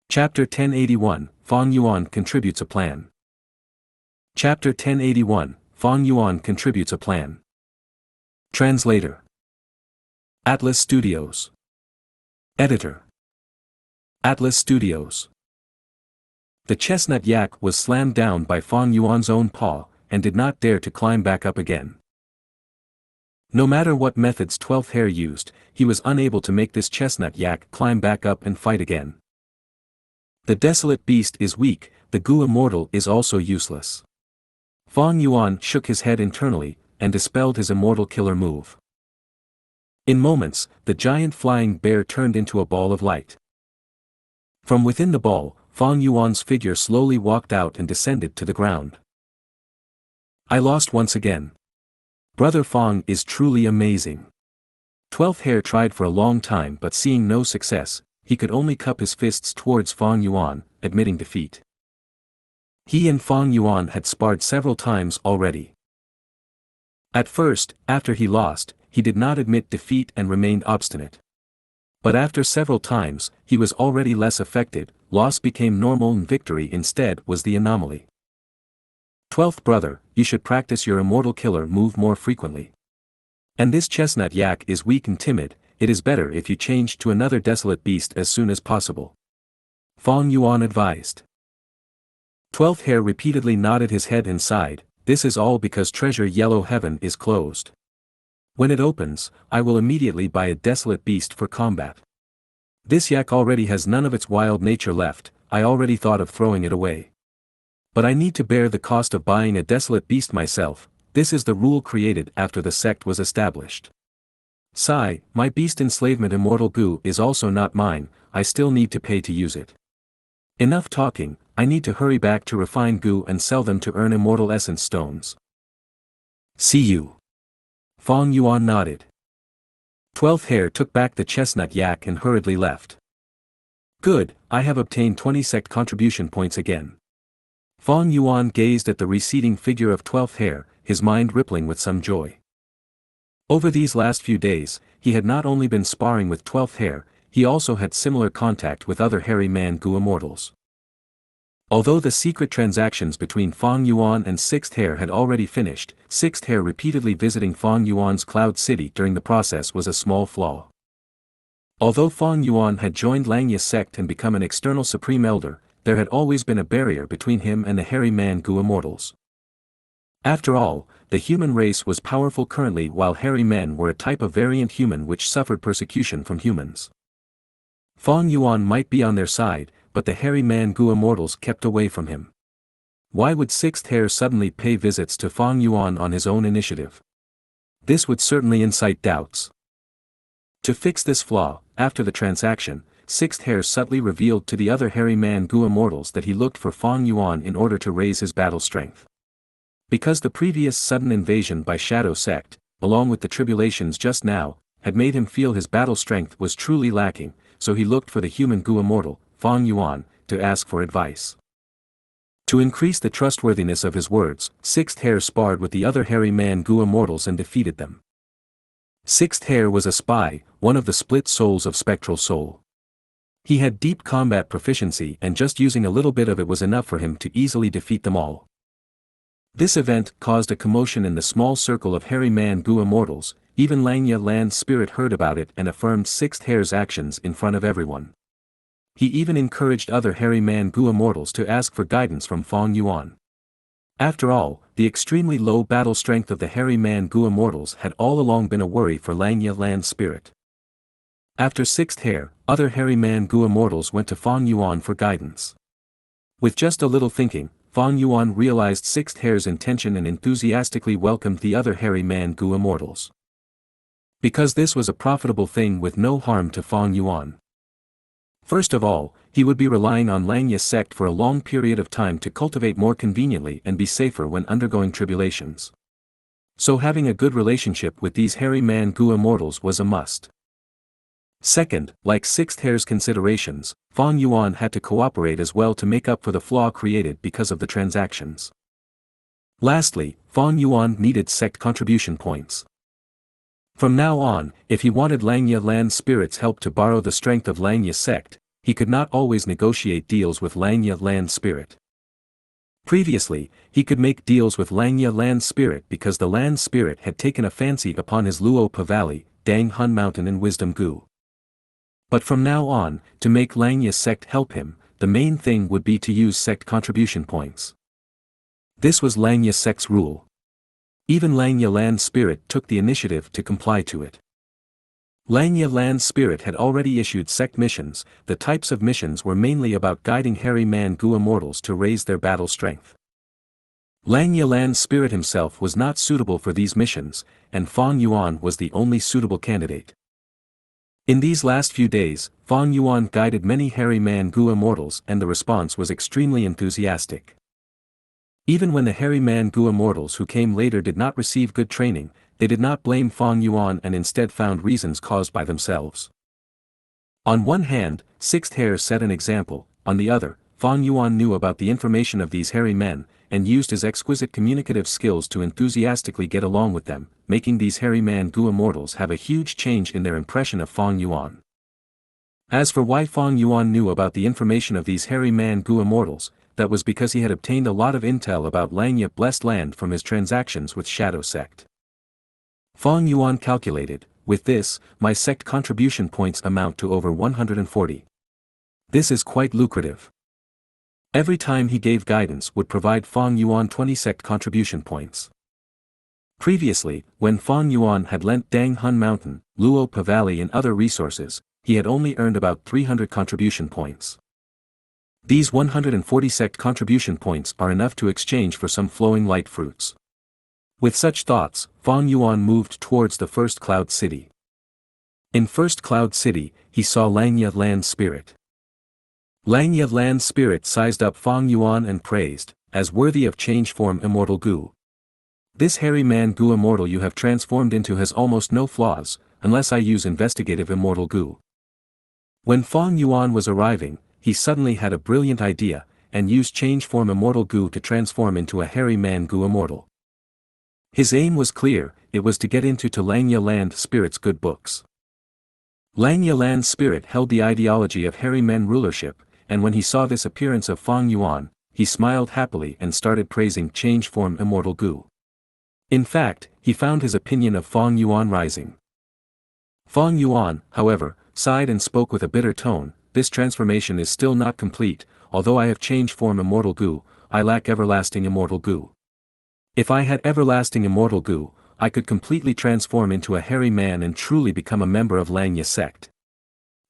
Chapter 1081, Fang Yuan contributes a plan. Chapter 1081, Fang Yuan contributes a plan. Translator. Atlas Studios. Editor. Atlas Studios. The chestnut yak was slammed down by Fang Yuan's own paw, and did not dare to climb back up again. No matter what methods 12th Hare used, he was unable to make this chestnut yak climb back up and fight again. The desolate beast is weak, the Gu immortal is also useless. Fang Yuan shook his head internally, and dispelled his immortal killer move. In moments, the giant flying bear turned into a ball of light. From within the ball, Fang Yuan's figure slowly walked out and descended to the ground. I lost once again. Brother Fang is truly amazing. 12th Hare tried for a long time, but seeing no success, he could only cup his fists towards Fang Yuan, admitting defeat. He and Fang Yuan had sparred several times already. At first, after he lost, he did not admit defeat and remained obstinate. But after several times, he was already less affected, loss became normal and victory instead was the anomaly. 12th brother, you should practice your immortal killer move more frequently. And this chestnut yak is weak and timid, it is better if you change to another desolate beast as soon as possible. Fang Yuan advised. 12th Hare repeatedly nodded his head and sighed, this is all because Treasure Yellow Heaven is closed. When it opens, I will immediately buy a desolate beast for combat. This yak already has none of its wild nature left, I already thought of throwing it away. But I need to bear the cost of buying a desolate beast myself, this is the rule created after the sect was established. Sigh, my beast enslavement immortal Gu is also not mine, I still need to pay to use it. Enough talking, I need to hurry back to refine Gu and sell them to earn immortal essence stones. See you. Fang Yuan nodded. 12th Hare took back the chestnut yak and hurriedly left. Good, I have obtained 20 sect contribution points again. Fang Yuan gazed at the receding figure of 12th Hare, his mind rippling with some joy. Over these last few days, he had not only been sparring with 12th Hare, he also had similar contact with other hairy man Gu immortals. Although the secret transactions between Fang Yuan and 6th Hare had already finished, 6th Hare repeatedly visiting Fang Yuan's Cloud City during the process was a small flaw. Although Fang Yuan had joined Xianxia's sect and become an external supreme elder, there had always been a barrier between him and the hairy man Gu immortals. After all, the human race was powerful currently while hairy men were a type of variant human which suffered persecution from humans. Fang Yuan might be on their side, but the hairy man Gu immortals kept away from him. Why would 6th Hare suddenly pay visits to Fang Yuan on his own initiative? This would certainly incite doubts. To fix this flaw, after the transaction, 6th Hare subtly revealed to the other hairy man Gu immortals that he looked for Fang Yuan in order to raise his battle strength. Because the previous sudden invasion by Shadow Sect, along with the tribulations just now, had made him feel his battle strength was truly lacking, so he looked for the human Gu immortal, Fang Yuan, to ask for advice. To increase the trustworthiness of his words, 6th Hare sparred with the other hairy man Gu immortals and defeated them. 6th Hare was a spy, one of the split souls of Spectral Soul. He had deep combat proficiency and just using a little bit of it was enough for him to easily defeat them all. This event caused a commotion in the small circle of hairy man Gu immortals, even Xianxia Land's spirit heard about it and affirmed 6th Hare's actions in front of everyone. He even encouraged other hairy man Gu immortals to ask for guidance from Fang Yuan. After all, the extremely low battle strength of the hairy man Gu immortals had all along been a worry for Xianxia Land's spirit. After 6th Hare, other hairy man Gu immortals went to Fang Yuan for guidance. With just a little thinking, Fang Yuan realized 6th Hare's intention and enthusiastically welcomed the other hairy man Gu immortals. Because this was a profitable thing with no harm to Fang Yuan. First of all, he would be relying on Xianxia's sect for a long period of time to cultivate more conveniently and be safer when undergoing tribulations. So having a good relationship with these hairy man Gu immortals was a must. Second, like 6th Hare's considerations, Fang Yuan had to cooperate as well to make up for the flaw created because of the transactions. Lastly, Fang Yuan needed sect contribution points. From now on, if he wanted Xianxia Land Spirit's help to borrow the strength of Xianxia's sect, he could not always negotiate deals with Xianxia land spirit. Previously, he could make deals with Xianxia land spirit because the land spirit had taken a fancy upon his Luopa Valley, Dang Hun Mountain and Wisdom Gu. But from now on, to make Xianxia's sect help him, the main thing would be to use sect contribution points. This was Xianxia's sect's rule. Even Xianxia land spirit took the initiative to comply to it. Xianxia land spirit had already issued sect missions. The types of missions were mainly about guiding hairy man Gu immortals to raise their battle strength. Xianxia land spirit himself was not suitable for these missions, and Fang Yuan was the only suitable candidate. In these last few days, Fang Yuan guided many hairy man Gu immortals and the response was extremely enthusiastic. Even when the hairy man Gu immortals who came later did not receive good training, they did not blame Fang Yuan and instead found reasons caused by themselves. On one hand, Sixth Hair set an example, on the other, Fang Yuan knew about the information of these hairy men, and used his exquisite communicative skills to enthusiastically get along with them, making these hairy man Gu immortals have a huge change in their impression of Fang Yuan. As for why Fang Yuan knew about the information of these hairy man Gu immortals, that was because he had obtained a lot of intel about Xianxia blessed land from his transactions with Shadow Sect. Fang Yuan calculated, with this, my sect contribution points amount to over 140. This is quite lucrative. Every time he gave guidance would provide Fang Yuan 20 sect contribution points. Previously, when Fang Yuan had lent Dang Hun Mountain, Luopa Valley and other resources, he had only earned about 300 contribution points. These 140 sect contribution points are enough to exchange for some flowing light fruits. With such thoughts, Fang Yuan moved towards the First Cloud City. In First Cloud City, he saw Xianxia land spirit. Xianxia land spirit sized up Fang Yuan and praised, as worthy of change form immortal Gu. This hairy man Gu immortal you have transformed into has almost no flaws, unless I use investigative immortal Gu. When Fang Yuan was arriving, he suddenly had a brilliant idea, and used change form immortal Gu to transform into a hairy man Gu immortal. His aim was clear, it was to get into Xianxia land spirit's good books. Xianxia land spirit held the ideology of hairy men rulership, and when he saw this appearance of Fang Yuan, he smiled happily and started praising change form immortal Gu. In fact, he found his opinion of Fang Yuan rising. Fang Yuan, however, sighed and spoke with a bitter tone, this transformation is still not complete, although I have change form immortal Gu, I lack everlasting immortal Gu. If I had everlasting immortal Gu, I could completely transform into a hairy man and truly become a member of Xianxia sect.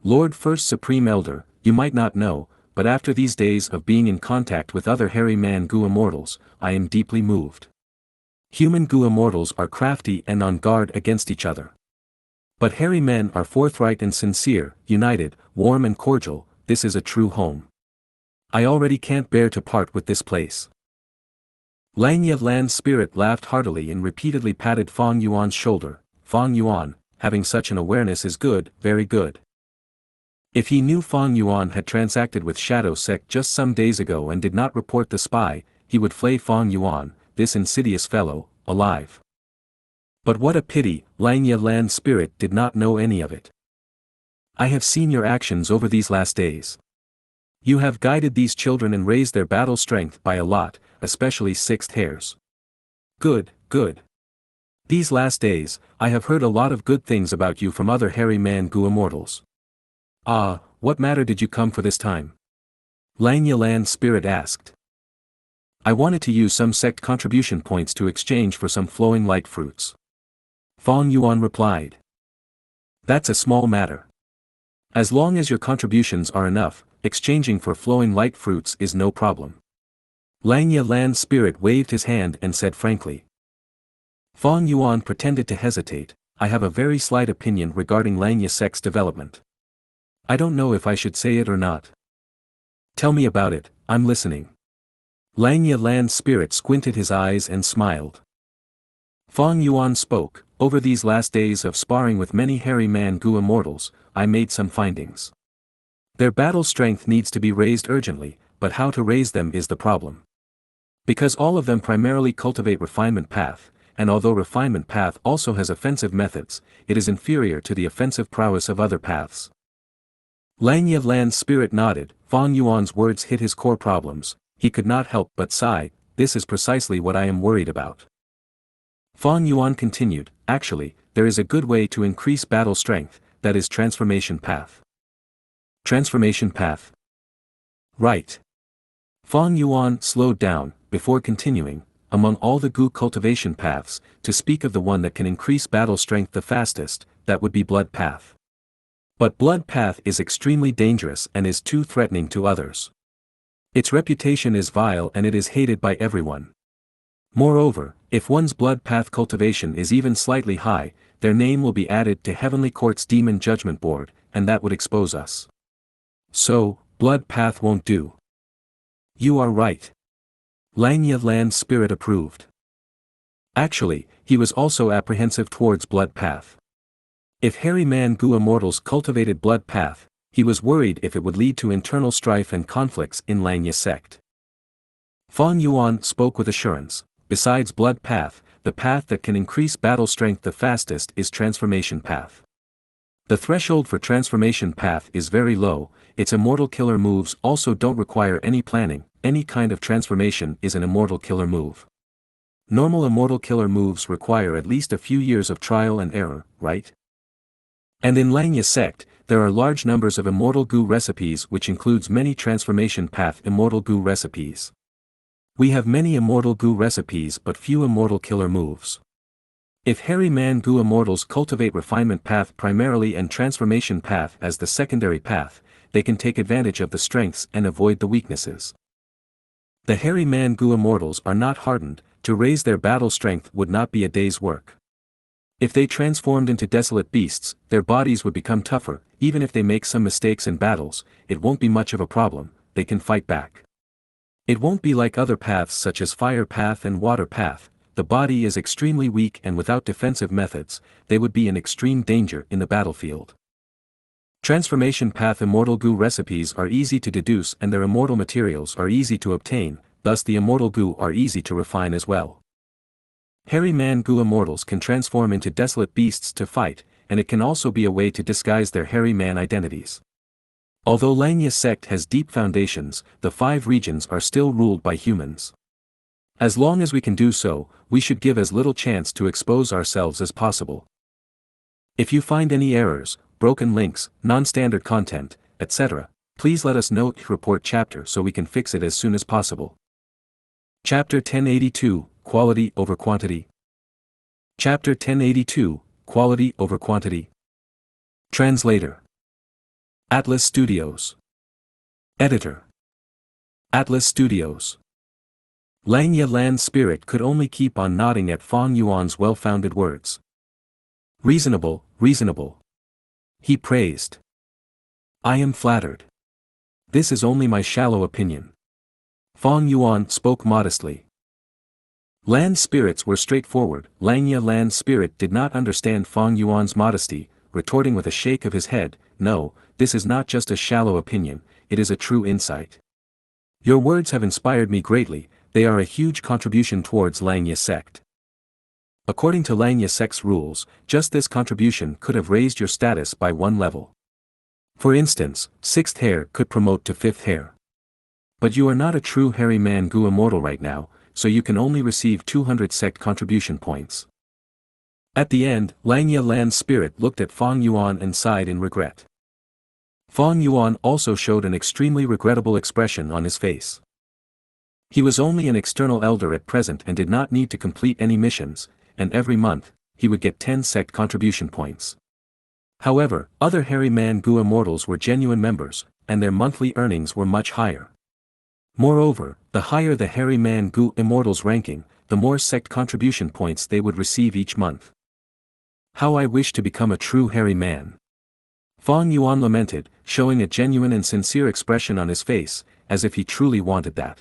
Lord First Supreme Elder, you might not know, but after these days of being in contact with other hairy man Gu immortals, I am deeply moved. Human Gu immortals are crafty and on guard against each other. But hairy men are forthright and sincere, united, warm and cordial, this is a true home. I already can't bear to part with this place. Xianxia land spirit laughed heartily and repeatedly patted Fang Yuan's shoulder. Fang Yuan, having such an awareness is good, very good. If he knew Fang Yuan had transacted with Shadow Sect just some days ago and did not report the spy, he would flay Fang Yuan, this insidious fellow, alive. But what a pity, Xianxia land spirit did not know any of it. I have seen your actions over these last days. You have guided these children and raised their battle strength by a lot, especially Sixth Hairs. Good, good. These last days, I have heard a lot of good things about you from other hairy man Gu immortals. Ah, what matter did you come for this time? Xianxia land spirit asked. I wanted to use some sect contribution points to exchange for some flowing light fruits. Fang Yuan replied. That's a small matter. As long as your contributions are enough, exchanging for flowing light fruits is no problem. Xianxia land spirit waved his hand and said frankly. Fang Yuan pretended to hesitate, I have a very slight opinion regarding Xianxia sect's development. I don't know if I should say it or not. Tell me about it, I'm listening. Xianxia land spirit squinted his eyes and smiled. Fang Yuan spoke, over these last days of sparring with many hairy man Gu immortals, I made some findings. Their battle strength needs to be raised urgently, but how to raise them is the problem. Because all of them primarily cultivate refinement path, and although refinement path also has offensive methods, it is inferior to the offensive prowess of other paths. Langya Lan's spirit nodded. Fang Yuan's words hit his core problems. He could not help but sigh. This is precisely what I am worried about. Fang Yuan continued, actually, there is a good way to increase battle strength, that is transformation path. Transformation path. Right. Fang Yuan slowed down, before continuing, among all the Gu cultivation paths, to speak of the one that can increase battle strength the fastest, that would be blood path. But blood path is extremely dangerous and is too threatening to others. Its reputation is vile and it is hated by everyone. Moreover, if one's blood path cultivation is even slightly high, their name will be added to Heavenly Court's Demon Judgment Board, and that would expose us. So, blood path won't do. You are right. Langya Lan's spirit approved. Actually, he was also apprehensive towards blood path. If Hairy Man Gu immortals cultivated blood path, he was worried if it would lead to internal strife and conflicts in Langya sect. Fang Yuan spoke with assurance. Besides blood path, the path that can increase battle strength the fastest is transformation path. The threshold for transformation path is very low. Its immortal killer moves also don't require any planning. Any kind of transformation is an immortal killer move. Normal immortal killer moves require at least a few years of trial and error, right? And in Langya sect, there are large numbers of immortal Gu recipes which includes many transformation path immortal Gu recipes. We have many immortal Gu recipes but few immortal killer moves. If Hairy Man Gu immortals cultivate refinement path primarily and transformation path as the secondary path, they can take advantage of the strengths and avoid the weaknesses. The Hairy Man Gu immortals are not hardened, to raise their battle strength would not be a day's work. If they transformed into desolate beasts, their bodies would become tougher. Even if they make some mistakes in battles, it won't be much of a problem, they can fight back. It won't be like other paths such as fire path and water path. The body is extremely weak and without defensive methods, they would be in extreme danger in the battlefield. Transformation path immortal Gu recipes are easy to deduce and their immortal materials are easy to obtain, thus the immortal Gu are easy to refine as well. Hairy Man Gu immortals can transform into desolate beasts to fight, and it can also be a way to disguise their hairy man identities. Although Langya sect has deep foundations, the 5 regions are still ruled by humans. As long as we can do so, we should give as little chance to expose ourselves as possible. If you find any errors, broken links, non-standard content, etc., please let us know. Report chapter so we can fix it as soon as possible. Chapter 1082, Quality over Quantity. Chapter 1082, Quality over Quantity. Translator. Atlas Studios. Editor. Atlas Studios. Langya Lan's spirit could only keep on nodding at Fang Yuan's well-founded words. Reasonable, reasonable. He praised. I am flattered. This is only my shallow opinion. Fang Yuan spoke modestly. Lan's spirits were straightforward. Langya Lan's spirit did not understand Fang Yuan's modesty, retorting with a shake of his head, no, this is not just a shallow opinion, it is a true insight. Your words have inspired me greatly, they are a huge contribution towards Langya sect. According to Langya sect's rules, just this contribution could have raised your status by 1 level. For instance, 6th hair could promote to 5th hair. But you are not a true Hairy Man Gu immortal right now, so you can only receive 200 sect contribution points. At the end, Langya Lan's spirit looked at Fang Yuan and sighed in regret. Fang Yuan also showed an extremely regrettable expression on his face. He was only an external elder at present and did not need to complete any missions, and every month, he would get 10 sect contribution points. However, other Hairy Man Gu immortals were genuine members, and their monthly earnings were much higher. Moreover, the higher the Hairy Man Gu immortals ranking, the more sect contribution points they would receive each month. How I wish to become a true hairy man. Fang Yuan lamented, showing a genuine and sincere expression on his face, as if he truly wanted that.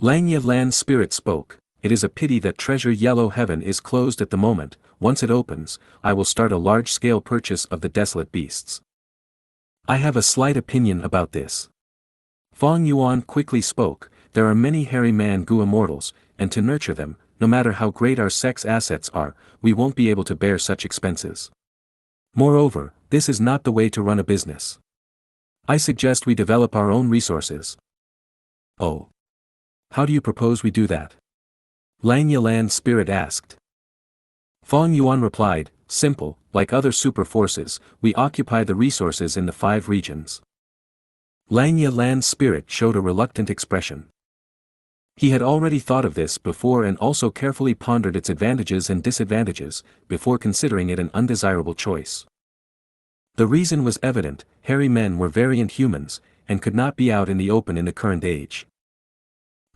Langya Lan's spirit spoke, it is a pity that Treasure Yellow Heaven is closed at the moment. Once it opens, I will start a large-scale purchase of the desolate beasts. I have a slight opinion about this. Fang Yuan quickly spoke, there are many Hairy Man Gu immortals, and to nurture them, no matter how great our sect's assets are, we won't be able to bear such expenses. Moreover, this is not the way to run a business. I suggest we develop our own resources. Oh. How do you propose we do that? Langya Land Spirit asked. Fang Yuan replied, simple, like other super forces, we occupy the resources in the 5 regions. Langya Land Spirit showed a reluctant expression. He had already thought of this before and also carefully pondered its advantages and disadvantages, before considering it an undesirable choice. The reason was evident: hairy men were variant humans, and could not be out in the open in the current age.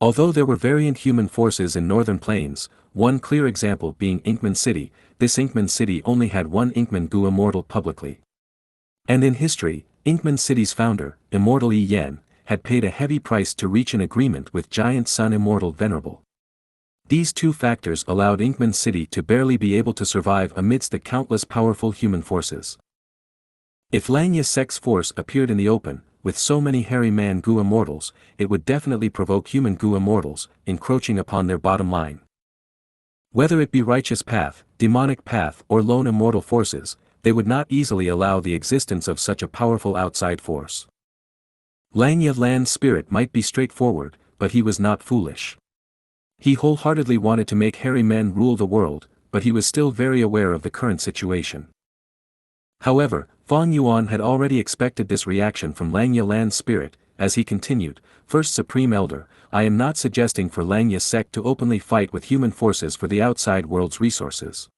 Although there were variant human forces in northern plains, one clear example being Inkman City, this Inkman City only had one Inkman Gu immortal publicly. And in history, Inkman City's founder, Immortal Yi Yen, had paid a heavy price to reach an agreement with Giant Sun Immortal Venerable. These 2 factors allowed Inkman City to barely be able to survive amidst the countless powerful human forces. If Langya Sect's force appeared in the open, with so many hairy man Gu immortals, it would definitely provoke human Gu immortals, encroaching upon their bottom line. Whether it be righteous path, demonic path or lone immortal forces, they would not easily allow the existence of such a powerful outside force. Langya Land Spirit might be straightforward, but he was not foolish. He wholeheartedly wanted to make hairy men rule the world, but he was still very aware of the current situation. However, Fang Yuan had already expected this reaction from Langya Land Spirit, as he continued, First Supreme Elder, I am not suggesting for Langya Sect to openly fight with human forces for the outside world's resources.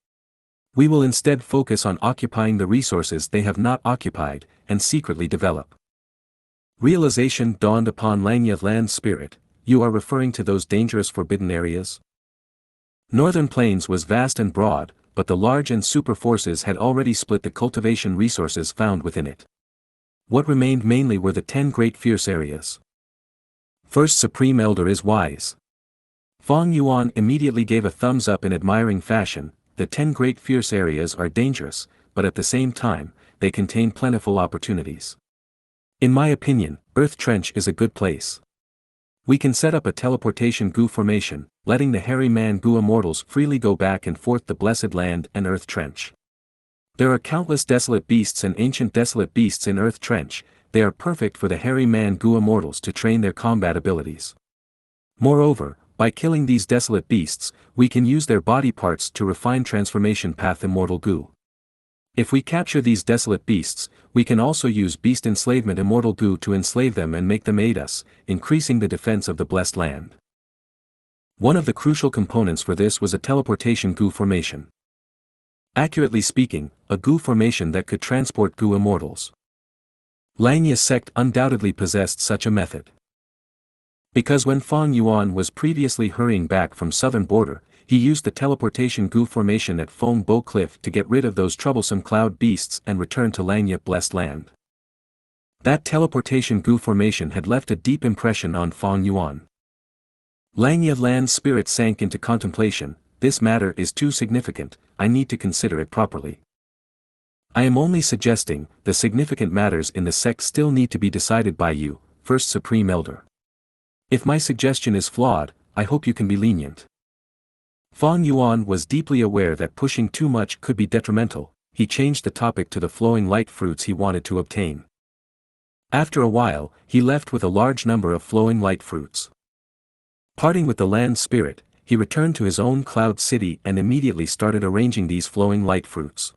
We will instead focus on occupying the resources they have not occupied, and secretly develop. Realization dawned upon Langya Land Spirit, you are referring to those dangerous forbidden areas? Northern Plains was vast and broad, but the large and super forces had already split the cultivation resources found within it. What remained mainly were the 10 great fierce areas. First Supreme Elder is wise. Fang Yuan immediately gave a thumbs up in admiring fashion. The 10 great fierce areas are dangerous, but at the same time, they contain plentiful opportunities. In my opinion, Earth Trench is a good place. We can set up a teleportation Gu formation, letting the hairy man Gu immortals freely go back and forth the blessed land and Earth Trench. There are countless desolate beasts and ancient desolate beasts in Earth Trench, they are perfect for the hairy man Gu immortals to train their combat abilities. Moreover, by killing these desolate beasts, we can use their body parts to refine transformation path Immortal Gu. If we capture these desolate beasts, we can also use beast enslavement Immortal Gu to enslave them and make them aid us, increasing the defense of the blessed land. One of the crucial components for this was a teleportation Gu formation. Accurately speaking, a Gu formation that could transport Gu immortals. Langya Sect undoubtedly possessed such a method. Because when Fang Yuan was previously hurrying back from southern border, he used the teleportation Gu formation at Feng Bo Cliff to get rid of those troublesome cloud beasts and return to Langya Blessed Land. That teleportation Gu formation had left a deep impression on Fang Yuan. Langya Land Spirit sank into contemplation, this matter is too significant, I need to consider it properly. I am only suggesting, the significant matters in the sect still need to be decided by you, First Supreme Elder. If my suggestion is flawed, I hope you can be lenient. Fang Yuan was deeply aware that pushing too much could be detrimental, he changed the topic to the flowing light fruits he wanted to obtain. After a while, he left with a large number of flowing light fruits. Parting with the land spirit, he returned to his own cloud city and immediately started arranging these flowing light fruits.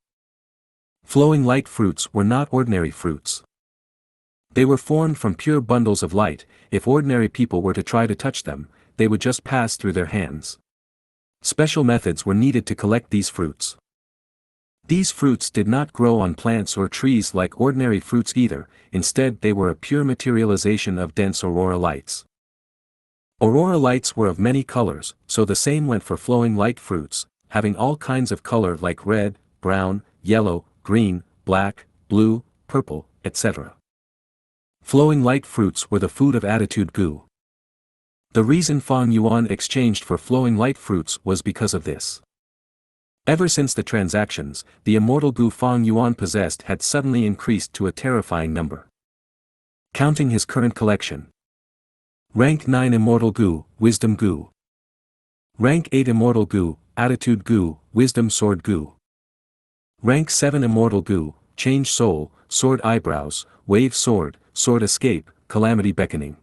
Flowing light fruits were not ordinary fruits. They were formed from pure bundles of light, if ordinary people were to try to touch them, they would just pass through their hands. Special methods were needed to collect these fruits. These fruits did not grow on plants or trees like ordinary fruits either, instead they were a pure materialization of dense aurora lights. Aurora lights were of many colors, so the same went for flowing light fruits, having all kinds of color like red, brown, yellow, green, black, blue, purple, etc. Flowing light fruits were the food of Attitude Gu. The reason Fang Yuan exchanged for flowing light fruits was because of this. Ever since the transactions, the immortal Gu Fang Yuan possessed had suddenly increased to a terrifying number. Counting his current collection. Rank 9 Immortal Gu, Wisdom Gu. Rank 8 Immortal Gu, Attitude Gu, Wisdom Sword Gu. Rank 7 Immortal Gu, change soul, sword eyebrows, wave sword, sword escape, calamity beckoning.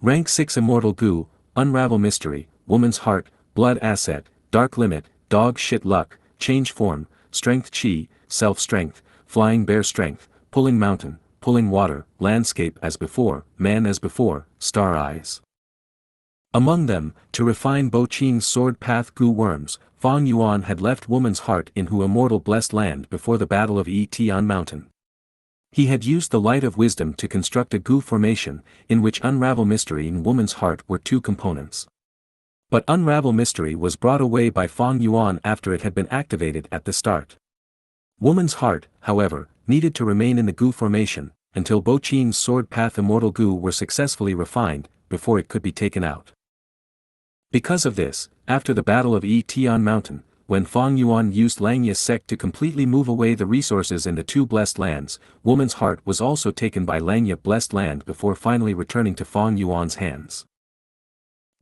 Rank 6 Immortal Gu, unravel mystery, woman's heart, blood asset, dark limit, dog shit luck, change form, strength chi, self-strength, flying bear strength, pulling mountain, pulling water, landscape as before, man as before, star eyes. Among them, to refine Bo Qing's sword path Gu worms, Fang Yuan had left woman's heart in Hu immortal blessed land before the battle of Tian mountain. He had used the light of wisdom to construct a Gu formation, in which unravel mystery and woman's heart were two components. But unravel mystery was brought away by Fang Yuan after it had been activated at the start. Woman's heart, however, needed to remain in the Gu formation, until Bo Qing's sword path immortal Gu were successfully refined, before it could be taken out. Because of this, after the battle of Tian mountain, when Fang Yuan used Langya's sect to completely move away the resources in the two blessed lands, woman's heart was also taken by Langya blessed land before finally returning to Fang Yuan's hands.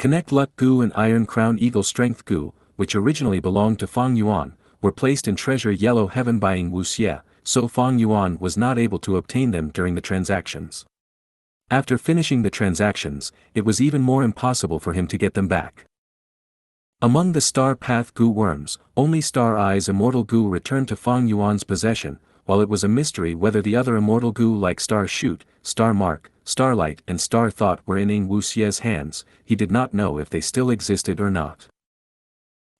Connect Luck Gu and Iron Crown Eagle Strength Gu, which originally belonged to Fang Yuan, were placed in Treasure Yellow Heaven by Wuxia, so Fang Yuan was not able to obtain them during the transactions. After finishing the transactions, it was even more impossible for him to get them back. Among the Star Path Gu worms, only Star Eyes Immortal Gu returned to Fang Yuan's possession, while it was a mystery whether the other Immortal Gu like Star Shoot, Star Mark, Starlight and Star Thought were in Wuxia's hands. He did not know if they still existed or not.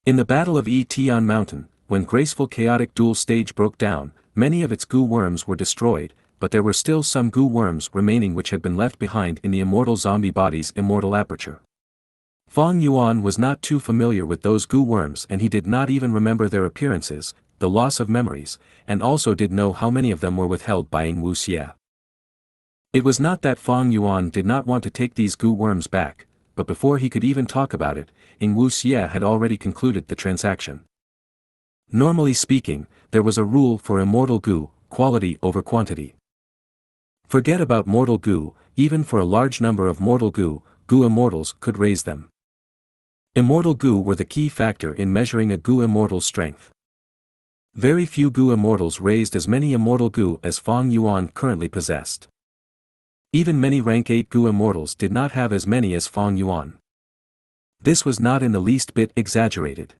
In the Battle of Tian Mountain, when Graceful Chaotic Duel stage broke down, many of its Gu worms were destroyed, but there were still some Gu worms remaining which had been left behind in the Immortal Zombie Body's Immortal Aperture. Fang Yuan was not too familiar with those Gu worms and he did not even remember their appearances, the loss of memories, and also did know how many of them were withheld by Wuxia. It was not that Fang Yuan did not want to take these Gu worms back, but before he could even talk about it, Wuxia had already concluded the transaction. Normally speaking, there was a rule for Immortal Gu, quality over quantity. Forget about Mortal Gu, even for a large number of Mortal Gu, Gu Immortals could raise them. Immortal Gu were the key factor in measuring a Gu Immortal's strength. Very few Gu Immortals raised as many Immortal Gu as Fang Yuan currently possessed. Even many rank 8 Gu Immortals did not have as many as Fang Yuan. This was not in the least bit exaggerated.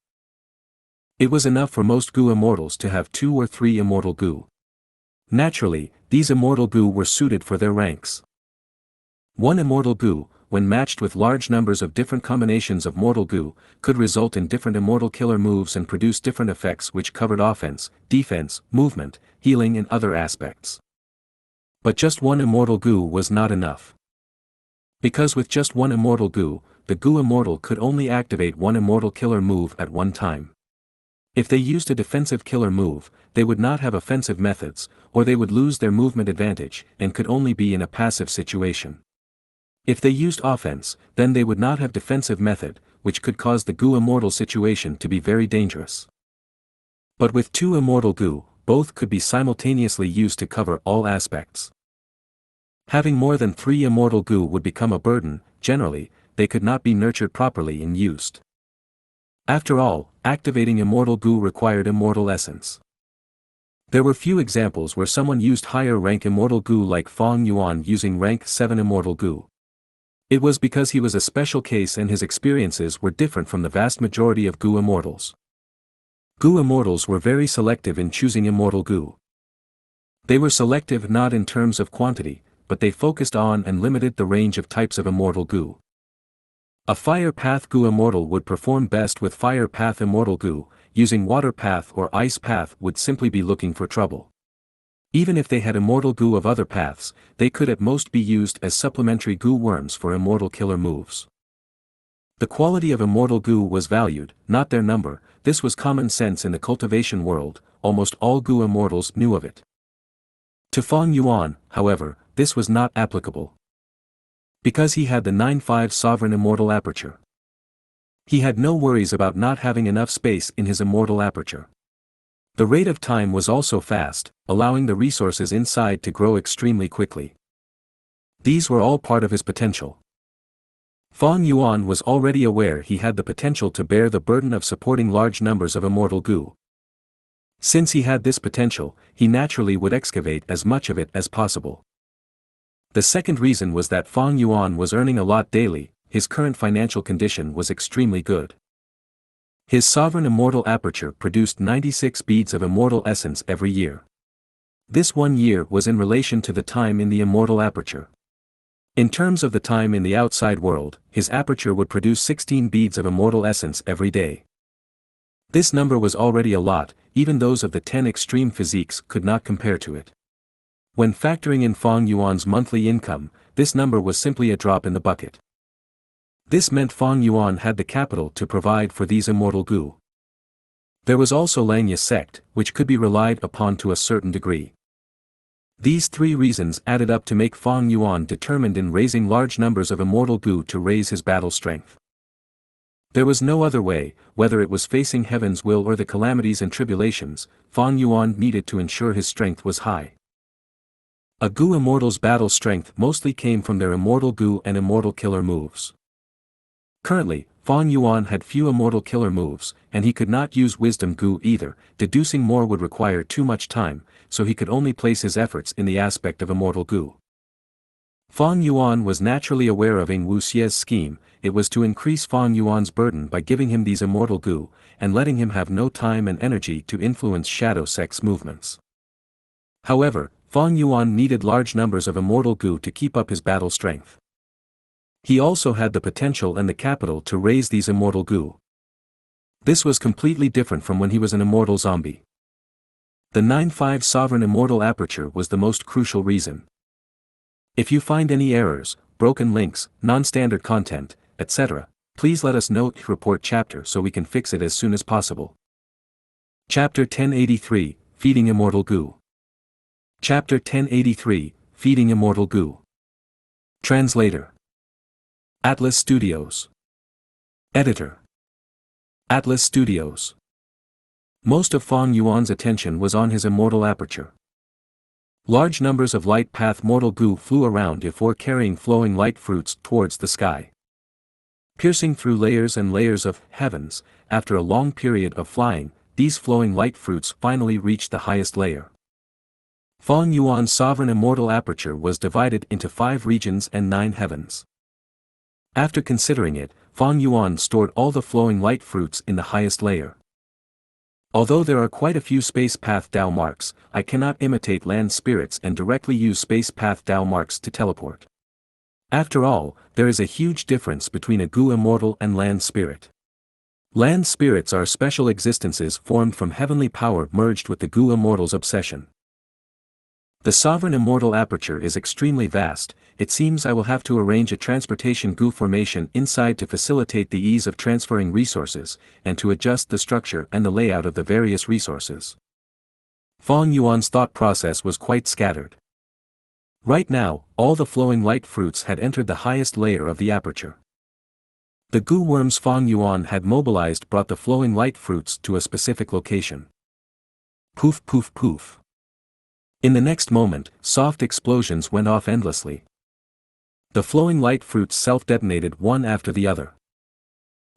It was enough for most Gu Immortals to have 2 or 3 Immortal Gu. Naturally, these Immortal Gu were suited for their ranks. One Immortal Gu, when matched with large numbers of different combinations of Mortal Gu, could result in different Immortal Killer moves and produce different effects which covered offense, defense, movement, healing and other aspects. But just one Immortal Gu was not enough. Because with just one Immortal Gu, the Gu Immortal could only activate one Immortal Killer move at one time. If they used a defensive killer move, they would not have offensive methods, or they would lose their movement advantage and could only be in a passive situation. If they used offense, then they would not have defensive method, which could cause the Gu Immortal situation to be very dangerous. But with 2 Immortal Gu, both could be simultaneously used to cover all aspects. Having more than 3 Immortal Gu would become a burden. Generally, they could not be nurtured properly and used. After all, activating Immortal Gu required Immortal Essence. There were few examples where someone used higher rank Immortal Gu like Fang Yuan using rank 7 Immortal Gu. It was because he was a special case and his experiences were different from the vast majority of Gu Immortals. Gu Immortals were very selective in choosing Immortal Gu. They were selective not in terms of quantity, but they focused on and limited the range of types of Immortal Gu. A Fire Path Gu Immortal would perform best with Fire Path Immortal Gu, using Water Path or Ice Path would simply be looking for trouble. Even if they had Immortal Gu of other paths, they could at most be used as supplementary Gu worms for Immortal Killer moves. The quality of Immortal Gu was valued, not their number. This was common sense in the cultivation world, almost all Gu Immortals knew of it. To Fang Yuan, however, this was not applicable. Because he had the 9-5 Sovereign Immortal Aperture. He had no worries about not having enough space in his Immortal Aperture. The rate of time was also fast, allowing the resources inside to grow extremely quickly. These were all part of his potential. Fang Yuan was already aware he had the potential to bear the burden of supporting large numbers of Immortal Gu. Since he had this potential, he naturally would excavate as much of it as possible. The second reason was that Fang Yuan was earning a lot daily. His current financial condition was extremely good. His sovereign immortal aperture produced 96 beads of immortal essence every year. This 1 year was in relation to the time in the immortal aperture. In terms of the time in the outside world, his aperture would produce 16 beads of immortal essence every day. This number was already a lot, even those of the 10 extreme physiques could not compare to it. When factoring in Fang Yuan's monthly income, this number was simply a drop in the bucket. This meant Fang Yuan had the capital to provide for these immortal Gu. There was also Xianxia sect, which could be relied upon to a certain degree. These three reasons added up to make Fang Yuan determined in raising large numbers of immortal Gu to raise his battle strength. There was no other way, whether it was facing heaven's will or the calamities and tribulations, Fang Yuan needed to ensure his strength was high. A Gu immortal's battle strength mostly came from their immortal Gu and immortal killer moves. Currently, Fang Yuan had few immortal killer moves, and he could not use wisdom Gu either. Deducing more would require too much time, so he could only place his efforts in the aspect of immortal Gu. Fang Yuan was naturally aware of Wu Xie's scheme. It was to increase Fang Yuan's burden by giving him these immortal Gu, and letting him have no time and energy to influence shadow sect's movements. However, Fang Yuan needed large numbers of immortal Gu to keep up his battle strength. He also had the potential and the capital to raise these immortal Gu. This was completely different from when he was an immortal zombie. The 9-5 sovereign immortal aperture was the most crucial reason. If you find any errors, broken links, non-standard content, etc., please let us know. Report chapter so we can fix it as soon as possible. Chapter 1083, Feeding Immortal Gu. Chapter 1083, Feeding Immortal Gu. Translator. Atlas Studios. Editor. Atlas Studios. Most of Fang Yuan's attention was on his immortal aperture. Large numbers of light path mortal Gu flew around before carrying flowing light fruits towards the sky. Piercing through layers and layers of heavens, after a long period of flying, these flowing light fruits finally reached the highest layer. Fang Yuan's sovereign immortal aperture was divided into 5 regions and 9 heavens. After considering it, Fang Yuan stored all the flowing light fruits in the highest layer. Although there are quite a few space path Dao marks, I cannot imitate land spirits and directly use space path Dao marks to teleport. After all, there is a huge difference between a Gu immortal and land spirit. Land spirits are special existences formed from heavenly power merged with the Gu immortal's obsession. The sovereign immortal aperture is extremely vast. It seems I will have to arrange a transportation Gu formation inside to facilitate the ease of transferring resources, and to adjust the structure and the layout of the various resources. Fang Yuan's thought process was quite scattered. Right now, all the flowing light fruits had entered the highest layer of the aperture. The Gu worms Fang Yuan had mobilized brought the flowing light fruits to a specific location. Poof poof poof. In the next moment, soft explosions went off endlessly. The flowing light fruits self-detonated one after the other.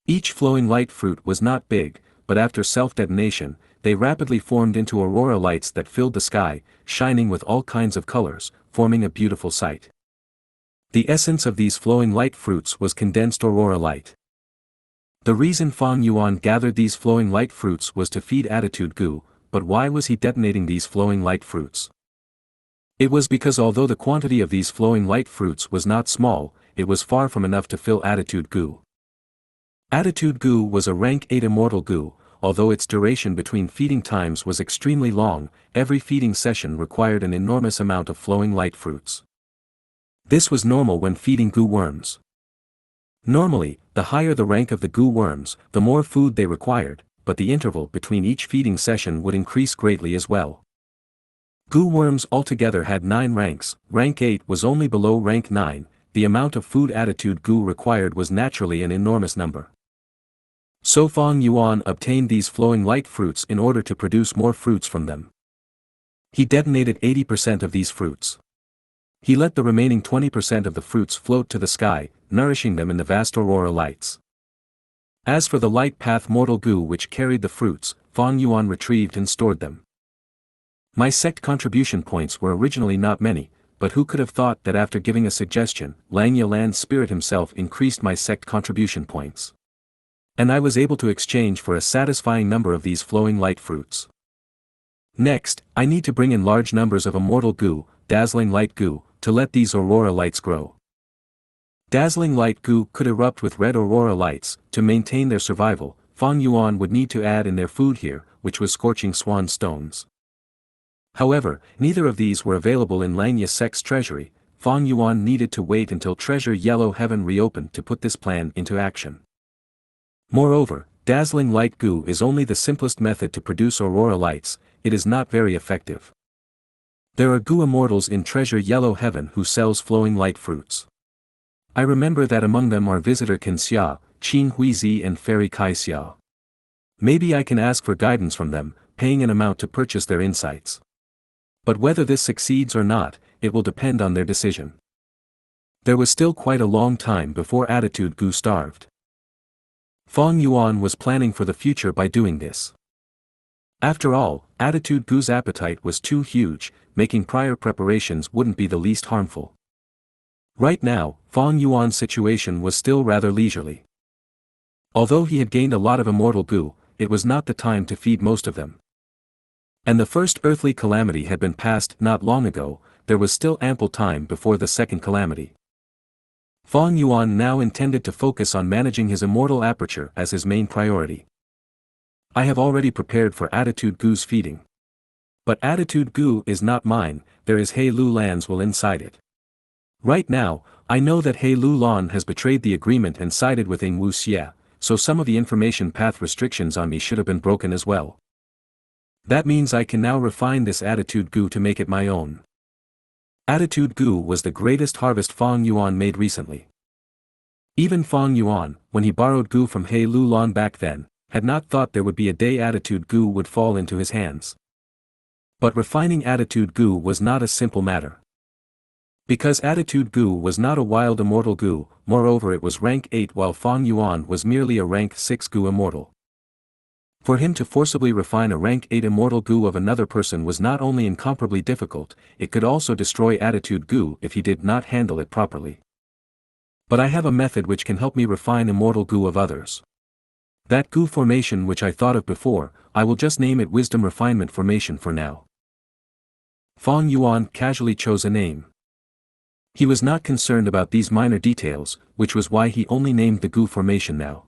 Each flowing light fruit was not big, but after self-detonation, they rapidly formed into aurora lights that filled the sky, shining with all kinds of colors, forming a beautiful sight. The essence of these flowing light fruits was condensed aurora light. The reason Fang Yuan gathered these flowing light fruits was to feed attitude Gu, but why was he detonating these flowing light fruits? It was because although the quantity of these flowing light fruits was not small, it was far from enough to fill attitude Gu. Attitude Gu was a rank 8 immortal Gu, although its duration between feeding times was extremely long. Every feeding session required an enormous amount of flowing light fruits. This was normal when feeding Gu worms. Normally, the higher the rank of the Gu worms, the more food they required, but the interval between each feeding session would increase greatly as well. Gu worms altogether had 9 ranks, rank 8 was only below rank 9, the amount of food attitude Gu required was naturally an enormous number. So Fang Yuan obtained these flowing light fruits in order to produce more fruits from them. He detonated 80% of these fruits. He let the remaining 20% of the fruits float to the sky, nourishing them in the vast aurora lights. As for the light path mortal goo which carried the fruits, Fang Yuan retrieved and stored them. My sect contribution points were originally not many, but who could have thought that after giving a suggestion, Langya Land's spirit himself increased my sect contribution points. And I was able to exchange for a satisfying number of these flowing light fruits. Next, I need to bring in large numbers of immortal goo, dazzling light goo, to let these aurora lights grow. Dazzling light goo could erupt with red aurora lights. To maintain their survival, Fang Yuan would need to add in their food here, which was scorching swan stones. However, neither of these were available in Langya Sect's treasury. Fang Yuan needed to wait until Treasure Yellow Heaven reopened to put this plan into action. Moreover, dazzling light goo is only the simplest method to produce aurora lights. It is not very effective. There are goo immortals in Treasure Yellow Heaven who sells flowing light fruits. I remember that among them are Visitor Xianxia, Qin Huizi and Fairy Kaixia. Maybe I can ask for guidance from them, paying an amount to purchase their insights. But whether this succeeds or not, it will depend on their decision. There was still quite a long time before Attitude Gu starved. Fang Yuan was planning for the future by doing this. After all, Attitude Gu's appetite was too huge, making prior preparations wouldn't be the least harmful. Right now, Fang Yuan's situation was still rather leisurely. Although he had gained a lot of immortal goo, it was not the time to feed most of them. And the first earthly calamity had been passed not long ago. There was still ample time before the second calamity. Fang Yuan now intended to focus on managing his immortal aperture as his main priority. I have already prepared for Attitude Gu's feeding. But Attitude Gu is not mine, there is He Lu Lan's will inside it. Right now, I know that He Lu Lan has betrayed the agreement and sided with Ing Wu Xie, so some of the information path restrictions on me should have been broken as well. That means I can now refine this Attitude Gu to make it my own. Attitude Gu was the greatest harvest Fang Yuan made recently. Even Fang Yuan, when he borrowed Gu from He Lu Lan back then, had not thought there would be a day Attitude Gu would fall into his hands. But refining Attitude Gu was not a simple matter. Because Attitude Gu was not a wild immortal Gu, moreover it was rank 8 while Fang Yuan was merely a rank 6 Gu immortal. For him to forcibly refine a rank 8 immortal Gu of another person was not only incomparably difficult, it could also destroy Attitude Gu if he did not handle it properly. But I have a method which can help me refine immortal Gu of others. That Gu formation which I thought of before, I will just name it Wisdom Refinement Formation for now. Fang Yuan casually chose a name. He was not concerned about these minor details, which was why he only named the Gu formation now.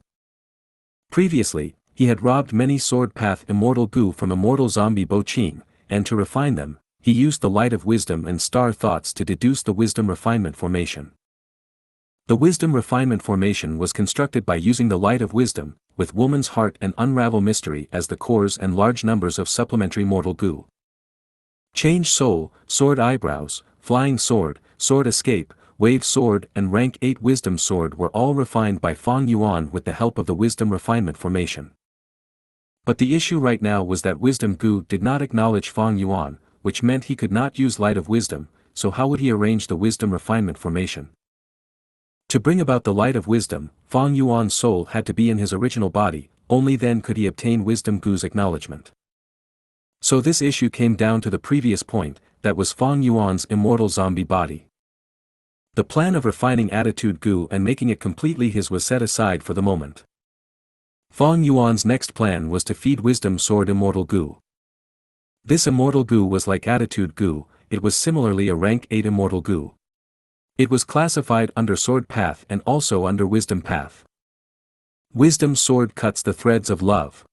Previously, he had robbed many sword path immortal Gu from immortal zombie Bo Qing, and to refine them, he used the light of wisdom and star thoughts to deduce the Wisdom Refinement Formation. The Wisdom Refinement Formation was constructed by using the light of wisdom, with woman's heart and unravel mystery as the cores and large numbers of supplementary mortal Gu. Change soul, sword eyebrows, flying sword, sword escape, wave sword and rank 8 wisdom sword were all refined by Fang Yuan with the help of the Wisdom Refinement Formation. But the issue right now was that Wisdom Gu did not acknowledge Fang Yuan, which meant he could not use Light of Wisdom, so how would he arrange the Wisdom Refinement Formation? To bring about the Light of Wisdom, Fang Yuan's soul had to be in his original body, only then could he obtain Wisdom Gu's acknowledgement. So this issue came down to the previous point, that was Fang Yuan's immortal zombie body. The plan of refining Attitude Gu and making it completely his was set aside for the moment. Fang Yuan's next plan was to feed Wisdom Sword Immortal Gu. This Immortal Gu was like Attitude Gu, it was similarly a rank 8 Immortal Gu. It was classified under Sword Path and also under Wisdom Path. Wisdom Sword cuts the threads of love.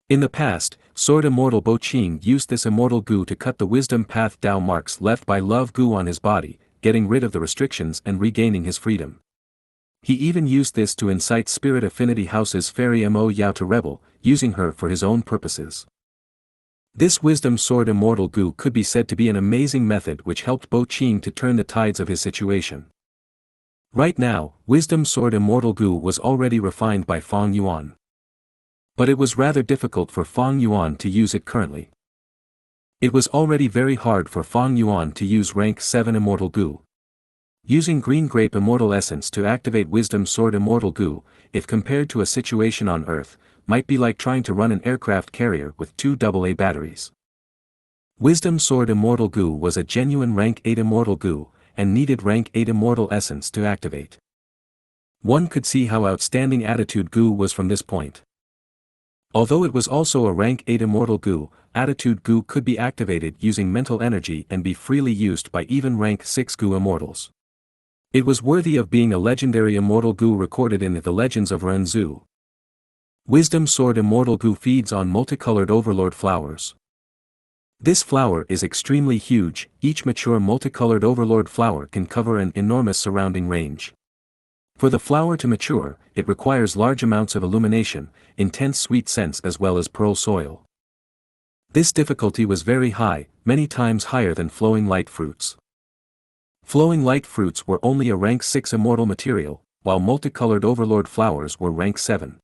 In the past, Sword Immortal Bo Qing used this Immortal Gu to cut the Wisdom Path Dao marks left by Love Gu on his body, getting rid of the restrictions and regaining his freedom. He even used this to incite Spirit Affinity House's Fairy Mo Yao to rebel, using her for his own purposes. This Wisdom Sword Immortal Gu could be said to be an amazing method which helped Bo Qing to turn the tides of his situation. Right now, Wisdom Sword Immortal Gu was already refined by Fang Yuan. But it was rather difficult for Fang Yuan to use it currently. It was already very hard for Fang Yuan to use rank 7 Immortal Gu. Using green grape immortal essence to activate Wisdom Sword Immortal Gu, if compared to a situation on Earth, might be like trying to run an aircraft carrier with 2 AA batteries. Wisdom Sword Immortal Gu was a genuine rank 8 Immortal Gu, and needed rank 8 Immortal Essence to activate. One could see how outstanding Attitude Gu was from this point. Although it was also a rank 8 Immortal Gu, Attitude Gu could be activated using mental energy and be freely used by even rank 6 Gu Immortals. It was worthy of being a legendary Immortal Gu recorded in the Legends of Renzu. Wisdom Sword Immortal Gu feeds on multicolored Overlord flowers. This flower is extremely huge. Each mature multicolored Overlord flower can cover an enormous surrounding range. For the flower to mature, it requires large amounts of illumination, intense sweet scents as well as pearl soil. This difficulty was very high, many times higher than flowing light fruits. Flowing light fruits were only a rank 6 immortal material, while multicolored Overlord flowers were rank 7.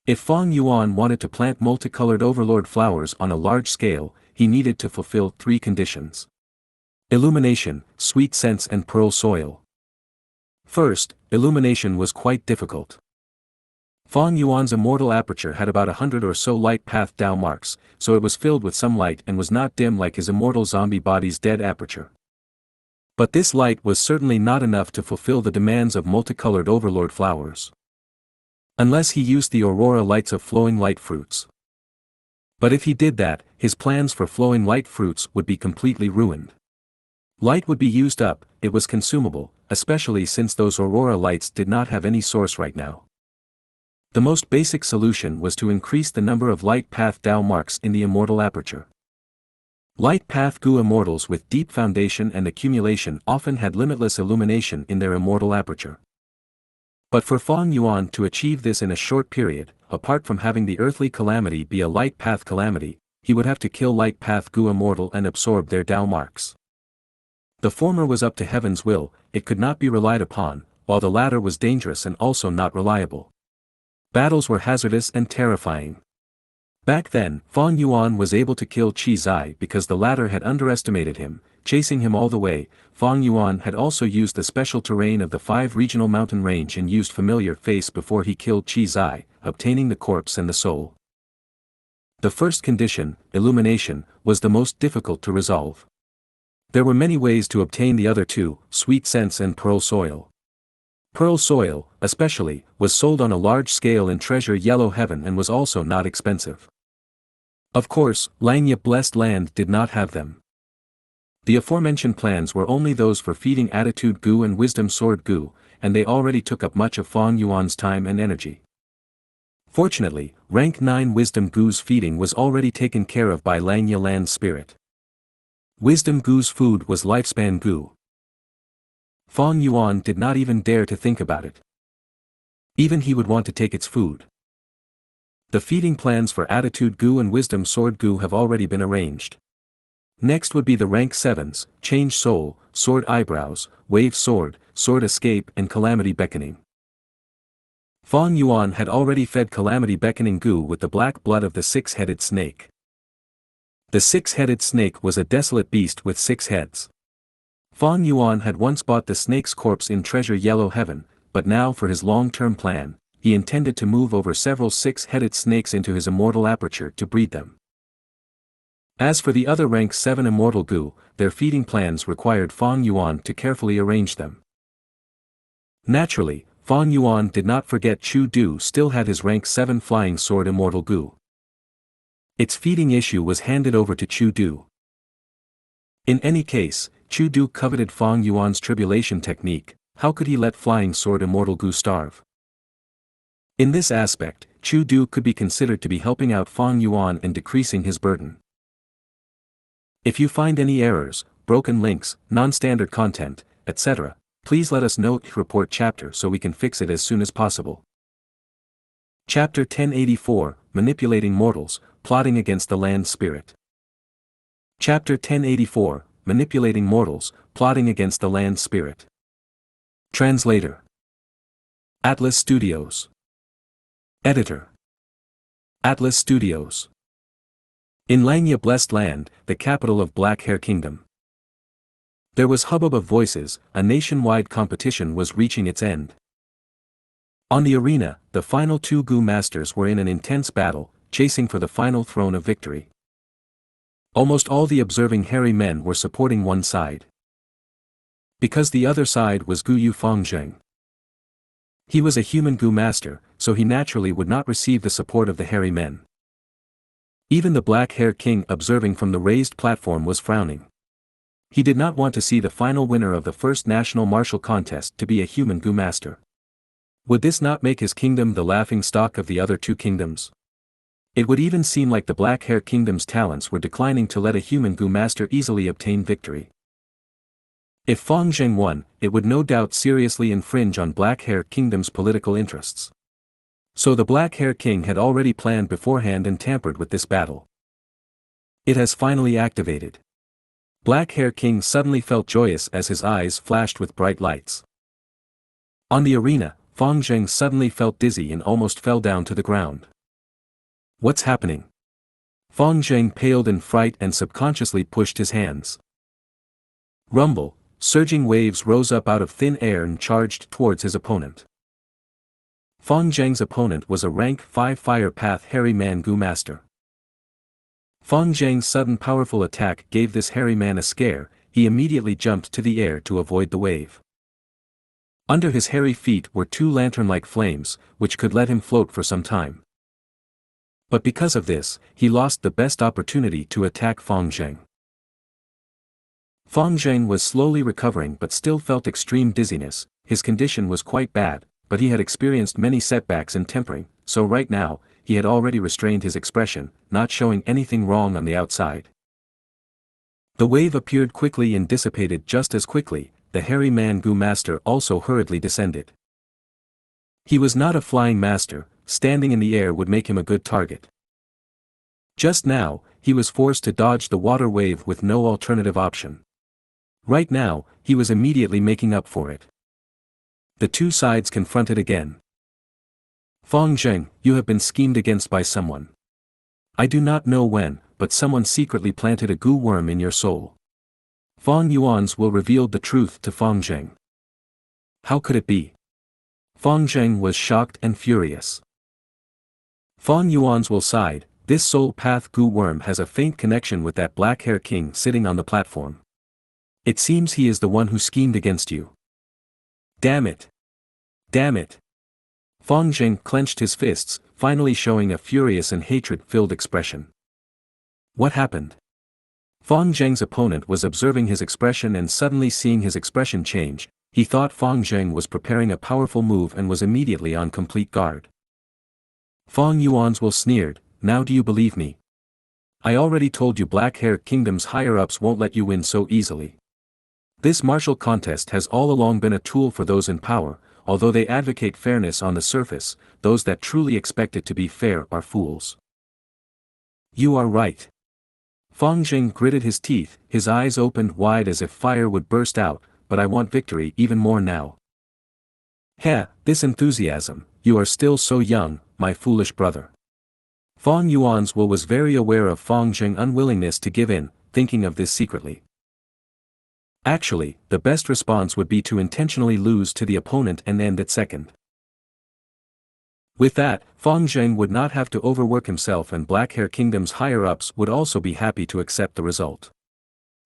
If Fang Yuan wanted to plant multicolored Overlord flowers on a large scale, he needed to fulfill 3 conditions: illumination, sweet scents and pearl soil. First, illumination was quite difficult. Fang Yuan's immortal aperture had about 100 or so light path Dao marks, so it was filled with some light and was not dim like his immortal zombie body's dead aperture. But this light was certainly not enough to fulfill the demands of multicolored Overlord flowers. Unless he used the aurora lights of flowing light fruits. But if he did that, his plans for flowing light fruits would be completely ruined. Light would be used up, it was consumable, especially since those aurora lights did not have any source right now. The most basic solution was to increase the number of light path Dao marks in the immortal aperture. Light path Gu immortals with deep foundation and accumulation often had limitless illumination in their immortal aperture. But for Fang Yuan to achieve this in a short period, apart from having the earthly calamity be a light path calamity, he would have to kill light path Gu immortal and absorb their Dao marks. The former was up to heaven's will, it could not be relied upon, while the latter was dangerous and also not reliable. Battles were hazardous and terrifying. Back then, Fang Yuan was able to kill Qi Zai because the latter had underestimated him, chasing him all the way. Fang Yuan had also used the special terrain of the 5 regional mountain range and used familiar face before he killed Qi Zai, obtaining the corpse and the soul. The first condition, illumination, was the most difficult to resolve. There were many ways to obtain the other 2, sweet scents and pearl soil. Pearl soil, especially, was sold on a large scale in Treasure Yellow Heaven and was also not expensive. Of course, Xianxia Blessed Land did not have them. The aforementioned plans were only those for feeding Attitude Gu and Wisdom Sword Gu, and they already took up much of Fang Yuan's time and energy. Fortunately, rank 9 Wisdom Gu's feeding was already taken care of by Xianxia Land Spirit. Wisdom Gu's food was Lifespan Gu. Fang Yuan did not even dare to think about it. Even he would want to take its food. The feeding plans for Attitude Gu and Wisdom Sword Gu have already been arranged. Next would be the rank 7s, Change Soul, Sword Eyebrows, Wave Sword, Sword Escape and Calamity Beckoning. Fang Yuan had already fed Calamity Beckoning Gu with the black blood of the 6-headed snake. The 6-headed snake was a desolate beast with 6 heads. Fang Yuan had once bought the snake's corpse in Treasure Yellow Heaven, but now for his long-term plan, he intended to move over several 6-headed snakes into his immortal aperture to breed them. As for the other rank 7 immortal Gu, their feeding plans required Fang Yuan to carefully arrange them. Naturally, Fang Yuan did not forget Chu Du still had his rank 7 flying sword immortal Gu. Its feeding issue was handed over to Chu Du. In any case, Chu Du coveted Fang Yuan's tribulation technique. How could he let flying sword immortal Gu starve? In this aspect, Chu Du could be considered to be helping out Fang Yuan and decreasing his burden. If you find any errors, broken links, non-standard content, etc., please let us know. Report chapter so we can fix it as soon as possible. Chapter 1084, Manipulating Mortals, Plotting Against the Land Spirit. Chapter 1084, Manipulating Mortals, Plotting Against the Land Spirit. Translator. Atlas Studios. Editor. Atlas Studios. In Xianxia Blessed Land, the capital of Black Hair Kingdom. There was hubbub of voices, a nationwide competition was reaching its end. On the arena, the final two Gu masters were in an intense battle, chasing for the final throne of victory. Almost all the observing hairy men were supporting one side. Because the other side was Gu Yu Fangzheng. He was a human Gu master, so he naturally would not receive the support of the hairy men. Even the black-haired king observing from the raised platform was frowning. He did not want to see the final winner of the first national martial contest to be a human Gu master. Would this not make his kingdom the laughing stock of the other two kingdoms? It would even seem like the black-haired kingdom's talents were declining to let a human Gu master easily obtain victory. If Fangzheng won, it would no doubt seriously infringe on black-haired kingdom's political interests. So the black-haired king had already planned beforehand and tampered with this battle. It has finally activated. Black-haired king suddenly felt joyous as his eyes flashed with bright lights. On the arena, Fangzheng suddenly felt dizzy and almost fell down to the ground. What's happening? Fangzheng paled in fright and subconsciously pushed his hands. Rumble, surging waves rose up out of thin air and charged towards his opponent. Fangzheng's opponent was a rank 5 Fire Path hairy man Gu master. Fangzheng's sudden powerful attack gave this hairy man a scare. He immediately jumped to the air to avoid the wave. Under his hairy feet were two lantern-like flames, which could let him float for some time. But because of this, he lost the best opportunity to attack Fangzheng. Fangzheng was slowly recovering but still felt extreme dizziness. His condition was quite bad, but he had experienced many setbacks in tempering, so right now, he had already restrained his expression, not showing anything wrong on the outside. The wave appeared quickly and dissipated just as quickly. The hairy man Gu master also hurriedly descended. He was not a flying master, standing in the air would make him a good target. Just now, he was forced to dodge the water wave with no alternative option. Right now, he was immediately making up for it. The two sides confronted again. Fangzheng, you have been schemed against by someone. I do not know when, but someone secretly planted a Gu worm in your soul. Fang Yuan's will revealed the truth to Fangzheng. How could it be? Fangzheng was shocked and furious. Fang Yuan's will sighed, this soul path Gu worm has a faint connection with that black-haired king sitting on the platform. It seems he is the one who schemed against you. Damn it! Damn it! Fangzheng clenched his fists, finally showing a furious and hatred-filled expression. What happened? Fangzheng's opponent was observing his expression and suddenly seeing his expression change. He thought Fangzheng was preparing a powerful move and was immediately on complete guard. Fang Yuan's will sneered, now do you believe me? I already told you black-haired kingdom's higher-ups won't let you win so easily. This martial contest has all along been a tool for those in power. Although they advocate fairness on the surface, those that truly expect it to be fair are fools. You are right. Fangzheng gritted his teeth, his eyes opened wide as if fire would burst out, but I want victory even more now. Heh, this enthusiasm, you are still so young, my foolish brother. Fang Yuan's will was very aware of Fangzheng's unwillingness to give in, thinking of this secretly. Actually, the best response would be to intentionally lose to the opponent and end at second. With that, Fangzheng would not have to overwork himself and Black-Hair Kingdom's higher-ups would also be happy to accept the result.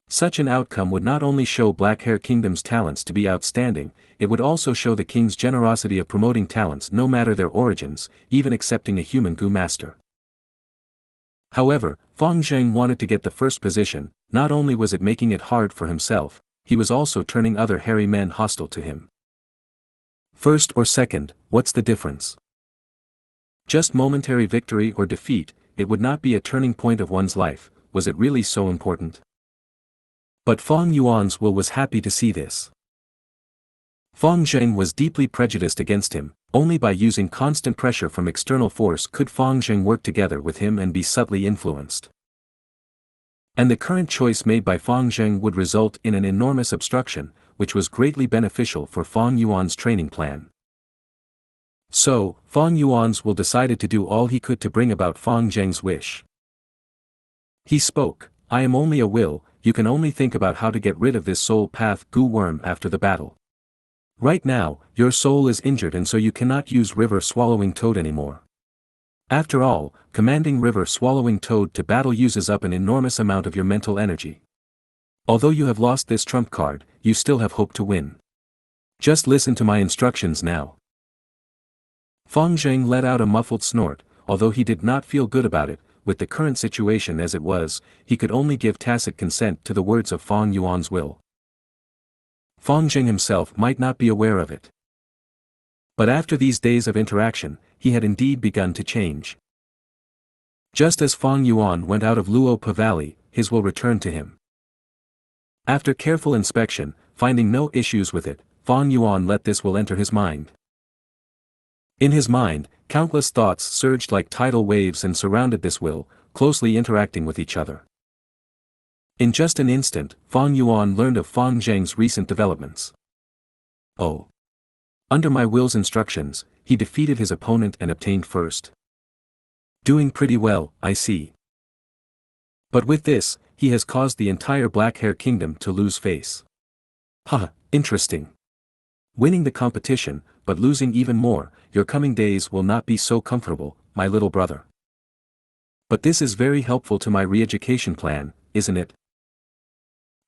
Such an outcome would not only show Black-Hair Kingdom's talents to be outstanding, it would also show the king's generosity of promoting talents no matter their origins, even accepting a human Gu master. However, Fangzheng wanted to get the first position. Not only was it making it hard for himself, he was also turning other hairy men hostile to him. First or second, what's the difference? Just momentary victory or defeat, it would not be a turning point of one's life. Was it really so important? But Fang Yuan's will was happy to see this. Fangzheng was deeply prejudiced against him. Only by using constant pressure from external force could Fangzheng work together with him and be subtly influenced. And the current choice made by Fangzheng would result in an enormous obstruction, which was greatly beneficial for Fang Yuan's training plan. So, Fang Yuan's will decided to do all he could to bring about Fangzheng's wish. He spoke, I am only a will, you can only think about how to get rid of this soul path Gu worm after the battle. Right now, your soul is injured and so you cannot use river swallowing toad anymore. After all, commanding river swallowing toad to battle uses up an enormous amount of your mental energy. Although you have lost this trump card, you still have hope to win. Just listen to my instructions now. Fang Zheng let out a muffled snort, although he did not feel good about it. With the current situation as it was, he could only give tacit consent to the words of Fang Yuan's will. Fang Zheng himself might not be aware of it. But after these days of interaction, he had indeed begun to change. Just as Fang Yuan went out of Luopa Valley, his will returned to him. After careful inspection, finding no issues with it, Fang Yuan let this will enter his mind. In his mind, countless thoughts surged like tidal waves and surrounded this will, closely interacting with each other. In just an instant, Fang Yuan learned of Fang Zheng's recent developments. Oh. Under my will's instructions, he defeated his opponent and obtained first. Doing pretty well, I see. But with this, he has caused the entire Black Hair Kingdom to lose face. Haha, interesting. Winning the competition, but losing even more, your coming days will not be so comfortable, my little brother. But this is very helpful to my re-education plan, isn't it?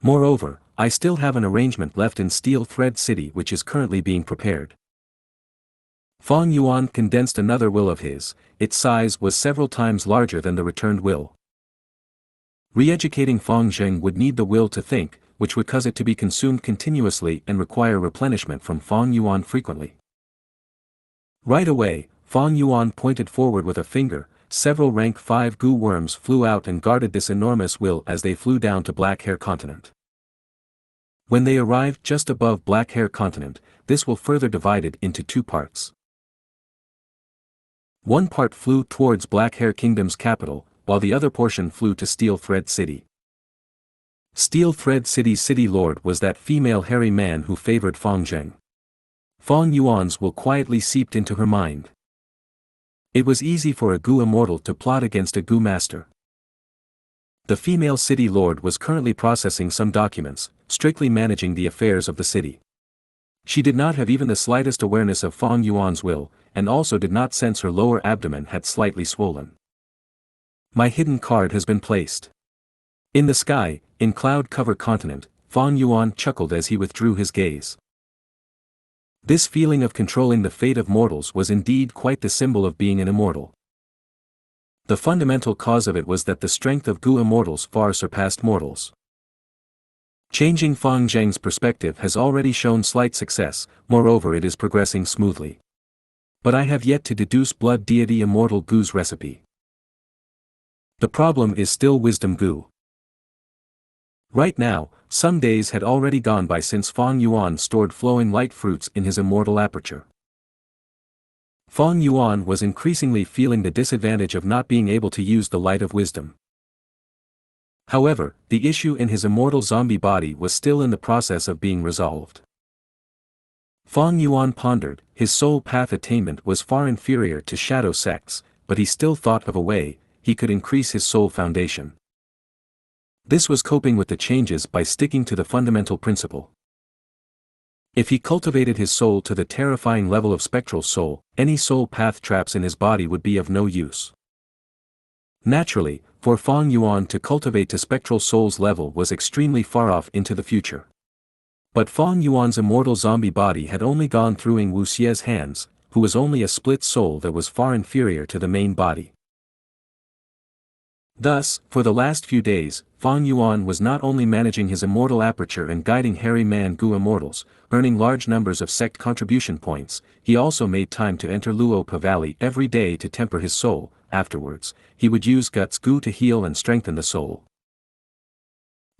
Moreover, I still have an arrangement left in Steel Thread City which is currently being prepared. Fang Yuan condensed another will of his. Its size was several times larger than the returned will. Re-educating Fang Zheng would need the will to think, which would cause it to be consumed continuously and require replenishment from Fang Yuan frequently. Right away, Fang Yuan pointed forward with a finger. Several rank 5 Gu worms flew out and guarded this enormous will as they flew down to Black Hair Continent. When they arrived just above Black Hair Continent, this will further divided into 2 parts. One part flew towards Black Hair Kingdom's capital, while the other portion flew to Steel Thread City. Steel Thread City's city lord was that female hairy man who favored Fang Zheng. Fang Yuan's will quietly seeped into her mind. It was easy for a Gu immortal to plot against a Gu master. The female city lord was currently processing some documents, strictly managing the affairs of the city. She did not have even the slightest awareness of Fang Yuan's will, and also did not sense her lower abdomen had slightly swollen. My hidden card has been placed. In the sky, in cloud-covered continent, Fang Yuan chuckled as he withdrew his gaze. This feeling of controlling the fate of mortals was indeed quite the symbol of being an immortal. The fundamental cause of it was that the strength of Gu immortals far surpassed mortals. Changing Fang Zheng's perspective has already shown slight success, moreover it is progressing smoothly. But I have yet to deduce Blood Deity Immortal Gu's recipe. The problem is still Wisdom Gu. Right now, some days had already gone by since Fang Yuan stored flowing light fruits in his immortal aperture. Fang Yuan was increasingly feeling the disadvantage of not being able to use the light of wisdom. However, the issue in his immortal zombie body was still in the process of being resolved. Fang Yuan pondered, his soul path attainment was far inferior to shadow sects, but he still thought of a way he could increase his soul foundation. This was coping with the changes by sticking to the fundamental principle. If he cultivated his soul to the terrifying level of spectral soul, any soul path traps in his body would be of no use. Naturally, for Fang Yuan to cultivate to spectral soul's level was extremely far off into the future. But Fang Yuan's immortal zombie body had only gone through Ying Wuxie's hands, who was only a split soul that was far inferior to the main body. Thus, for the last few days, Fang Yuan was not only managing his immortal aperture and guiding hairy man Gu immortals, earning large numbers of sect contribution points, he also made time to enter Luopa Valley every day to temper his soul. Afterwards, he would use Guts Gu to heal and strengthen the soul.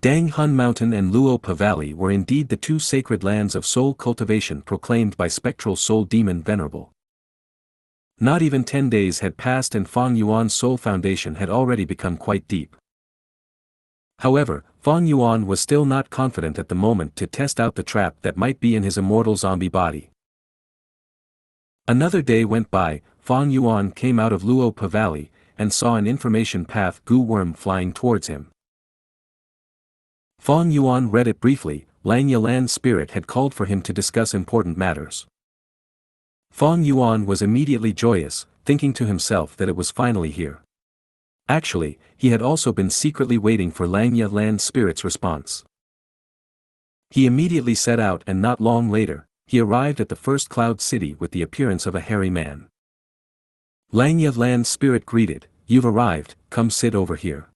Dang Hun Mountain and Luopa Valley were indeed the 2 sacred lands of soul cultivation proclaimed by spectral soul demon Venerable. Not even 10 days had passed and Fang Yuan's soul foundation had already become quite deep. However, Fang Yuan was still not confident at the moment to test out the trap that might be in his immortal zombie body. Another day went by. Fang Yuan came out of Luopa Valley, and saw an information path Gu worm flying towards him. Fang Yuan read it briefly. Xianxia Land's spirit had called for him to discuss important matters. Fang Yuan was immediately joyous, thinking to himself that it was finally here. Actually, he had also been secretly waiting for Xianxia Land's spirit's response. He immediately set out, and not long later, he arrived at the first cloud city with the appearance of a hairy man. Xianxia Land's spirit greeted, "You've arrived, come sit over here."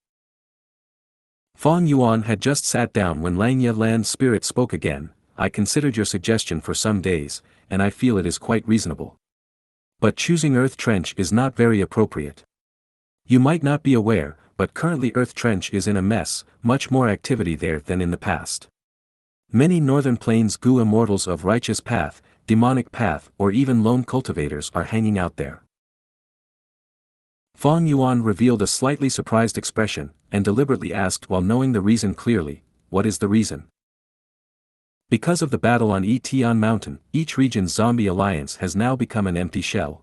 Fang Yuan had just sat down when Xianxia Land's spirit spoke again. "I considered your suggestion for some days, and I feel it is quite reasonable. But choosing Earth Trench is not very appropriate. You might not be aware, but currently Earth Trench is in a mess, much more activity there than in the past. Many Northern Plains Gu immortals of righteous path, demonic path, or even lone cultivators are hanging out there." Fang Yuan revealed a slightly surprised expression, and deliberately asked while knowing the reason clearly, "What is the reason?" Because of the battle on Etian Mountain, each region's zombie alliance has now become an empty shell.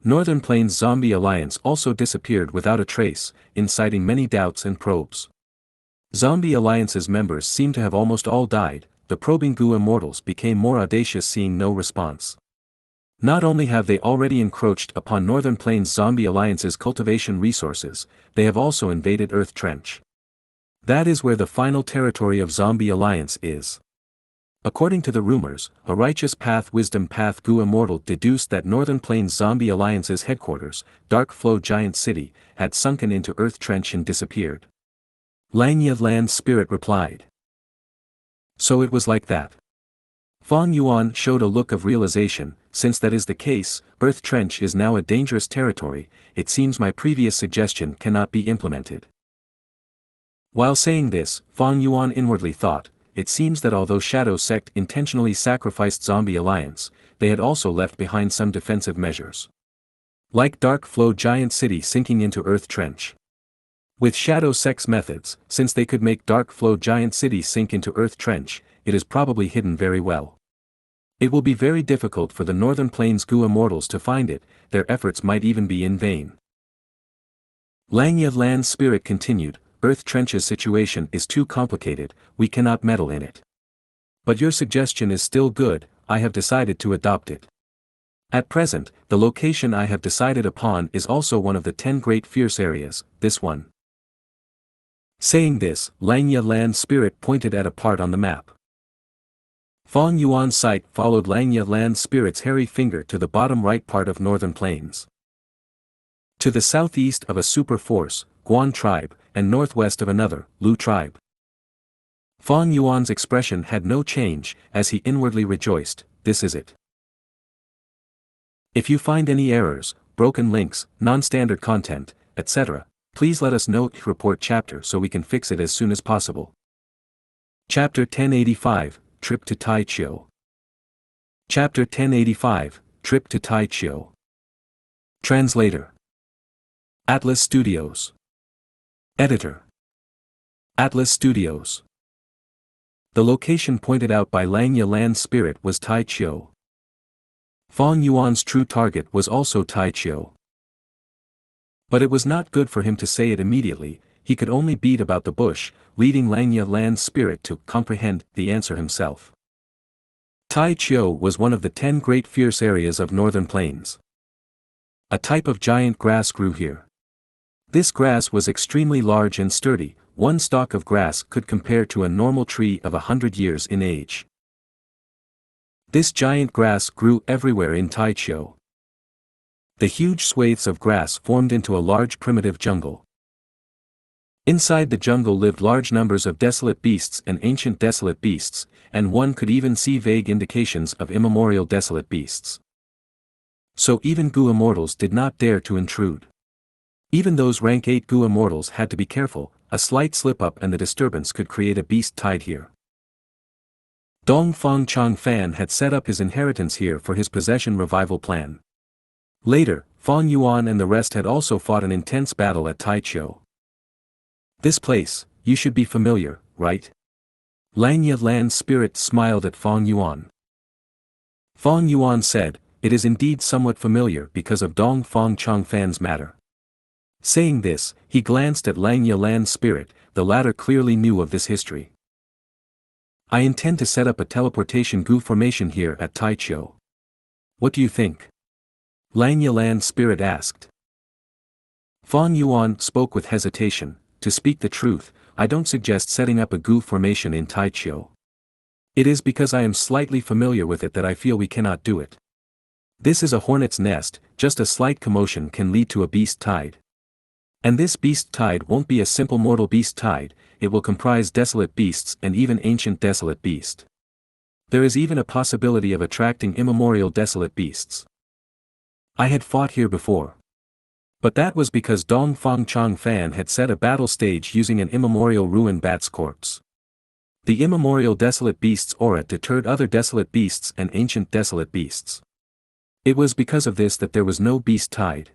Northern Plains Zombie Alliance also disappeared without a trace, inciting many doubts and probes. Zombie Alliance's members seem to have almost all died. The probing Gu immortals became more audacious, seeing no response. Not only have they already encroached upon Northern Plains Zombie Alliance's cultivation resources, they have also invaded Earth Trench. That is where the final territory of Zombie Alliance is. According to the rumors, a righteous path wisdom path Gu immortal deduced that Northern Plains Zombie Alliance's headquarters, Dark Flow Giant City, had sunken into Earth Trench and disappeared. Xianxia Land's spirit replied. So it was like that. Fang Yuan showed a look of realization. Since that is the case, Earth Trench is now a dangerous territory. It seems my previous suggestion cannot be implemented. While saying this, Fang Yuan inwardly thought, it seems that although Shadow Sect intentionally sacrificed Zombie Alliance, they had also left behind some defensive measures. Like Dark Flow Giant City sinking into Earth Trench. With Shadow Sect's methods, since they could make Dark Flow Giant City sink into Earth Trench, it is probably hidden very well. It will be very difficult for the Northern Plains Gu immortals to find it, their efforts might even be in vain. Xianxia Land's spirit continued, Earth Trench's situation is too complicated, we cannot meddle in it. But your suggestion is still good, I have decided to adopt it. At present, the location I have decided upon is also one of the 10 great fierce areas, this one. Saying this, Xianxia Land's spirit pointed at a part on the map. Fang Yuan's sight followed Xianxia Land's spirit's hairy finger to the bottom right part of Northern Plains. To the southeast of a super force, Guan tribe, and northwest of another, Lu tribe. Fang Yuan's expression had no change, as he inwardly rejoiced, this is it. If you find any errors, broken links, non-standard content, etc., please let us know. Report chapter so we can fix it as soon as possible. Chapter 1085, Trip to Taichio. Chapter 1085, Trip to Taichio. Translator. Atlas Studios. Editor. Atlas Studios. The location pointed out by Xianxia Land's spirit was Taichio. Fang Yuan's true target was also Taichio. But it was not good for him to say it immediately, he could only beat about the bush, leaving Xianxia Land's spirit to comprehend the answer himself. Taichio was one of the 10 great fierce areas of Northern Plains. A type of giant grass grew here. This grass was extremely large and sturdy, one stalk of grass could compare to a normal tree of 100 years in age. This giant grass grew everywhere in Taichio. The huge swathes of grass formed into a large primitive jungle. Inside the jungle lived large numbers of desolate beasts and ancient desolate beasts, and one could even see vague indications of immemorial desolate beasts. So even Gu immortals did not dare to intrude. Even those rank 8 Gu immortals had to be careful, a slight slip-up and the disturbance could create a beast tide here. Dongfang Changfan had set up his inheritance here for his possession revival plan. Later, Fang Yuan and the rest had also fought an intense battle at Taichio. This place, you should be familiar, right? Xianxia Land's spirit smiled at Fang Yuan. Fang Yuan said, it is indeed somewhat familiar because of Dongfang Changfan's matter. Saying this, he glanced at Xianxia Land's spirit. The latter clearly knew of this history. I intend to set up a teleportation Gu formation here at Taichou. What do you think? Xianxia Land's spirit asked. Fang Yuan spoke with hesitation. To speak the truth, I don't suggest setting up a Gu formation in Taichou. It is because I am slightly familiar with it that I feel we cannot do it. This is a hornet's nest, just a slight commotion can lead to a beast tide. And this beast tide won't be a simple mortal beast tide, it will comprise desolate beasts and even ancient desolate beast. There is even a possibility of attracting immemorial desolate beasts. I had fought here before. But that was because Dong Fang Chang Fan had set a battle stage using an immemorial ruined bat's corpse. The immemorial desolate beast's aura deterred other desolate beasts and ancient desolate beasts. It was because of this that there was no beast tide.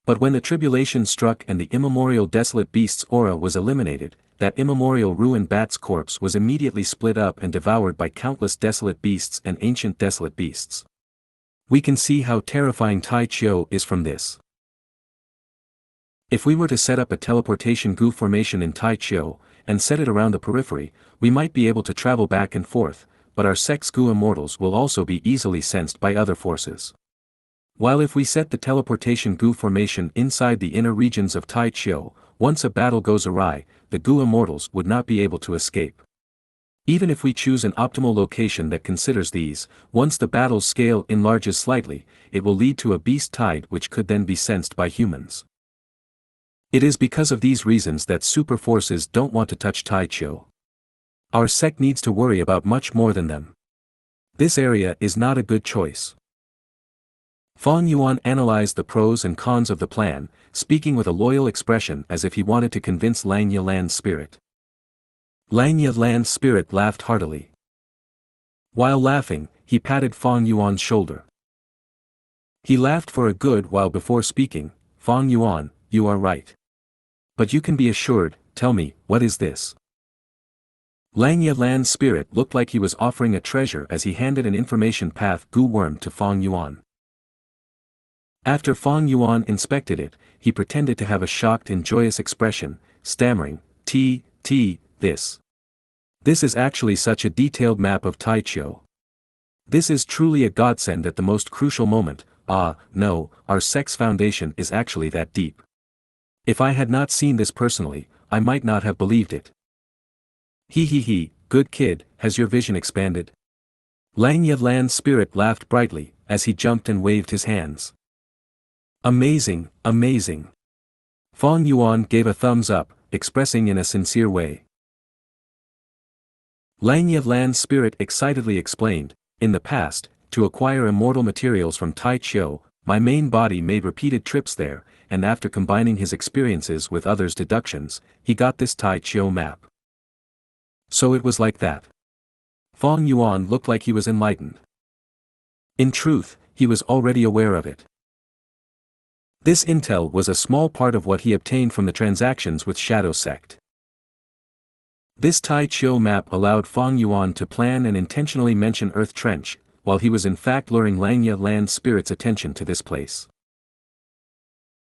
But when the tribulation struck and the immemorial desolate beast's aura was eliminated, that immemorial ruined bat's corpse was immediately split up and devoured by countless desolate beasts and ancient desolate beasts. We can see how terrifying Taichou is from this. If we were to set up a teleportation Gu formation in Taichou, and set it around the periphery, we might be able to travel back and forth, but our Sex Gu immortals will also be easily sensed by other forces. While if we set the teleportation Gu formation inside the inner regions of Taichou, once a battle goes awry, the Gu immortals would not be able to escape. Even if we choose an optimal location that considers these, once the battle's scale enlarges slightly, it will lead to a beast tide which could then be sensed by humans. It is because of these reasons that super forces don't want to touch Taichou. Our sect needs to worry about much more than them. This area is not a good choice. Fang Yuan analyzed the pros and cons of the plan, speaking with a loyal expression as if he wanted to convince Xianxia Land's spirit. Xianxia Land's spirit laughed heartily. While laughing, he patted Fang Yuan's shoulder. He laughed for a good while before speaking. Fang Yuan, you are right. But you can be assured, tell me, what is this? Xianxia Land's spirit looked like he was offering a treasure as he handed an information path Gu worm to Fang Yuan. After Fang Yuan inspected it, he pretended to have a shocked and joyous expression, stammering, this. This is actually such a detailed map of Taichou. This is truly a godsend at the most crucial moment. No, our sect's foundation is actually that deep. If I had not seen this personally, I might not have believed it. Good kid, has your vision expanded? Xianxia Land's spirit laughed brightly, as he jumped and waved his hands. Amazing, amazing. Fang Yuan gave a thumbs up, expressing in a sincere way. Xianxia Land's spirit excitedly explained, in the past, to acquire immortal materials from Taichou, my main body made repeated trips there, and after combining his experiences with others' deductions, he got this Taichou map. So it was like that. Fang Yuan looked like he was enlightened. In truth, he was already aware of it. This intel was a small part of what he obtained from the transactions with Shadow Sect. This Taichou map allowed Fang Yuan to plan and intentionally mention Earth Trench, while he was in fact luring Xianxia Land's spirit's attention to this place.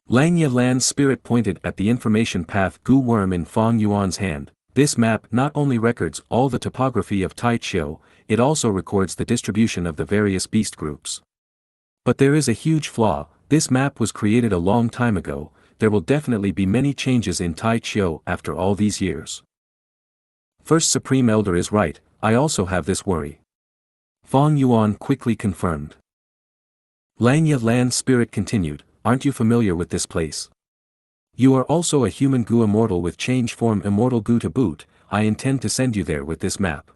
Xianxia Land's spirit pointed at the information path Gu worm in Fang Yuan's hand. This map not only records all the topography of Taichou, it also records the distribution of the various beast groups. But there is a huge flaw. This map was created a long time ago. There will definitely be many changes in Taichou after all these years. First Supreme Elder is right, I also have this worry. Fang Yuan quickly confirmed. Xianxia Land's spirit continued, aren't you familiar with this place? You are also a human Gu immortal with change form immortal Gu to boot, I intend to send you there with this map.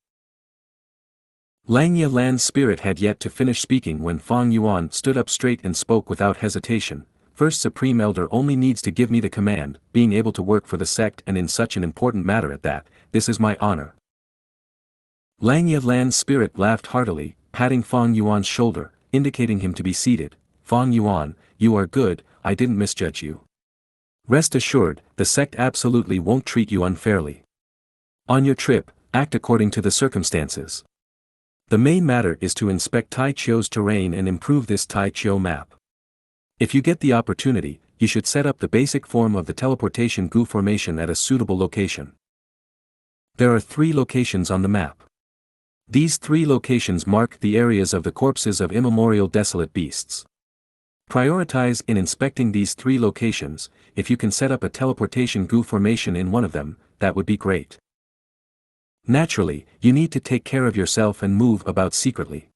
Xianxia Land's spirit had yet to finish speaking when Fang Yuan stood up straight and spoke without hesitation. First Supreme Elder only needs to give me the command, being able to work for the sect and in such an important matter at that, this is my honor. Xianxia Land's spirit laughed heartily, patting Fang Yuan's shoulder, indicating him to be seated. Fang Yuan, you are good, I didn't misjudge you. Rest assured, the sect absolutely won't treat you unfairly. On your trip, act according to the circumstances. The main matter is to inspect Taichou's terrain and improve this Taichou map. If you get the opportunity, you should set up the basic form of the teleportation Gu formation at a suitable location. There are 3 locations on the map. These 3 locations mark the areas of the corpses of immemorial desolate beasts. Prioritize in inspecting these 3 locations. If you can set up a teleportation Gu formation in one of them, that would be great. Naturally, you need to take care of yourself and move about secretly.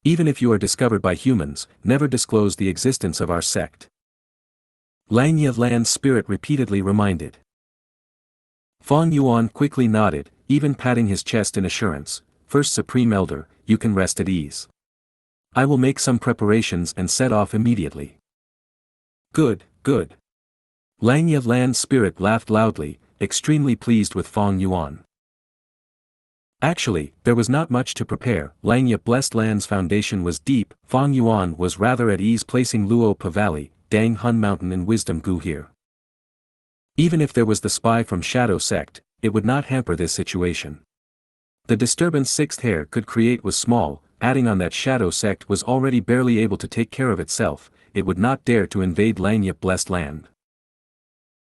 Even if you are discovered by humans, never disclose the existence of our sect. Xianxia Land's spirit repeatedly reminded. Feng Yuan quickly nodded, even patting his chest in assurance. First Supreme Elder, you can rest at ease. I will make some preparations and set off immediately. Good, good. Xianxia Land's spirit laughed loudly, extremely pleased with Feng Yuan. Actually, there was not much to prepare. Xianxia Blessed Land's foundation was deep. Feng Yuan was rather at ease placing Luo Pa Valley, Dang Hun Mountain and Wisdom Gu here. Even if there was the spy from Shadow Sect, it would not hamper this situation. The disturbance Sixth Hair could create was small, adding on that Shadow Sect was already barely able to take care of itself, it would not dare to invade Xianxia Blessed Land.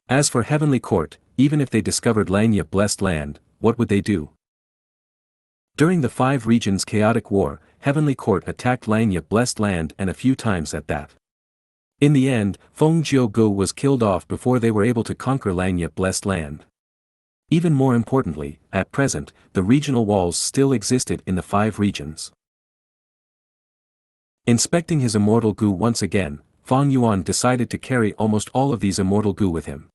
As for Heavenly Court, even if they discovered Xianxia Blessed Land, what would they do? During the 5 regions chaotic war, Heavenly Court attacked Xianxia Blessed Land and a few times at that. In the end, Feng Jiugu was killed off before they were able to conquer Xianxia Blessed Land. Even more importantly, at present, the regional walls still existed in the 5 regions. Inspecting his immortal Gu once again, Feng Yuan decided to carry almost all of these immortal Gu with him.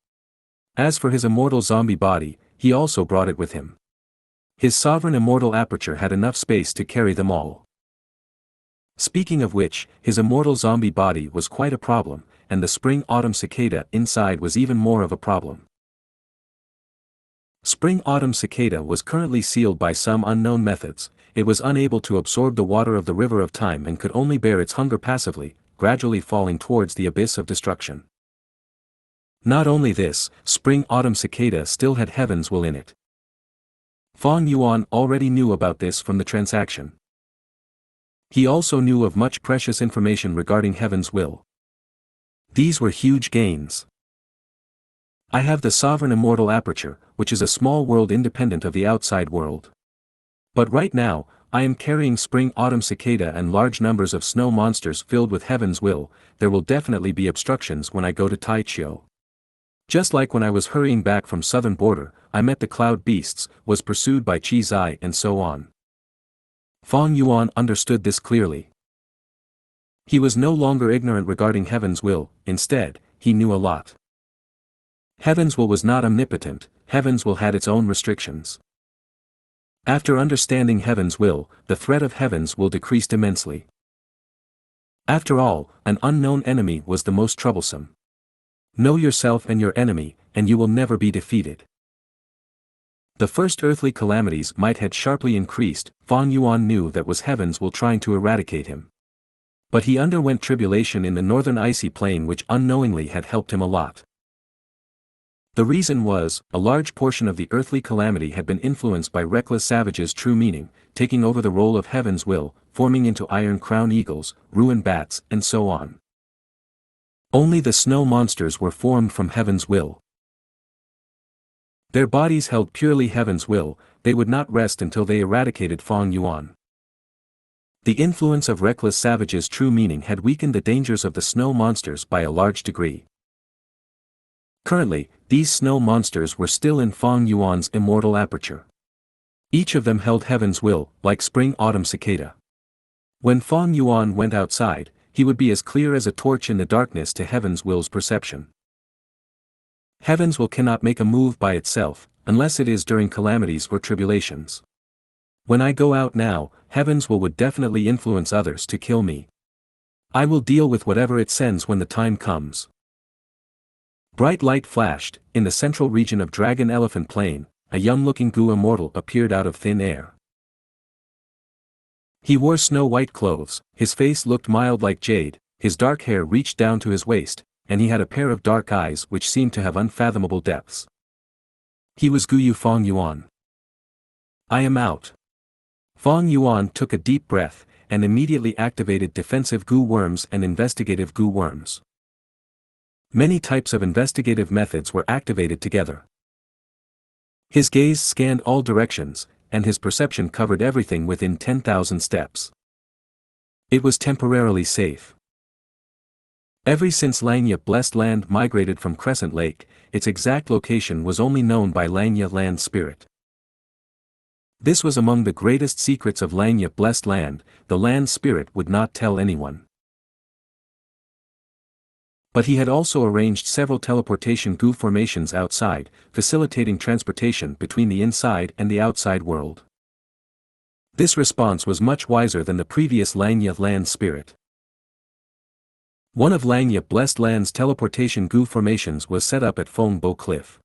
As for his immortal zombie body, he also brought it with him. His sovereign immortal aperture had enough space to carry them all. Speaking of which, his immortal zombie body was quite a problem, and the spring-autumn cicada inside was even more of a problem. Spring-autumn cicada was currently sealed by some unknown methods. It was unable to absorb the water of the river of time and could only bear its hunger passively, gradually falling towards the abyss of destruction. Not only this, spring-autumn cicada still had Heaven's Will in it. Feng Yuan already knew about this from the transaction. He also knew of much precious information regarding Heaven's Will. These were huge gains. I have the sovereign immortal aperture, which is a small world independent of the outside world. But right now, I am carrying spring-autumn cicada and large numbers of snow monsters filled with Heaven's Will. There will definitely be obstructions when I go to Taichio. Just like when I was hurrying back from southern border, I met the cloud beasts, was pursued by Chi Zai and so on. Feng Yuan understood this clearly. He was no longer ignorant regarding Heaven's Will, instead, he knew a lot. Heaven's Will was not omnipotent, Heaven's Will had its own restrictions. After understanding Heaven's Will, the threat of Heaven's Will decreased immensely. After all, an unknown enemy was the most troublesome. Know yourself and your enemy, and you will never be defeated. The first earthly calamities might had sharply increased. Feng Yuan knew that was Heaven's Will trying to eradicate him. But he underwent tribulation in the northern icy plain which unknowingly had helped him a lot. The reason was, a large portion of the earthly calamity had been influenced by reckless savages' true meaning, taking over the role of Heaven's Will, forming into iron crown eagles, ruin bats, and so on. Only the snow monsters were formed from Heaven's Will. Their bodies held purely Heaven's Will, they would not rest until they eradicated Feng Yuan. The influence of reckless savages' true meaning had weakened the dangers of the snow monsters by a large degree. Currently, these snow monsters were still in Feng Yuan's immortal aperture. Each of them held Heaven's Will, like spring-autumn cicada. When Feng Yuan went outside, he would be as clear as a torch in the darkness to Heaven's Will's perception. Heaven's Will cannot make a move by itself, unless it is during calamities or tribulations. When I go out now, Heaven's Will would definitely influence others to kill me. I will deal with whatever it sends when the time comes. Bright light flashed. In the central region of Dragon Elephant Plain, a young-looking Gu immortal appeared out of thin air. He wore snow-white clothes, his face looked mild like jade, his dark hair reached down to his waist, and he had a pair of dark eyes which seemed to have unfathomable depths. He was Gu Feng Yuan. I am out. Feng Yuan took a deep breath, and immediately activated defensive Gu worms and investigative Gu worms. Many types of investigative methods were activated together. His gaze scanned all directions, and his perception covered everything within 10,000 steps. It was temporarily safe. Ever since Xianxia blessed land migrated from Crescent Lake, its exact location was only known by Xianxia land spirit. This was among the greatest secrets of Xianxia blessed land. The land spirit would not tell anyone. But he had also arranged several teleportation Gu formations outside, facilitating transportation between the inside and the outside world. This response was much wiser than the previous Xianxia land spirit. One of Xianxia blessed land's teleportation Gu formations was set up at Fengbo Cliff.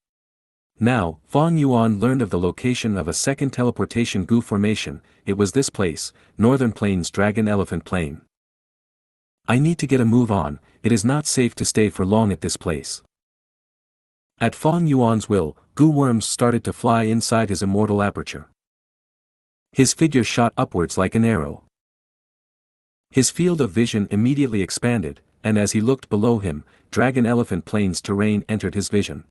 Now, Fang Yuan learned of the location of a second teleportation Gu formation. It was this place, Northern Plains Dragon Elephant Plain. I need to get a move on. It is not safe to stay for long at this place. At Fang Yuan's will, Gu worms started to fly inside his immortal aperture. His figure shot upwards like an arrow. His field of vision immediately expanded, and as he looked below him, Dragon Elephant Plain's terrain entered his vision.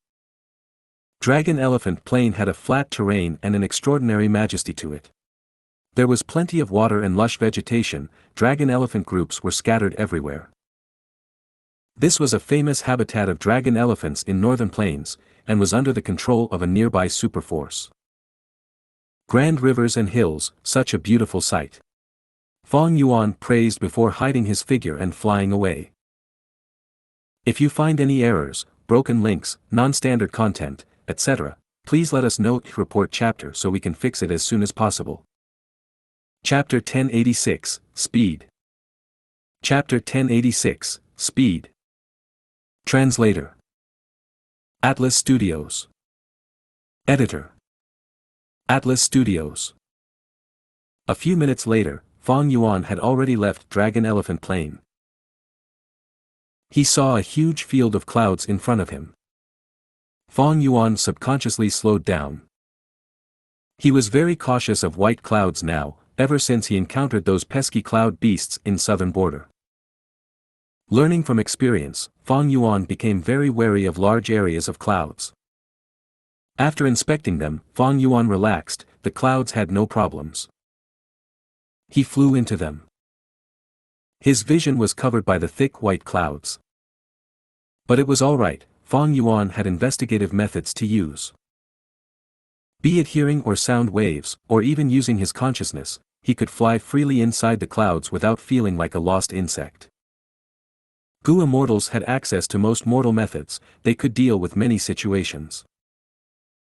Dragon Elephant Plain had a flat terrain and an extraordinary majesty to it. There was plenty of water and lush vegetation. Dragon elephant groups were scattered everywhere. This was a famous habitat of dragon elephants in Northern Plains, and was under the control of a nearby superforce. Grand rivers and hills, such a beautiful sight. Fang Yuan praised before hiding his figure and flying away. If you find any errors, broken links, non-standard content, etc., please let us know. Report chapter so we can fix it as soon as possible. Chapter 1086, Speed. Chapter 1086, Speed. Translator. Atlas Studios. Editor. Atlas Studios. A few minutes later, Fang Yuan had already left Dragon Elephant Plain. He saw a huge field of clouds in front of him. Fang Yuan subconsciously slowed down. He was very cautious of white clouds now, ever since he encountered those pesky cloud beasts in southern border. Learning from experience, Fang Yuan became very wary of large areas of clouds. After inspecting them, Fang Yuan relaxed. The clouds had no problems. He flew into them. His vision was covered by the thick white clouds. But it was all right. Fang Yuan had investigative methods to use. Be it hearing or sound waves, or even using his consciousness, he could fly freely inside the clouds without feeling like a lost insect. Gu immortals had access to most mortal methods. They could deal with many situations.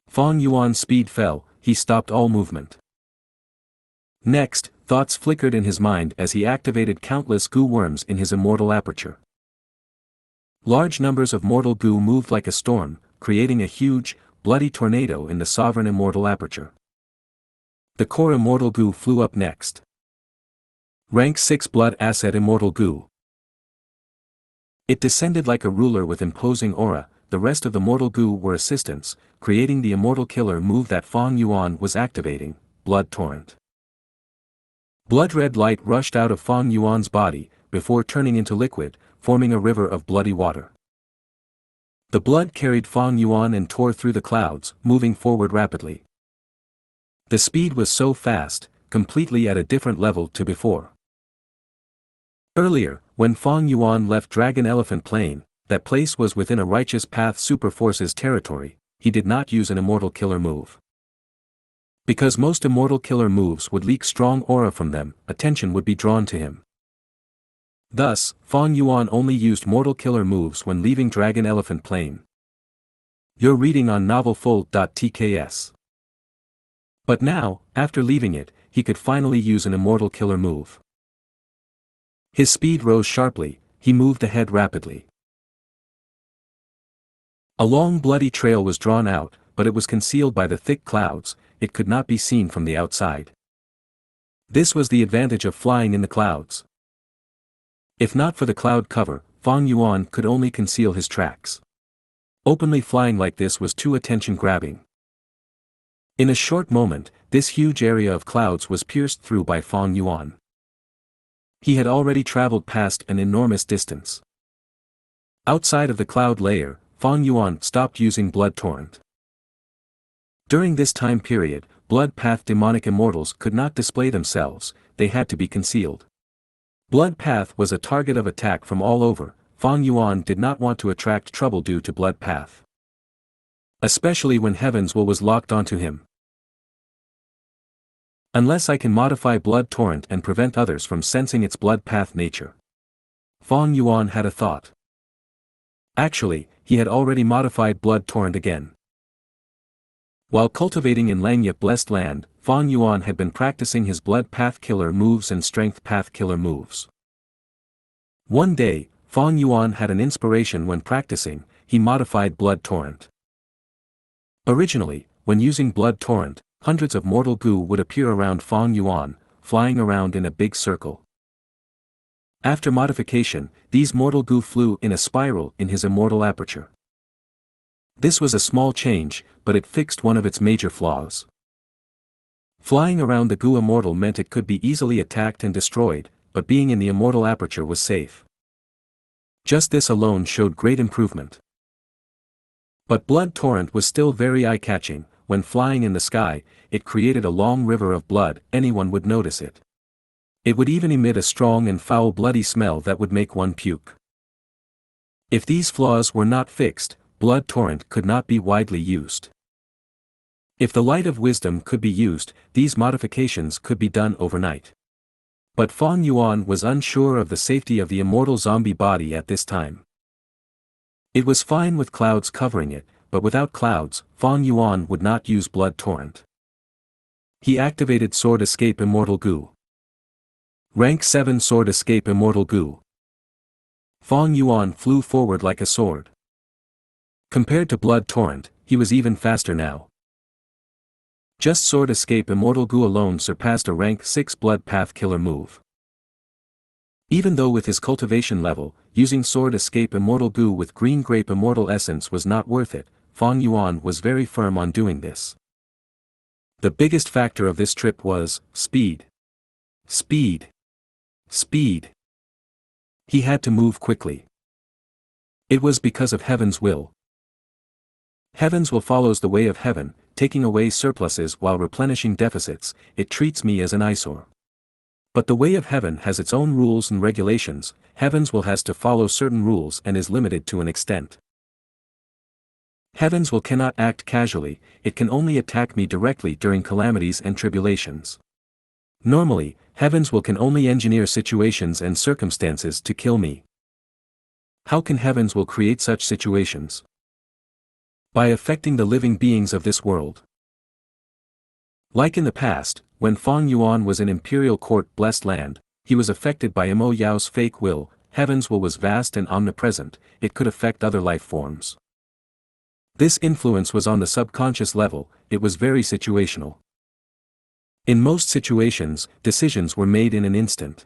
Fang Yuan's speed fell. He stopped all movement. Next, thoughts flickered in his mind as he activated countless Gu worms in his immortal aperture. Large numbers of mortal Gu moved like a storm, creating a huge, bloody tornado in the sovereign immortal aperture. The core immortal Gu flew up next. Rank 6 Blood Asset Immortal Gu. It descended like a ruler with imposing aura. The rest of the mortal Gu were assistants, creating the immortal killer move that Fang Yuan was activating, Blood Torrent. Blood-red light rushed out of Fang Yuan's body, before turning into liquid, forming a river of bloody water. The blood carried Fang Yuan and tore through the clouds, moving forward rapidly. The speed was so fast, completely at a different level to before. Earlier, when Fang Yuan left Dragon Elephant Plain, that place was within a righteous path superforce's territory. He did not use an immortal killer move. Because most immortal killer moves would leak strong aura from them, attention would be drawn to him. Thus, Fang Yuan only used mortal killer moves when leaving Dragon Elephant Plain. You're reading on novelfull.tks. But now, after leaving it, he could finally use an immortal killer move. His speed rose sharply. He moved ahead rapidly. A long bloody trail was drawn out, but it was concealed by the thick clouds. It could not be seen from the outside. This was the advantage of flying in the clouds. If not for the cloud cover, Fang Yuan could only conceal his tracks. Openly flying like this was too attention-grabbing. In a short moment, this huge area of clouds was pierced through by Fang Yuan. He had already traveled past an enormous distance. Outside of the cloud layer, Fang Yuan stopped using Blood Torrent. During this time period, Blood Path demonic immortals could not display themselves, they had to be concealed. Blood Path was a target of attack from all over. Fang Yuan did not want to attract trouble due to Blood Path, especially when Heaven's Will was locked onto him. Unless I can modify Blood Torrent and prevent others from sensing its Blood Path nature. Fang Yuan had a thought. Actually, he had already modified Blood Torrent again. While cultivating in Langya Blessed Land, Fang Yuan had been practicing his Blood Path Killer moves and Strength Path Killer moves. One day, Fang Yuan had an inspiration when practicing. He modified Blood Torrent. Originally, when using Blood Torrent, hundreds of mortal goo would appear around Fang Yuan, flying around in a big circle. After modification, these mortal goo flew in a spiral in his immortal aperture. This was a small change, but it fixed one of its major flaws. Flying around the goo immortal meant it could be easily attacked and destroyed, but being in the immortal aperture was safe. Just this alone showed great improvement. But Blood Torrent was still very eye-catching. When flying in the sky, it created a long river of blood, anyone would notice it. It would even emit a strong and foul bloody smell that would make one puke. If these flaws were not fixed, Blood Torrent could not be widely used. If the light of wisdom could be used, these modifications could be done overnight. But Fang Yuan was unsure of the safety of the immortal zombie body at this time. It was fine with clouds covering it, but without clouds, Fang Yuan would not use Blood Torrent. He activated Sword Escape Immortal Gu. Rank 7 Sword Escape Immortal Gu. Fang Yuan flew forward like a sword. Compared to Blood Torrent, he was even faster now. Just Sword Escape Immortal Gu alone surpassed a rank 6 Blood Path Killer move. Even though with his cultivation level, using Sword Escape Immortal Gu with Green Grape Immortal Essence was not worth it, Fang Yuan was very firm on doing this. The biggest factor of this trip was speed. Speed. Speed. He had to move quickly. It was because of Heaven's Will. Heaven's Will follows the way of heaven, taking away surpluses while replenishing deficits. It treats me as an eyesore. But the way of heaven has its own rules and regulations. Heaven's Will has to follow certain rules and is limited to an extent. Heaven's Will cannot act casually, it can only attack me directly during calamities and tribulations. Normally, Heaven's Will can only engineer situations and circumstances to kill me. How can Heaven's Will create such situations? By affecting the living beings of this world. Like in the past, when Fang Yuan was in Imperial Court Blessed Land, he was affected by Mo Yao's fake will. Heaven's Will was vast and omnipresent, it could affect other life forms. This influence was on the subconscious level, it was very situational. In most situations, decisions were made in an instant.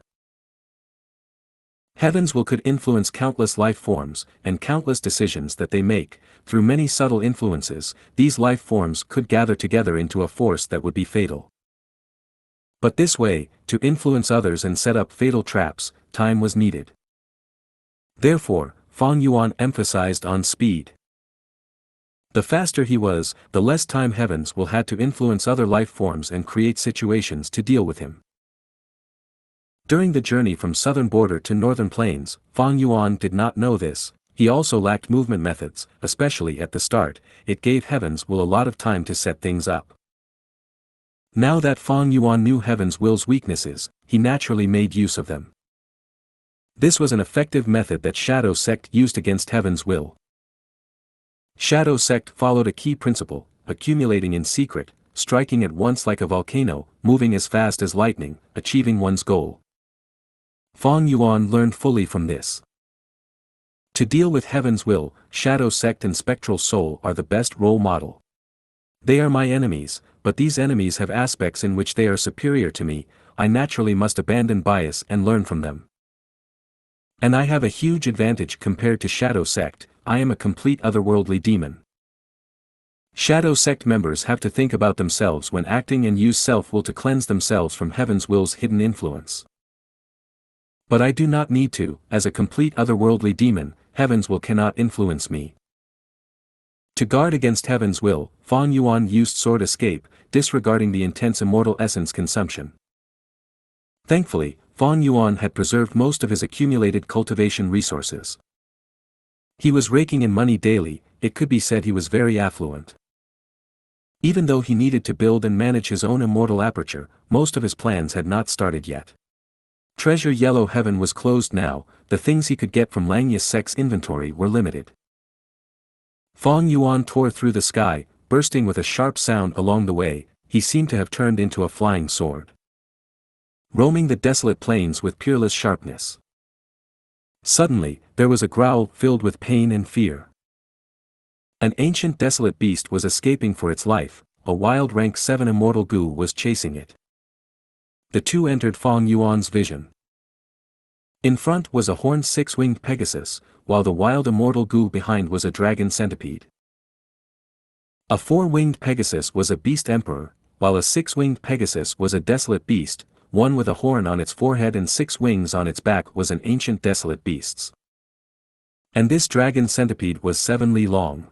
Heaven's Will could influence countless life forms, and countless decisions that they make. Through many subtle influences, these life forms could gather together into a force that would be fatal. But this way, to influence others and set up fatal traps, time was needed. Therefore, Fang Yuan emphasized on speed. The faster he was, the less time Heaven's Will had to influence other life forms and create situations to deal with him. During the journey from southern border to northern plains, Fang Yuan did not know this. He also lacked movement methods, especially at the start. It gave Heaven's Will a lot of time to set things up. Now that Fang Yuan knew Heaven's Will's weaknesses, he naturally made use of them. This was an effective method that Shadow Sect used against Heaven's Will. Shadow Sect followed a key principle, accumulating in secret, striking at once like a volcano, moving as fast as lightning, achieving one's goal. Fang Yuan learned fully from this. To deal with Heaven's Will, Shadow Sect and Spectral Soul are the best role model. They are my enemies, but these enemies have aspects in which they are superior to me. I naturally must abandon bias and learn from them. And I have a huge advantage compared to Shadow Sect. I am a complete otherworldly demon. Shadow Sect members have to think about themselves when acting and use self-will to cleanse themselves from Heaven's Will's hidden influence. But I do not need to. As a complete otherworldly demon, heaven's will cannot influence me. To guard against heaven's will, Fang Yuan used sword escape, disregarding the intense immortal essence consumption. Thankfully, Fang Yuan had preserved most of his accumulated cultivation resources. He was raking in money daily, it could be said he was very affluent. Even though he needed to build and manage his own immortal aperture, most of his plans had not started yet. Treasure Yellow Heaven was closed now, the things he could get from Langya's sex inventory were limited. Fang Yuan tore through the sky, bursting with a sharp sound along the way, he seemed to have turned into a flying sword. Roaming the desolate plains with peerless sharpness. Suddenly, there was a growl filled with pain and fear. An ancient desolate beast was escaping for its life, a wild rank 7 immortal Gu was chasing it. The two entered Fang Yuan's vision. In front was a horned 6-winged Pegasus, while the wild immortal Gu behind was a dragon centipede. A 4-winged Pegasus was a beast emperor, while a 6-winged Pegasus was a desolate beast, one with a horn on its forehead and 6 wings on its back was an ancient desolate beasts. And this dragon centipede was 7 li long.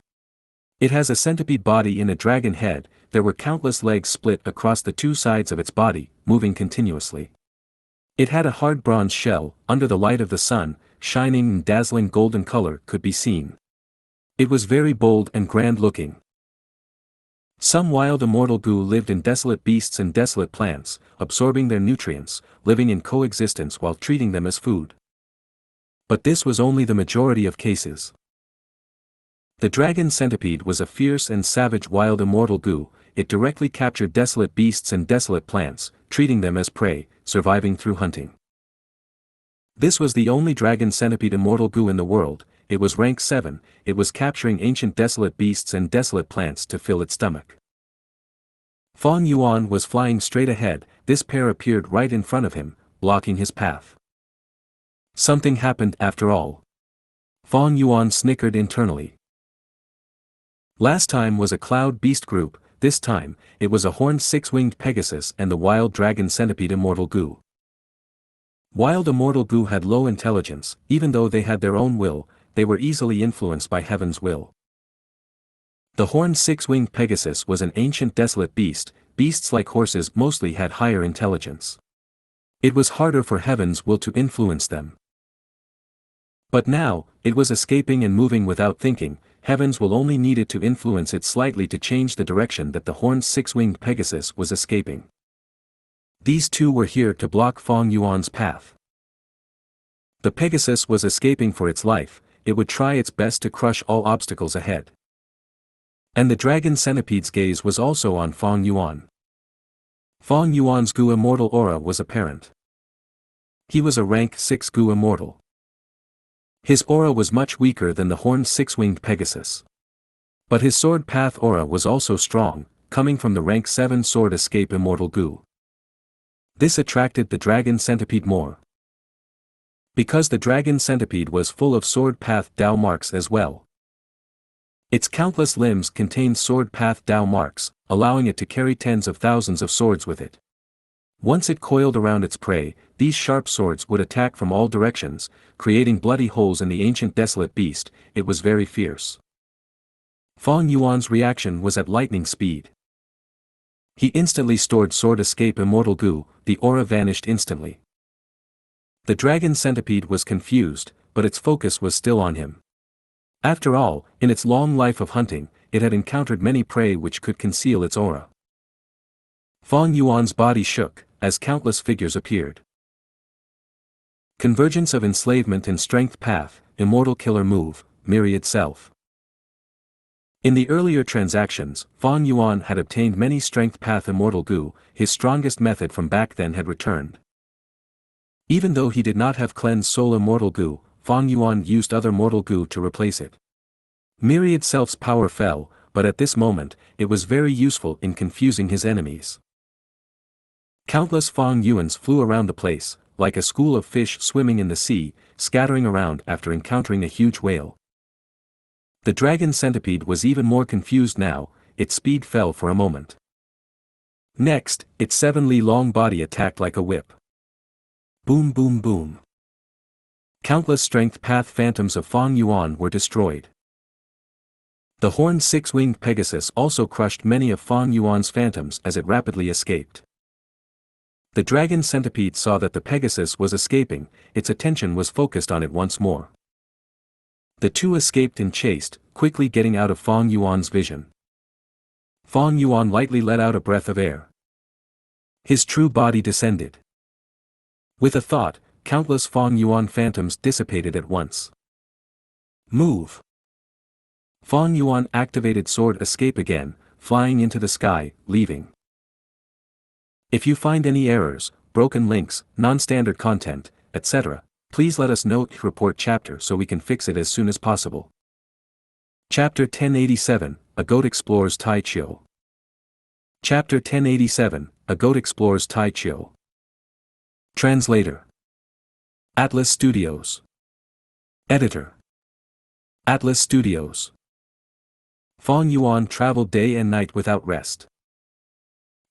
It has a centipede body in a dragon head, there were countless legs split across the 2 sides of its body, moving continuously. It had a hard bronze shell, under the light of the sun, shining and dazzling golden color could be seen. It was very bold and grand looking. Some wild immortal Gu lived in desolate beasts and desolate plants, absorbing their nutrients, living in coexistence while treating them as food. But this was only the majority of cases. The dragon centipede was a fierce and savage wild immortal Gu, it directly captured desolate beasts and desolate plants, treating them as prey, surviving through hunting. This was the only dragon centipede immortal Gu in the world, it was rank 7, it was capturing ancient desolate beasts and desolate plants to fill its stomach. Fang Yuan was flying straight ahead, this pair appeared right in front of him, blocking his path. Something happened after all. Fang Yuan snickered internally. Last time was a cloud beast group, this time, it was a horned 6-winged Pegasus and the wild dragon centipede immortal Gu. Wild immortal Gu had low intelligence, even though they had their own will, they were easily influenced by heaven's will. The horned 6-winged Pegasus was an ancient desolate beast, beasts like horses mostly had higher intelligence. It was harder for heaven's will to influence them. But now, it was escaping and moving without thinking, heaven's will only needed to influence it slightly to change the direction that the horned 6-winged Pegasus was escaping. These two were here to block Fang Yuan's path. The Pegasus was escaping for its life, it would try its best to crush all obstacles ahead. And the dragon centipede's gaze was also on Fang Yuan. Fang Yuan's Gu immortal aura was apparent. He was a rank 6 Gu immortal. His aura was much weaker than the horned 6-winged Pegasus. But his sword path aura was also strong, coming from the rank 7 sword escape immortal Gu. This attracted the dragon centipede more. Because the dragon centipede was full of sword path Dao marks as well. Its countless limbs contained sword path Dao marks, allowing it to carry tens of thousands of swords with it. Once it coiled around its prey, these sharp swords would attack from all directions, creating bloody holes in the ancient desolate beast, it was very fierce. Fang Yuan's reaction was at lightning speed. He instantly stored sword escape immortal Gu, the aura vanished instantly. The dragon centipede was confused, but its focus was still on him. After all, in its long life of hunting, it had encountered many prey which could conceal its aura. Fang Yuan's body shook, as countless figures appeared. Convergence of enslavement and strength path, immortal killer move, myriad self. In the earlier transactions, Fang Yuan had obtained many strength path immortal Gu, his strongest method from back then had returned. Even though he did not have cleansed soul immortal Gu, Fang Yuan used other mortal Gu to replace it. Myriad self's power fell, but at this moment, it was very useful in confusing his enemies. Countless Fang Yuans flew around the place, like a school of fish swimming in the sea, scattering around after encountering a huge whale. The dragon centipede was even more confused now, its speed fell for a moment. Next, its 7 li long body attacked like a whip. Boom boom boom. Countless strength path phantoms of Fang Yuan were destroyed. The horned six-winged Pegasus also crushed many of Fang Yuan's phantoms as it rapidly escaped. The dragon centipede saw that the Pegasus was escaping, its attention was focused on it once more. The two escaped and chased, quickly getting out of Fang Yuan's vision. Fang Yuan lightly let out a breath of air. His true body descended. With a thought, countless Fang Yuan phantoms dissipated at once. Move! Fang Yuan activated sword escape again, flying into the sky, leaving. If you find any errors, broken links, non-standard content, etc., please let us know. Report chapter so we can fix it as soon as possible. Chapter 1087, A Goat Explores Tai Chio. Chapter 1087, A Goat Explores Tai Chio. Translator. Atlas Studios. Editor. Atlas Studios. Fang Yuan traveled day and night without rest.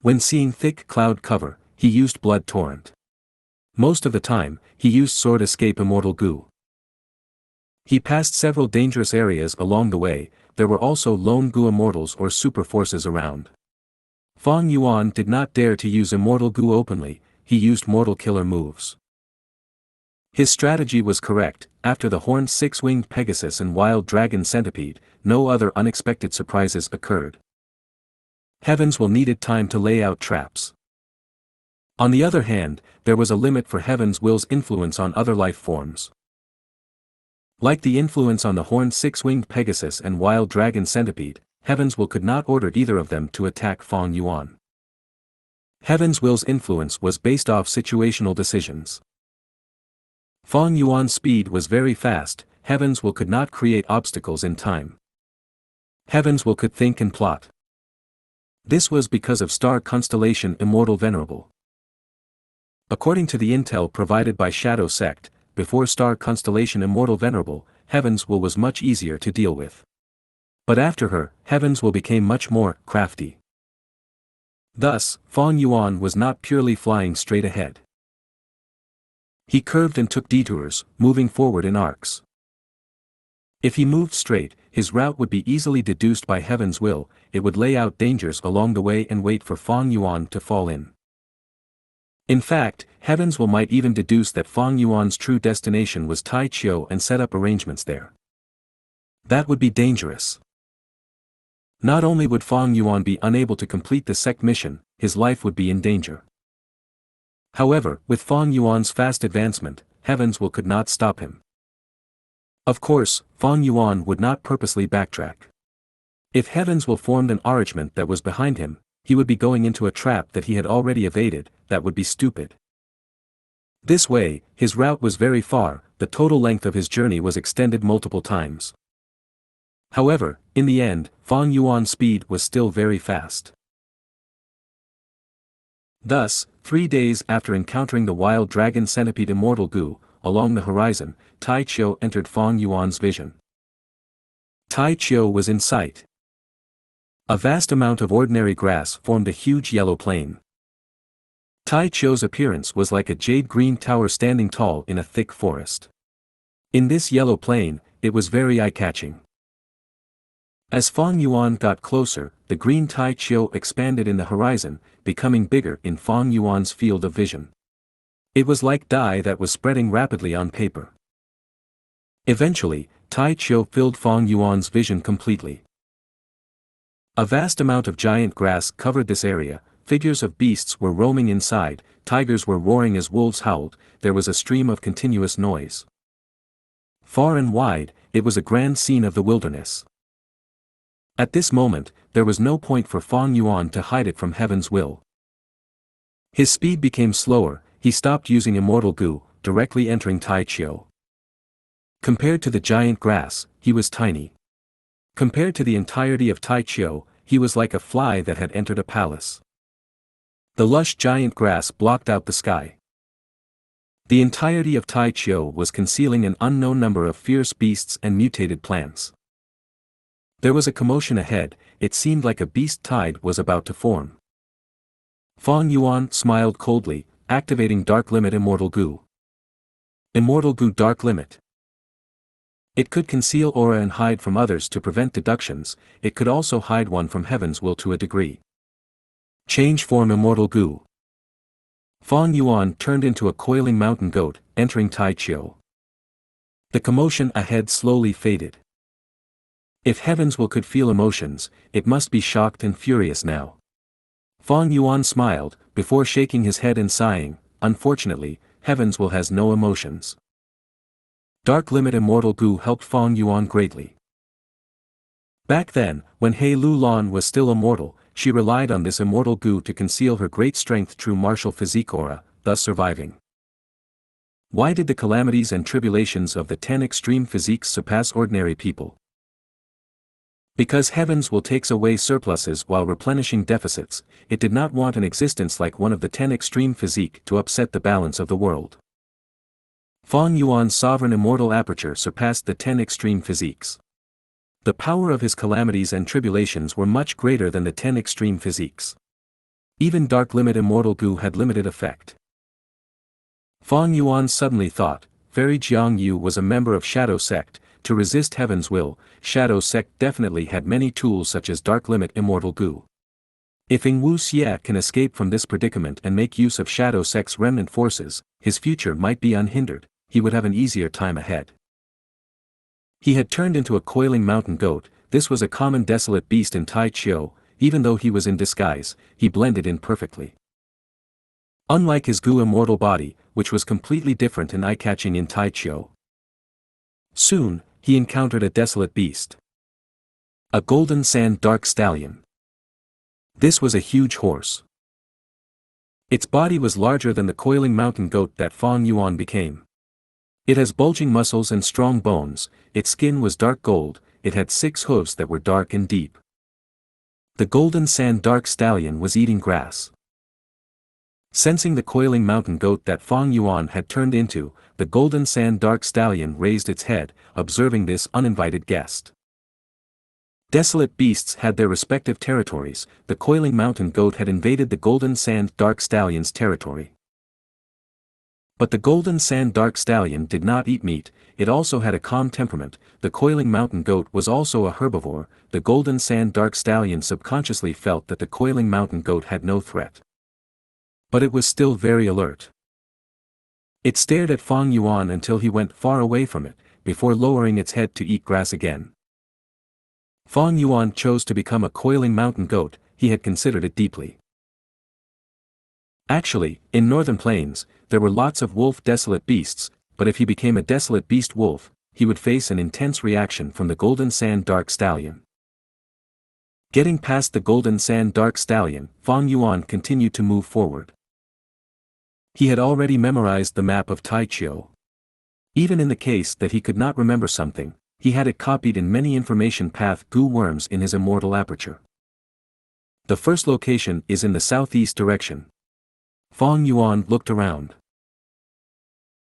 When seeing thick cloud cover, he used Blood Torrent. Most of the time, he used Sword Escape Immortal Gu. He passed several dangerous areas along the way. There were also lone Gu immortals or super forces around. Fang Yuan did not dare to use Immortal Gu openly, he used Mortal Killer moves. His strategy was correct. After the horned six-winged Pegasus and wild dragon centipede, no other unexpected surprises occurred. Heavens will needed time to lay out traps. On the other hand, there was a limit for Heaven's will's influence on other life forms. Like the influence on the horned six-winged Pegasus and wild dragon centipede, Heaven's will could not order either of them to attack Fang Yuan. Heaven's will's influence was based off situational decisions. Fang Yuan's speed was very fast, Heaven's will could not create obstacles in time. Heaven's will could think and plot. This was because of star constellation Immortal Venerable. According to the intel provided by Shadow Sect, before star constellation Immortal Venerable, Heaven's will was much easier to deal with. But after her, Heaven's will became much more crafty. Thus, Fang Yuan was not purely flying straight ahead. He curved and took detours, moving forward in arcs. If he moved straight, his route would be easily deduced by Heaven's will, it would lay out dangers along the way and wait for Fang Yuan to fall in. In fact, Heaven's will might even deduce that Fang Yuan's true destination was Tai Chio and set up arrangements there. That would be dangerous. Not only would Fang Yuan be unable to complete the sect mission, his life would be in danger. However, with Fang Yuan's fast advancement, Heaven's will could not stop him. Of course, Fang Yuan would not purposely backtrack. If Heaven's will formed an arrangement that was behind him, he would be going into a trap that he had already evaded, that would be stupid. This way, his route was very far, the total length of his journey was extended multiple times. However, in the end, Fang Yuan's speed was still very fast. Thus, 3 days after encountering the wild dragon centipede Immortal Gu, along the horizon, Tai Chio entered Fang Yuan's vision. Tai Chio was in sight. A vast amount of ordinary grass formed a huge yellow plain. Tai Chio's appearance was like a jade-green tower standing tall in a thick forest. In this yellow plain, it was very eye-catching. As Fang Yuan got closer, the green Tai Chio expanded in the horizon, becoming bigger in Fang Yuan's field of vision. It was like dye that was spreading rapidly on paper. Eventually, Tai Chio filled Fang Yuan's vision completely. A vast amount of giant grass covered this area, figures of beasts were roaming inside, tigers were roaring as wolves howled, there was a stream of continuous noise. Far and wide, it was a grand scene of the wilderness. At this moment, there was no point for Fang Yuan to hide it from Heaven's will. His speed became slower, he stopped using Immortal Gu, directly entering Tai Chio. Compared to the giant grass, he was tiny. Compared to the entirety of Tai Chio, he was like a fly that had entered a palace. The lush giant grass blocked out the sky. The entirety of Tai Chio was concealing an unknown number of fierce beasts and mutated plants. There was a commotion ahead, it seemed like a beast tide was about to form. Fang Yuan smiled coldly, activating Dark Limit Immortal Gu. Immortal Gu Dark Limit. It could conceal aura and hide from others to prevent deductions, it could also hide one from heaven's will to a degree. Change form Immortal Gu. Fang Yuan turned into a coiling mountain goat, entering Tai Chiu. The commotion ahead slowly faded. If heaven's will could feel emotions, it must be shocked and furious now. Fang Yuan smiled, before shaking his head and sighing, unfortunately, heaven's will has no emotions. Dark Limit Immortal Gu helped Fang Yuan greatly. Back then, when He Lu Lan was still immortal, she relied on this Immortal Gu to conceal her great strength true martial physique aura, thus surviving. Why did the calamities and tribulations of the 10 extreme physiques surpass ordinary people? Because heaven's will takes away surpluses while replenishing deficits, it did not want an existence like one of the 10 extreme physique to upset the balance of the world. Fang Yuan's sovereign immortal aperture surpassed the 10 extreme physiques. The power of his calamities and tribulations were much greater than the 10 extreme physiques. Even Dark Limit Immortal Gu had limited effect. Fang Yuan suddenly thought, Fairy Jiang Yu was a member of Shadow Sect, to resist heaven's will, Shadow Sect definitely had many tools such as Dark Limit Immortal Gu. If Ing Wu Xie can escape from this predicament and make use of Shadow Sect's remnant forces, his future might be unhindered, he would have an easier time ahead. He had turned into a coiling mountain goat, this was a common desolate beast in Tai Chiu, even though he was in disguise, he blended in perfectly. Unlike his Gu immortal body, which was completely different and eye-catching in Tai Chiu. Soon, he encountered a desolate beast. A golden sand dark stallion. This was a huge horse. Its body was larger than the coiling mountain goat that Fang Yuan became. It has bulging muscles and strong bones, its skin was dark gold, it had 6 hooves that were dark and deep. The golden sand dark stallion was eating grass. Sensing the coiling mountain goat that Fang Yuan had turned into, the golden sand dark stallion raised its head, observing this uninvited guest. Desolate beasts had their respective territories, the coiling mountain goat had invaded the golden sand dark stallion's territory. But the golden sand dark stallion did not eat meat, it also had a calm temperament, the coiling mountain goat was also a herbivore, the golden sand dark stallion subconsciously felt that the coiling mountain goat had no threat. But it was still very alert. It stared at Fang Yuan until he went far away from it, before lowering its head to eat grass again. Fang Yuan chose to become a coiling mountain goat, he had considered it deeply. Actually, in northern plains, there were lots of wolf desolate beasts, but if he became a desolate beast wolf, he would face an intense reaction from the golden sand dark stallion. Getting past the golden sand dark stallion, Fang Yuan continued to move forward. He had already memorized the map of Tai Chiu. Even in the case that he could not remember something, he had it copied in many information path Gu worms in his immortal aperture. The first location is in the southeast direction. Fang Yuan looked around.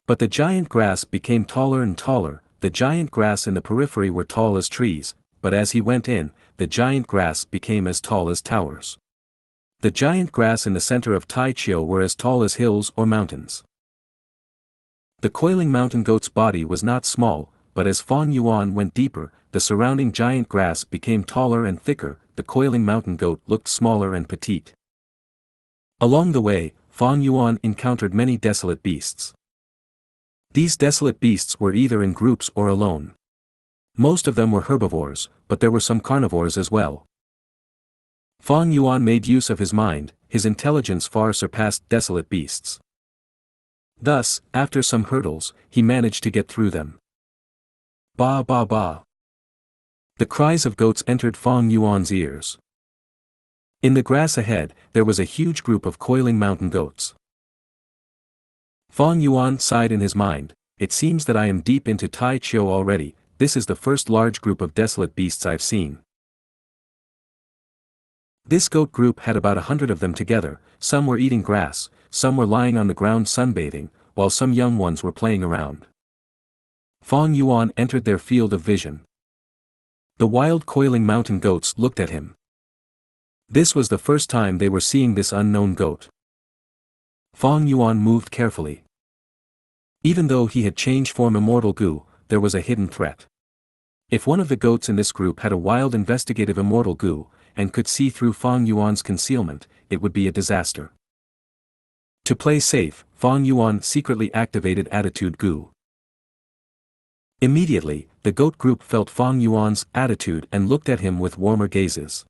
But the giant grass became taller and taller, the giant grass in the periphery were tall as trees, but as he went in, the giant grass became as tall as towers. The giant grass in the center of Tai Chiu were as tall as hills or mountains. The coiling mountain goat's body was not small, but as Fang Yuan went deeper, the surrounding giant grass became taller and thicker, the coiling mountain goat looked smaller and petite. Along the way, Fang Yuan encountered many desolate beasts. These desolate beasts were either in groups or alone. Most of them were herbivores, but there were some carnivores as well. Fang Yuan made use of his mind, his intelligence far surpassed desolate beasts. Thus, after some hurdles, he managed to get through them. Ba ba ba. The cries of goats entered Fang Yuan's ears. In the grass ahead, there was a huge group of coiling mountain goats. Fang Yuan sighed in his mind, it seems that I am deep into Tai Chiu already, this is the first large group of desolate beasts I've seen. This goat group had about 100 of them together, some were eating grass, some were lying on the ground sunbathing, while some young ones were playing around. Fang Yuan entered their field of vision. The wild coiling mountain goats looked at him. This was the first time they were seeing this unknown goat. Fang Yuan moved carefully. Even though he had changed form Immortal Gu, there was a hidden threat. If one of the goats in this group had a wild investigative Immortal Gu, and could see through Fang Yuan's concealment, it would be a disaster. To play safe, Fang Yuan secretly activated Attitude Gu. Immediately, the goat group felt Fang Yuan's attitude and looked at him with warmer gazes.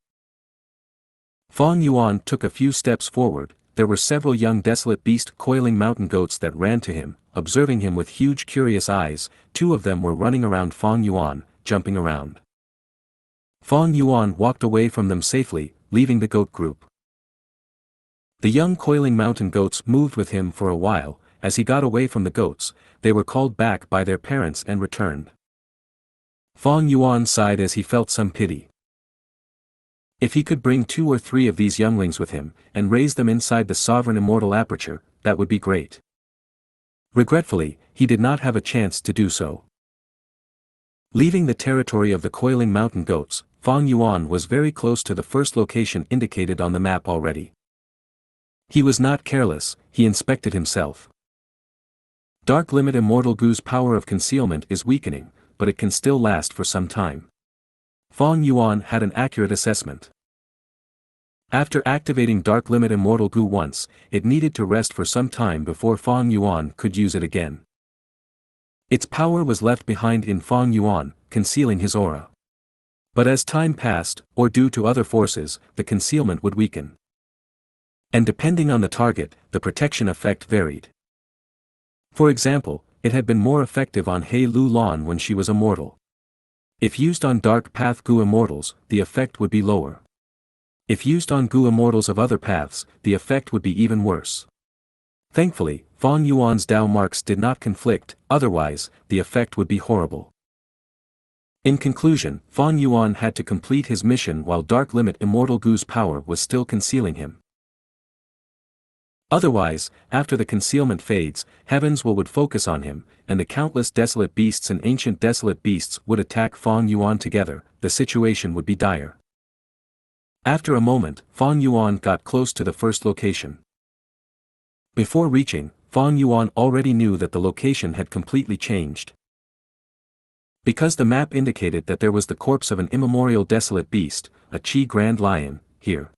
Fang Yuan took a few steps forward. There were several young desolate beast coiling mountain goats that ran to him, observing him with huge curious eyes. Two of them were running around Fang Yuan, jumping around. Fang Yuan walked away from them safely, leaving the goat group. The young coiling mountain goats moved with him for a while. As he got away from the goats, they were called back by their parents and returned. Fang Yuan sighed as he felt some pity. If he could bring 2 or 3 of these younglings with him, and raise them inside the sovereign immortal aperture, that would be great. Regretfully, he did not have a chance to do so. Leaving the territory of the coiling mountain goats, Fang Yuan was very close to the first location indicated on the map already. He was not careless, he inspected himself. Dark Limit Immortal Gu's power of concealment is weakening, but it can still last for some time. Fang Yuan had an accurate assessment. After activating Dark Limit Immortal Gu once, it needed to rest for some time before Fang Yuan could use it again. Its power was left behind in Fang Yuan, concealing his aura. But as time passed, or due to other forces, the concealment would weaken. And depending on the target, the protection effect varied. For example, it had been more effective on He Lu Lan when she was immortal. If used on Dark Path Gu Immortals, the effect would be lower. If used on Gu Immortals of other paths, the effect would be even worse. Thankfully, Fang Yuan's Dao marks did not conflict, otherwise, the effect would be horrible. In conclusion, Fang Yuan had to complete his mission while Dark Limit Immortal Gu's power was still concealing him. Otherwise, after the concealment fades, heavens would focus on him, and the countless desolate beasts and ancient desolate beasts would attack Fang Yuan together. The situation would be dire. After a moment, Fang Yuan got close to the first location. Before reaching, Fang Yuan already knew that the location had completely changed. Because the map indicated that there was the corpse of an immemorial desolate beast, a Qi Grand Lion, here.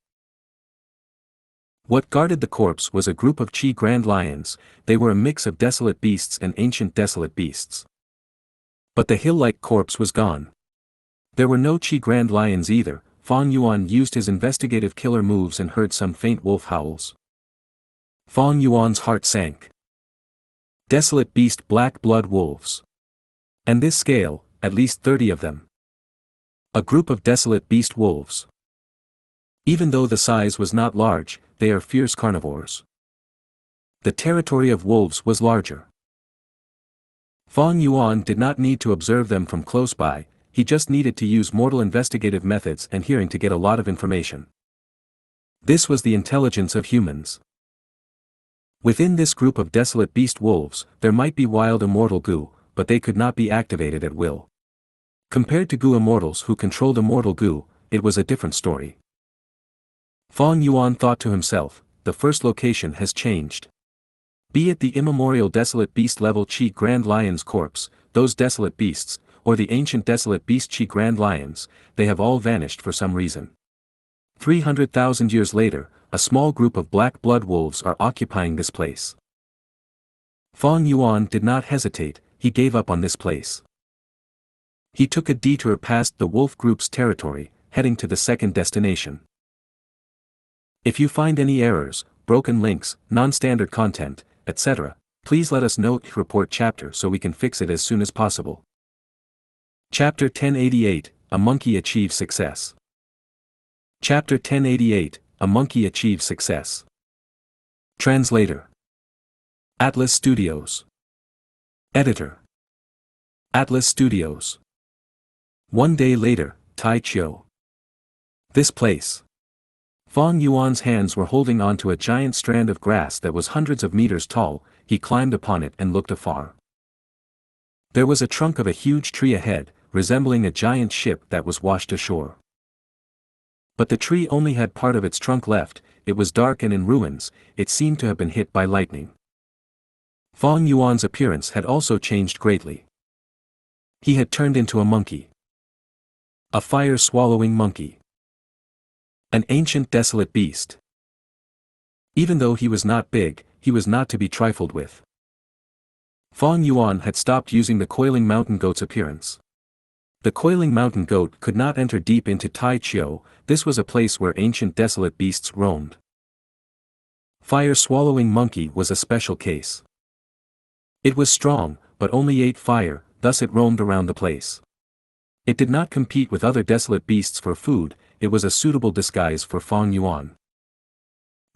What guarded the corpse was a group of Qi Grand Lions. They were a mix of desolate beasts and ancient desolate beasts. But the hill-like corpse was gone. There were no Qi Grand Lions either. Fang Yuan used his investigative killer moves and heard some faint wolf howls. Fang Yuan's heart sank. Desolate beast black blood wolves. And this scale, at least 30 of them. A group of desolate beast wolves. Even though the size was not large, they are fierce carnivores. The territory of wolves was larger. Fang Yuan did not need to observe them from close by, he just needed to use mortal investigative methods and hearing to get a lot of information. This was the intelligence of humans. Within this group of desolate beast wolves, there might be wild immortal Gu, but they could not be activated at will. Compared to Gu immortals who controlled immortal Gu, it was a different story. Fang Yuan thought to himself, the first location has changed. Be it the immemorial desolate beast level Qi Grand Lion's corpse, those desolate beasts, or the ancient desolate beast Qi Grand Lions, they have all vanished for some reason. 300,000 years later, a small group of black blood wolves are occupying this place. Fang Yuan did not hesitate, he gave up on this place. He took a detour past the wolf group's territory, heading to the second destination. If you find any errors, broken links, non-standard content, etc., please let us know. Report chapter so we can fix it as soon as possible. Chapter 1088, A Monkey Achieves Success. Chapter 1088, A Monkey Achieves Success. Translator. Atlas Studios. Editor. Atlas Studios. One day later, Tai Chiu. This place. Fang Yuan's hands were holding onto a giant strand of grass that was hundreds of meters tall. He climbed upon it and looked afar. There was a trunk of a huge tree ahead, resembling a giant ship that was washed ashore. But the tree only had part of its trunk left, it was dark and in ruins, it seemed to have been hit by lightning. Fang Yuan's appearance had also changed greatly. He had turned into a monkey. A fire-swallowing monkey. An ancient desolate beast. Even though he was not big, he was not to be trifled with. Fang Yuan had stopped using the coiling mountain goat's appearance. The coiling mountain goat could not enter deep into Tai Chiu. This was a place where ancient desolate beasts roamed. Fire-swallowing monkey was a special case. It was strong, but only ate fire, thus it roamed around the place. It did not compete with other desolate beasts for food, it was a suitable disguise for Fang Yuan.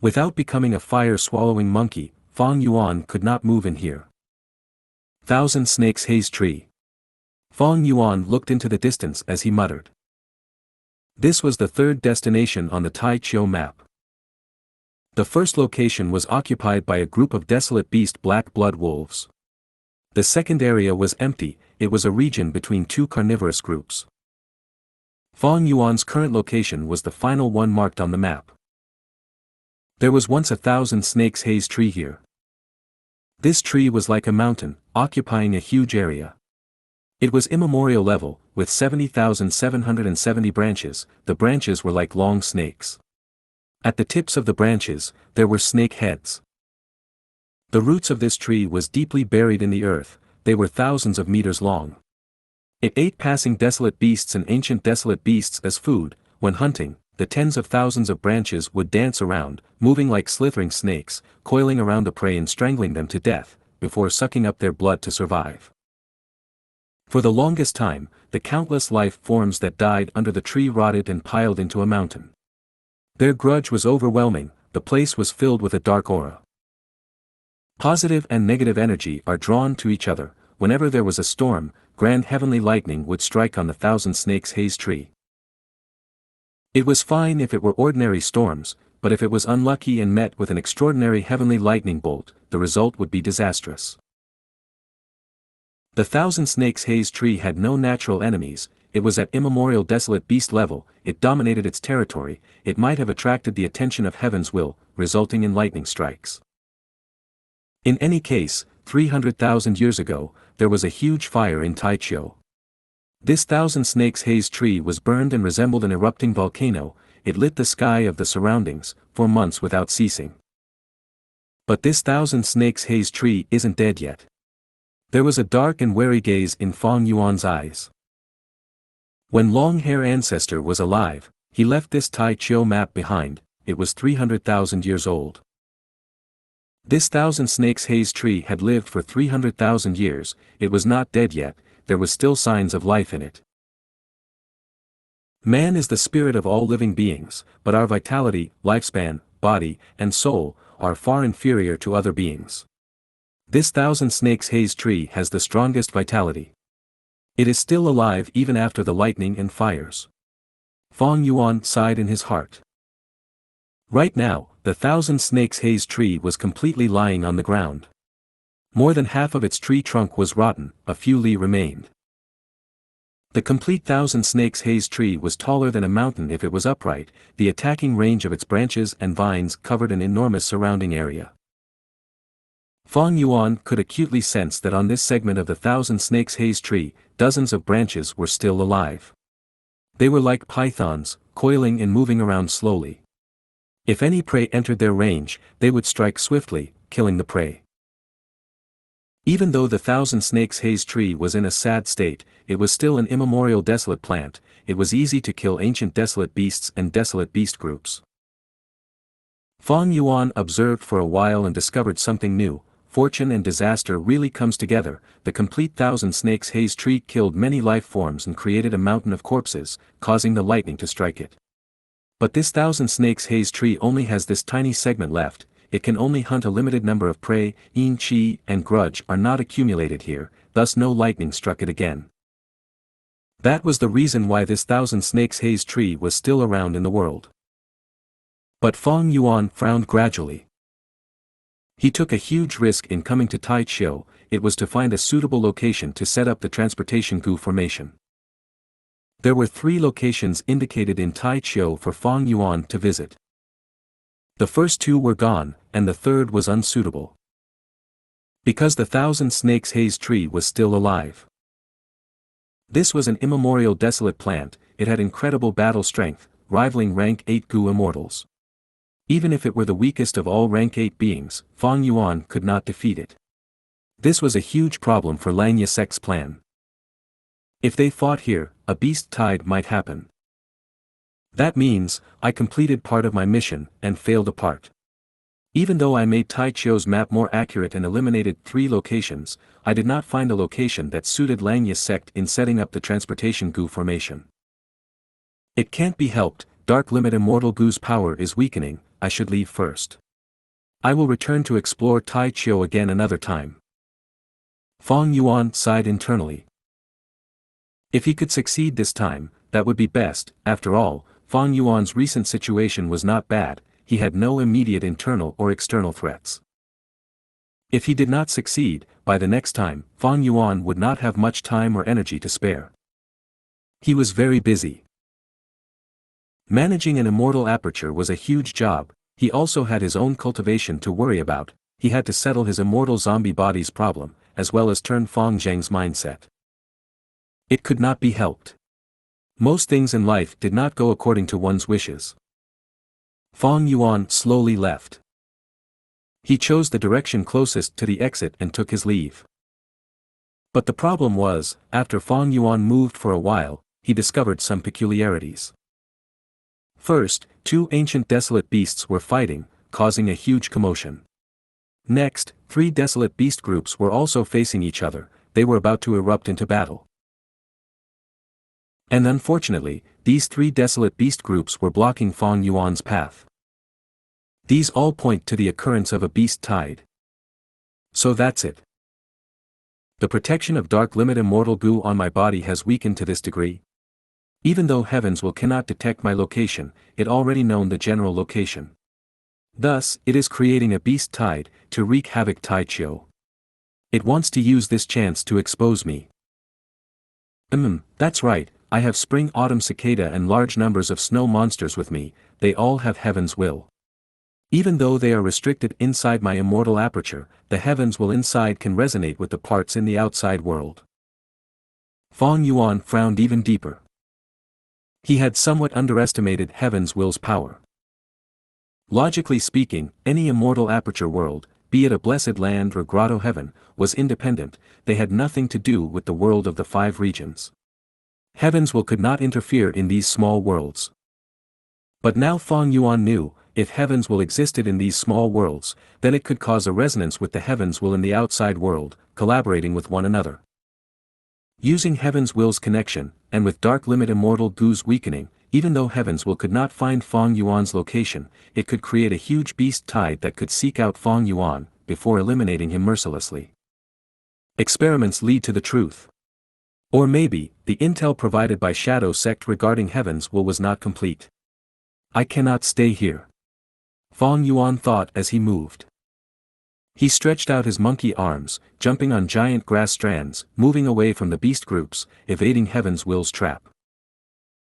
Without becoming a fire-swallowing monkey, Fang Yuan could not move in here. Thousand Snakes Haze Tree. Fang Yuan looked into the distance as he muttered. This was the third destination on the Tai Chiu map. The first location was occupied by a group of desolate beast black blood wolves. The second area was empty, it was a region between two carnivorous groups. Fang Yuan's current location was the final one marked on the map. There was once a Thousand Snakes Haze Tree here. This tree was like a mountain, occupying a huge area. It was immemorial level, with 70,770 branches, the branches were like long snakes. At the tips of the branches, there were snake heads. The roots of this tree was deeply buried in the earth, they were thousands of meters long. It ate passing desolate beasts and ancient desolate beasts as food. When hunting, the tens of thousands of branches would dance around, moving like slithering snakes, coiling around the prey and strangling them to death, before sucking up their blood to survive. For the longest time, the countless life forms that died under the tree rotted and piled into a mountain. Their grudge was overwhelming, the place was filled with a dark aura. Positive and negative energy are drawn to each other. Whenever there was a storm, grand heavenly lightning would strike on the Thousand Snakes Haze Tree. It was fine if it were ordinary storms, but if it was unlucky and met with an extraordinary heavenly lightning bolt, the result would be disastrous. The Thousand Snakes Haze Tree had no natural enemies, it was at immemorial desolate beast level, it dominated its territory, it might have attracted the attention of heaven's will, resulting in lightning strikes. In any case, 300,000 years ago, there was a huge fire in Tai Chiu. This Thousand Snakes Haze Tree was burned and resembled an erupting volcano, it lit the sky of the surroundings, for months without ceasing. But this Thousand Snakes Haze Tree isn't dead yet. There was a dark and wary gaze in Fang Yuan's eyes. When Long-Hair Ancestor was alive, he left this Tai Chiu map behind, it was 300,000 years old. This Thousand Snakes Haze Tree had lived for 300,000 years, it was not dead yet, there was still signs of life in it. Man is the spirit of all living beings, but our vitality, lifespan, body, and soul, are far inferior to other beings. This Thousand Snakes Haze Tree has the strongest vitality. It is still alive even after the lightning and fires. Fang Yuan sighed in his heart. Right now, the Thousand Snakes Haze Tree was completely lying on the ground. More than half of its tree trunk was rotten, a few li remained. The complete Thousand Snakes Haze Tree was taller than a mountain if it was upright, the attacking range of its branches and vines covered an enormous surrounding area. Fang Yuan could acutely sense that on this segment of the Thousand Snakes Haze Tree, dozens of branches were still alive. They were like pythons, coiling and moving around slowly. If any prey entered their range, they would strike swiftly, killing the prey. Even though the Thousand Snakes Haze Tree was in a sad state, it was still an immemorial desolate plant, it was easy to kill ancient desolate beasts and desolate beast groups. Fang Yuan observed for a while and discovered something new. Fortune and disaster really comes together, the complete Thousand Snakes Haze Tree killed many life forms and created a mountain of corpses, causing the lightning to strike it. But this Thousand Snakes Haze Tree only has this tiny segment left, it can only hunt a limited number of prey, yin qi and grudge are not accumulated here, thus no lightning struck it again. That was the reason why this Thousand Snakes Haze Tree was still around in the world. But Fang Yuan frowned gradually. He took a huge risk in coming to Tai Chiu, it was to find a suitable location to set up the transportation Gu formation. There were 3 locations indicated in Tai Chiu for Fang Yuan to visit. The first 2 were gone, and the third was unsuitable. Because the Thousand Snakes Haze tree was still alive. This was an immemorial desolate plant, it had incredible battle strength, rivaling rank 8 Gu immortals. Even if it were the weakest of all rank 8 beings, Fang Yuan could not defeat it. This was a huge problem for Lang Yasek's plan. If they fought here, a beast tide might happen. That means, I completed part of my mission, and failed a part. Even though I made Tai Chio's map more accurate and eliminated 3 locations, I did not find a location that suited Lang Yasek in setting up the transportation Gu formation. It can't be helped, Dark Limit Immortal Gu's power is weakening, I should leave first. I will return to explore Tai Chio again another time. Fang Yuan sighed internally. If he could succeed this time, that would be best. After all, Fang Yuan's recent situation was not bad, he had no immediate internal or external threats. If he did not succeed, by the next time, Fang Yuan would not have much time or energy to spare. He was very busy. Managing an immortal aperture was a huge job, he also had his own cultivation to worry about, he had to settle his immortal zombie body's problem, as well as turn Fang Zheng's mindset. It could not be helped. Most things in life did not go according to one's wishes. Fang Yuan slowly left. He chose the direction closest to the exit and took his leave. But the problem was, after Fang Yuan moved for a while, he discovered some peculiarities. First, 2 ancient desolate beasts were fighting, causing a huge commotion. Next, 3 desolate beast groups were also facing each other, they were about to erupt into battle. And unfortunately, these 3 desolate beast groups were blocking Fang Yuan's path. These all point to the occurrence of a beast tide. So that's it. The protection of Dark Limit Immortal Gu on my body has weakened to this degree. Even though Heavens will cannot detect my location, it already known the general location. Thus, it is creating a beast tide, to wreak havoc Tai Chio. It wants to use this chance to expose me. That's right, I have spring-autumn cicada and large numbers of snow monsters with me, they all have Heaven's will. Even though they are restricted inside my immortal aperture, the Heavens will inside can resonate with the parts in the outside world. Fang Yuan frowned even deeper. He had somewhat underestimated Heaven's will's power. Logically speaking, any immortal aperture world, be it a blessed land or grotto heaven, was independent, they had nothing to do with the world of the 5 regions. Heaven's will could not interfere in these small worlds. But now Fang Yuan knew, if Heaven's will existed in these small worlds, then it could cause a resonance with the Heaven's will in the outside world, collaborating with one another. Using Heaven's will's connection, and with Dark Limit Immortal Gu's weakening, even though Heaven's will could not find Fang Yuan's location, it could create a huge beast tide that could seek out Fang Yuan, before eliminating him mercilessly. Experiments lead to the truth. Or maybe, the intel provided by Shadow Sect regarding Heaven's will was not complete. I cannot stay here. Fang Yuan thought as he moved. He stretched out his monkey arms, jumping on giant grass strands, moving away from the beast groups, evading Heaven's will's trap.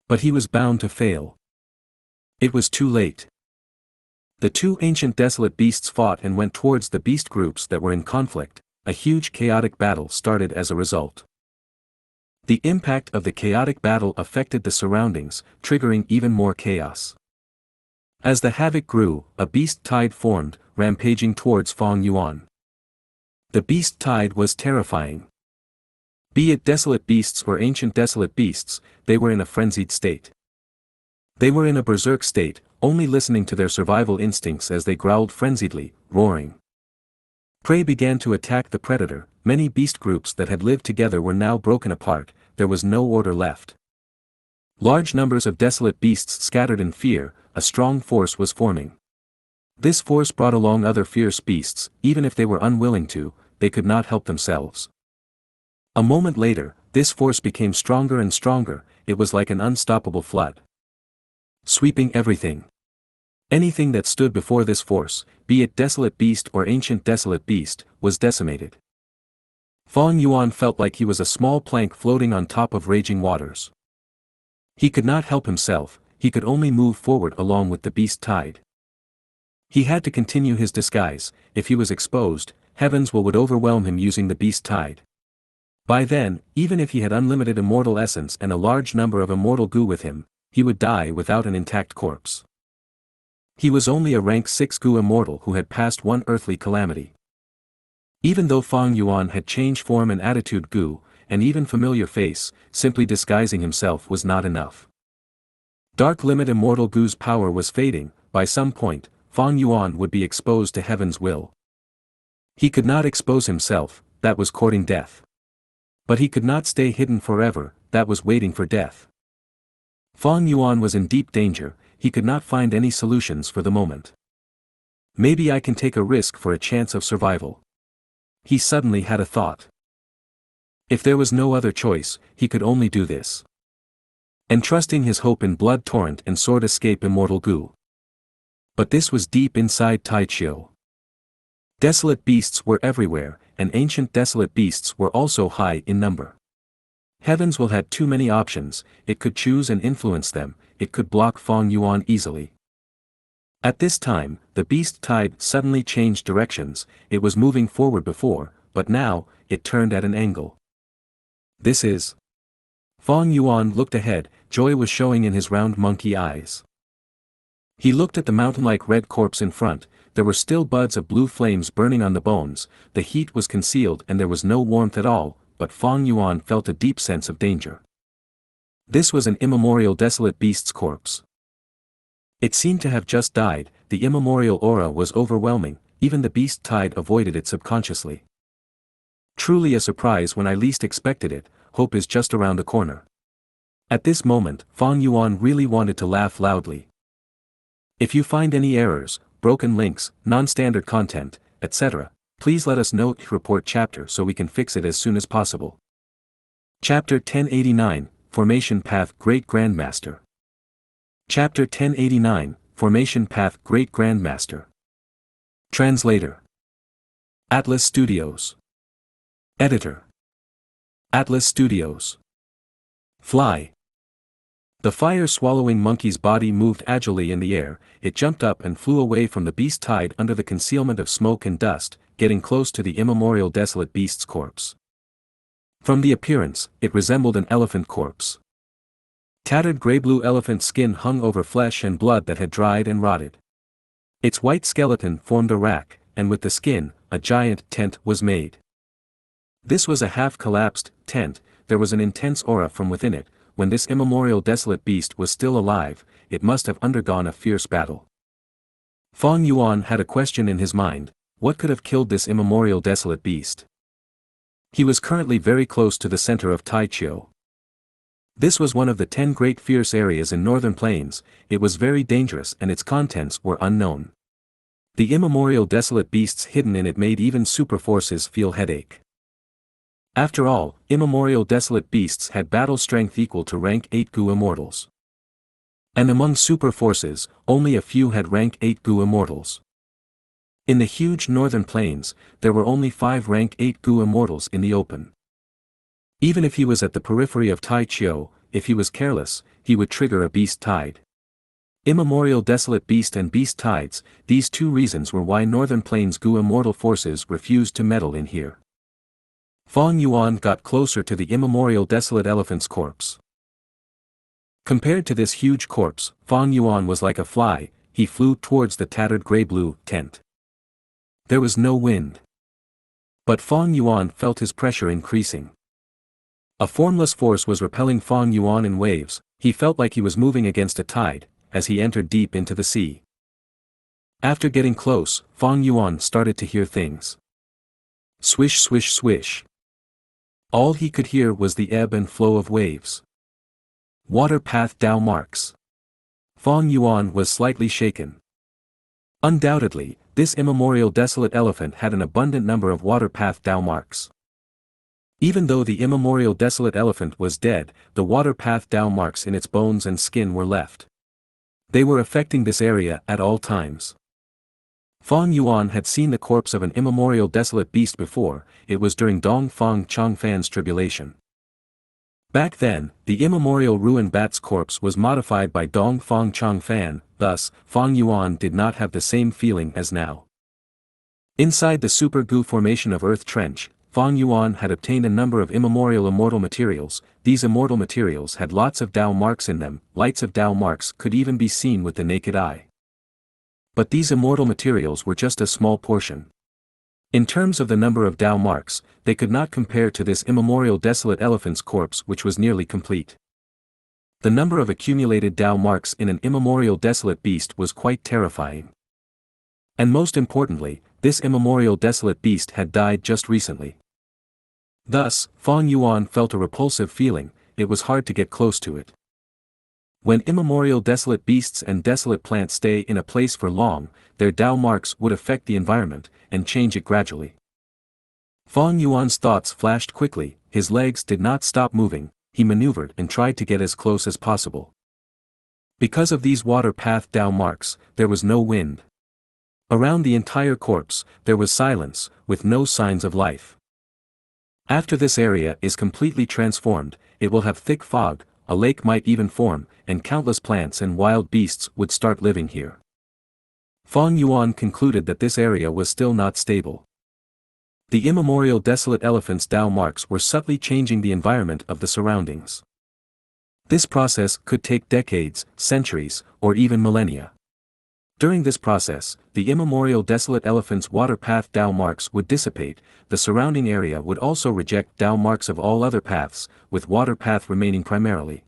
But he was bound to fail. It was too late. The 2 ancient desolate beasts fought and went towards the beast groups that were in conflict, a huge chaotic battle started as a result. The impact of the chaotic battle affected the surroundings, triggering even more chaos. As the havoc grew, a beast tide formed, rampaging towards Fang Yuan. The beast tide was terrifying. Be it desolate beasts or ancient desolate beasts, they were in a frenzied state. They were in a berserk state, only listening to their survival instincts as they growled frenziedly, roaring. Prey began to attack the predator, many beast groups that had lived together were now broken apart, there was no order left. Large numbers of desolate beasts scattered in fear, a strong force was forming. This force brought along other fierce beasts, even if they were unwilling to, they could not help themselves. A moment later, this force became stronger and stronger, it was like an unstoppable flood. Sweeping everything. Anything that stood before this force, be it desolate beast or ancient desolate beast, was decimated. Fang Yuan felt like he was a small plank floating on top of raging waters. He could not help himself, he could only move forward along with the beast tide. He had to continue his disguise, if he was exposed, heavens would overwhelm him using the beast tide. By then, even if he had unlimited immortal essence and a large number of immortal Gu with him, he would die without an intact corpse. He was only a rank 6 Gu immortal who had passed one earthly calamity. Even though Fang Yuan had changed form and attitude Gu, and even familiar face, simply disguising himself was not enough. Dark limit immortal Gu's power was fading. By some point, Fang Yuan would be exposed to heaven's will. He could not expose himself, that was courting death. But he could not stay hidden forever, that was waiting for death. Fang Yuan was in deep danger, he could not find any solutions for the moment. Maybe I can take a risk for a chance of survival. He suddenly had a thought. If there was no other choice, he could only do this. Entrusting his hope in blood torrent and sword escape immortal Gu. But this was deep inside Taichio. Desolate beasts were everywhere, and ancient desolate beasts were also high in number. Heavens will had too many options, it could choose and influence them, it could block Fang Yuan easily. At this time, the beast tide suddenly changed directions, it was moving forward before, but now, it turned at an angle. This is... Fang Yuan looked ahead, joy was showing in his round monkey eyes. He looked at the mountain-like red corpse in front, there were still buds of blue flames burning on the bones, the heat was concealed and there was no warmth at all, but Fang Yuan felt a deep sense of danger. This was an immemorial desolate beast's corpse. It seemed to have just died, the immemorial aura was overwhelming, even the beast tide avoided it subconsciously. Truly a surprise when I least expected it, hope is just around the corner. At this moment, Fang Yuan really wanted to laugh loudly. If you find any errors, broken links, non-standard content, etc., please let us know. Report chapter so we can fix it as soon as possible. Chapter 1089, Formation Path Great Grandmaster. Chapter 1089, Formation Path Great Grandmaster. Translator. Atlas Studios. Editor. Atlas Studios. Fly. The fire-swallowing monkey's body moved agilely in the air, it jumped up and flew away from the beast tide under the concealment of smoke and dust, getting close to the immemorial desolate beast's corpse. From the appearance, it resembled an elephant corpse. Tattered gray-blue elephant skin hung over flesh and blood that had dried and rotted. Its white skeleton formed a rack, and with the skin, a giant tent was made. This was a half-collapsed tent, there was an intense aura from within it. When this immemorial desolate beast was still alive, it must have undergone a fierce battle. Fang Yuan had a question in his mind, what could have killed this immemorial desolate beast? He was currently very close to the center of Taichio. This was one of the 10 great fierce areas in northern plains, it was very dangerous and its contents were unknown. The immemorial desolate beasts hidden in it made even super forces feel headache. After all, immemorial desolate beasts had battle strength equal to rank 8 Gu immortals. And among super forces, only a few had rank 8 Gu immortals. In the huge northern plains, there were only 5 rank 8 Gu immortals in the open. Even if he was at the periphery of Taichio, if he was careless, he would trigger a beast tide. Immemorial desolate beast and beast tides, these two reasons were why northern plains Gu immortal forces refused to meddle in here. Fang Yuan got closer to the immemorial desolate elephant's corpse. Compared to this huge corpse, Fang Yuan was like a fly, he flew towards the tattered gray-blue tent. There was no wind. But Fang Yuan felt his pressure increasing. A formless force was repelling Fang Yuan in waves, he felt like he was moving against a tide, as he entered deep into the sea. After getting close, Fang Yuan started to hear things. Swish swish swish. All he could hear was the ebb and flow of waves. Water path Dao marks. Fang Yuan was slightly shaken. Undoubtedly, this immemorial desolate elephant had an abundant number of water path Dao marks. Even though the immemorial desolate elephant was dead, the water path Dao marks in its bones and skin were left. They were affecting this area at all times. Fang Yuan had seen the corpse of an immemorial desolate beast before, it was during Dong Fang Changfan's tribulation. Back then, the immemorial ruin bat's corpse was modified by Dong Fang Changfan, thus, Fang Yuan did not have the same feeling as now. Inside the Super Gu formation of Earth Trench, Fang Yuan had obtained a number of immortal materials. These immortal materials had lots of Dao marks in them. Lights of Dao marks could even be seen with the naked eye. But these immortal materials were just a small portion. In terms of the number of Dao marks, they could not compare to this immemorial desolate elephant's corpse, which was nearly complete. The number of accumulated Dao marks in an immemorial desolate beast was quite terrifying. And most importantly, this immemorial desolate beast had died just recently. Thus, Fang Yuan felt a repulsive feeling. It was hard to get close to it. When immemorial desolate beasts and desolate plants stay in a place for long, their Dao marks would affect the environment, and change it gradually. Fang Yuan's thoughts flashed quickly. His legs did not stop moving. He maneuvered and tried to get as close as possible. Because of these water path Dao marks, there was no wind. Around the entire corpse, there was silence, with no signs of life. After this area is completely transformed, it will have thick fog, a lake might even form, and countless plants and wild beasts would start living here. Fang Yuan concluded that this area was still not stable. The immemorial desolate elephant's Dao marks were subtly changing the environment of the surroundings. This process could take decades, centuries, or even millennia. During this process, the immemorial desolate elephant's water path Dao marks would dissipate. The surrounding area would also reject Dao marks of all other paths, with water path remaining primarily.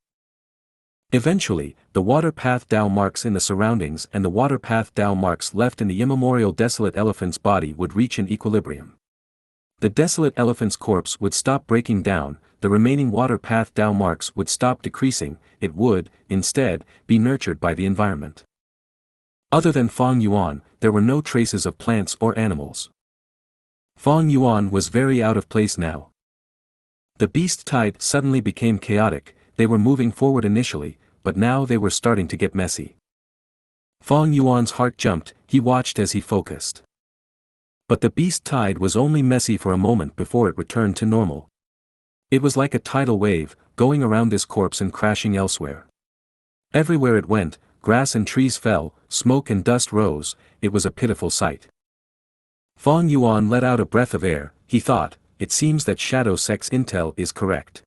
Eventually, the water path Dao marks in the surroundings and the water path Dao marks left in the immemorial desolate elephant's body would reach an equilibrium. The desolate elephant's corpse would stop breaking down, the remaining water path Dao marks would stop decreasing, it would, instead, be nurtured by the environment. Other than Fang Yuan, there were no traces of plants or animals. Fang Yuan was very out of place now. The beast tide suddenly became chaotic. They were moving forward initially, but now they were starting to get messy. Fang Yuan's heart jumped. He watched as he focused. But the beast tide was only messy for a moment before it returned to normal. It was like a tidal wave, going around this corpse and crashing elsewhere. Everywhere it went, grass and trees fell, smoke and dust rose. It was a pitiful sight. Fang Yuan let out a breath of air. He thought, it seems that Shadow Sect's intel is correct.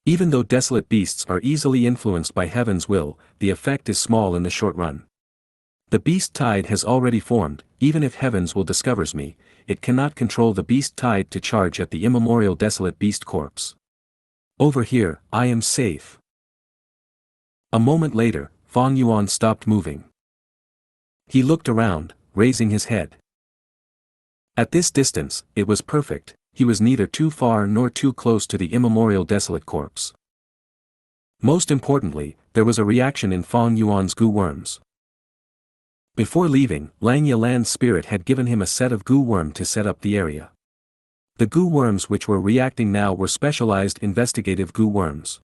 Even though desolate beasts are easily influenced by heaven's will, the effect is small in the short run. The beast tide has already formed. Even if heavens will discovers me, it cannot control the beast tide to charge at the immemorial desolate beast corpse. Over here, I am safe. A moment later, Fang Yuan stopped moving. He looked around, raising his head. At this distance, it was perfect. He was neither too far nor too close to the immemorial desolate corpse. Most importantly, there was a reaction in Fang Yuan's Gu worms. Before leaving, Lang Yalan's spirit had given him a set of Gu worm to set up the area. The Gu worms which were reacting now were specialized investigative Gu worms.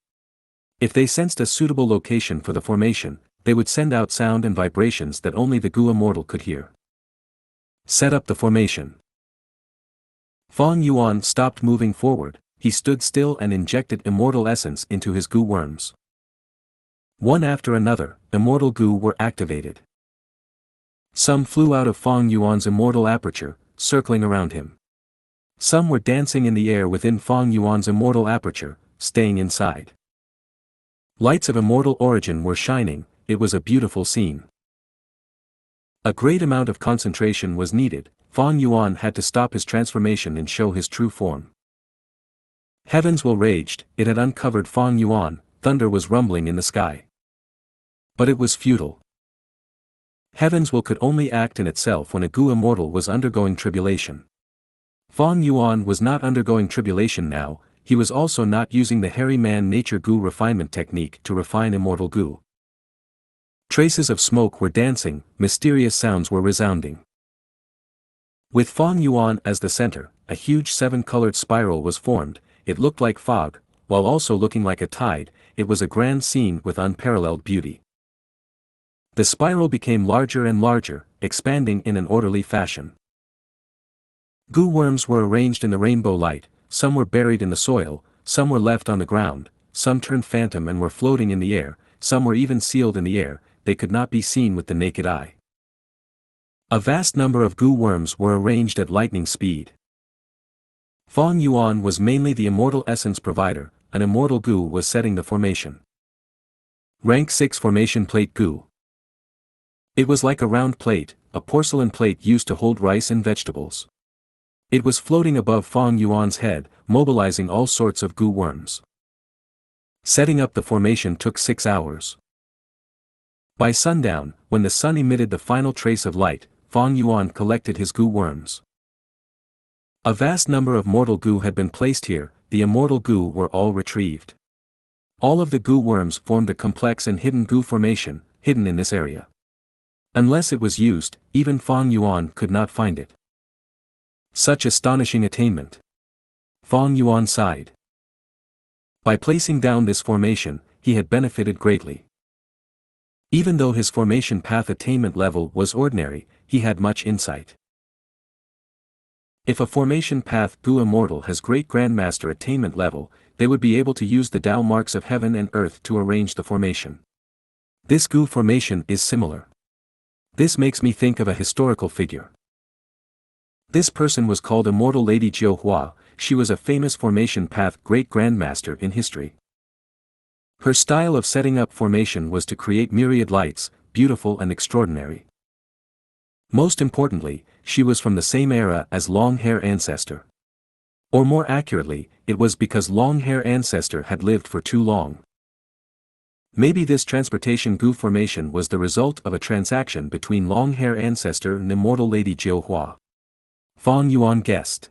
If they sensed a suitable location for the formation, they would send out sound and vibrations that only the Gu immortal could hear. Set up the formation. Fang Yuan stopped moving forward. He stood still and injected immortal essence into his Gu worms. One after another, immortal Gu were activated. Some flew out of Fang Yuan's immortal aperture, circling around him. Some were dancing in the air within Fang Yuan's immortal aperture, staying inside. Lights of immortal origin were shining. It was a beautiful scene. A great amount of concentration was needed. Fang Yuan had to stop his transformation and show his true form. Heaven's will raged. It had uncovered Fang Yuan. Thunder was rumbling in the sky. But it was futile. Heaven's will could only act in itself when a Gu immortal was undergoing tribulation. Fang Yuan was not undergoing tribulation now. He was also not using the hairy man nature Gu refinement technique to refine immortal Gu. Traces of smoke were dancing, mysterious sounds were resounding. With Fang Yuan as the center, a huge seven-colored spiral was formed. It looked like fog, while also looking like a tide. It was a grand scene with unparalleled beauty. The spiral became larger and larger, expanding in an orderly fashion. Gu worms were arranged in the rainbow light. Some were buried in the soil, some were left on the ground, some turned phantom and were floating in the air, some were even sealed in the air. They could not be seen with the naked eye. A vast number of Gu worms were arranged at lightning speed. Fong Yuan was mainly the immortal essence provider, an immortal Gu was setting the formation. Rank 6 Formation Plate Gu. It was like a round plate, a porcelain plate used to hold rice and vegetables. It was floating above Fong Yuan's head, mobilizing all sorts of Gu worms. Setting up the formation took 6 hours. By sundown, when the sun emitted the final trace of light, Fong Yuan collected his Gu worms. A vast number of mortal Gu had been placed here, the immortal Gu were all retrieved. All of the Gu worms formed a complex and hidden Gu formation, hidden in this area. Unless it was used, even Fong Yuan could not find it. Such astonishing attainment. Fong Yuan sighed. By placing down this formation, he had benefited greatly. Even though his formation path attainment level was ordinary, he had much insight. If a formation path Gu immortal has great grandmaster attainment level, they would be able to use the Tao marks of heaven and earth to arrange the formation. This Gu formation is similar. This makes me think of a historical figure. This person was called Immortal Lady Jiu Hua. She was a famous formation path great grandmaster in history. Her style of setting up formation was to create myriad lights, beautiful and extraordinary. Most importantly, she was from the same era as Long-Hair Ancestor. Or more accurately, it was because Long-Hair Ancestor had lived for too long. Maybe this transportation Gu formation was the result of a transaction between Long-Hair Ancestor and Immortal Lady Jiu Hua. Fong Yuan guessed.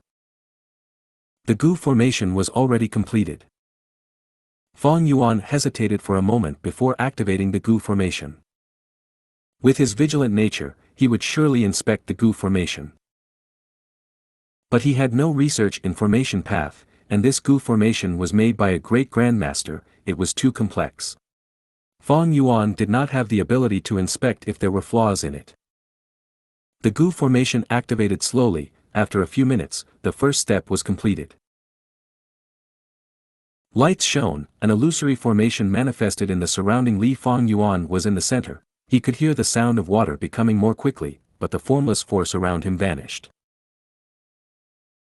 The Gu formation was already completed. Fong Yuan hesitated for a moment before activating the Gu formation. With his vigilant nature, he would surely inspect the Gu formation. But he had no research in formation path, and this Gu formation was made by a great grandmaster, it was too complex. Fong Yuan did not have the ability to inspect if there were flaws in it. The Gu formation activated slowly. After a few minutes, the first step was completed. Lights shone, an illusory formation manifested in the surrounding Li. Fong Yuan was in the center. He could hear the sound of water becoming more quickly, but the formless force around him vanished.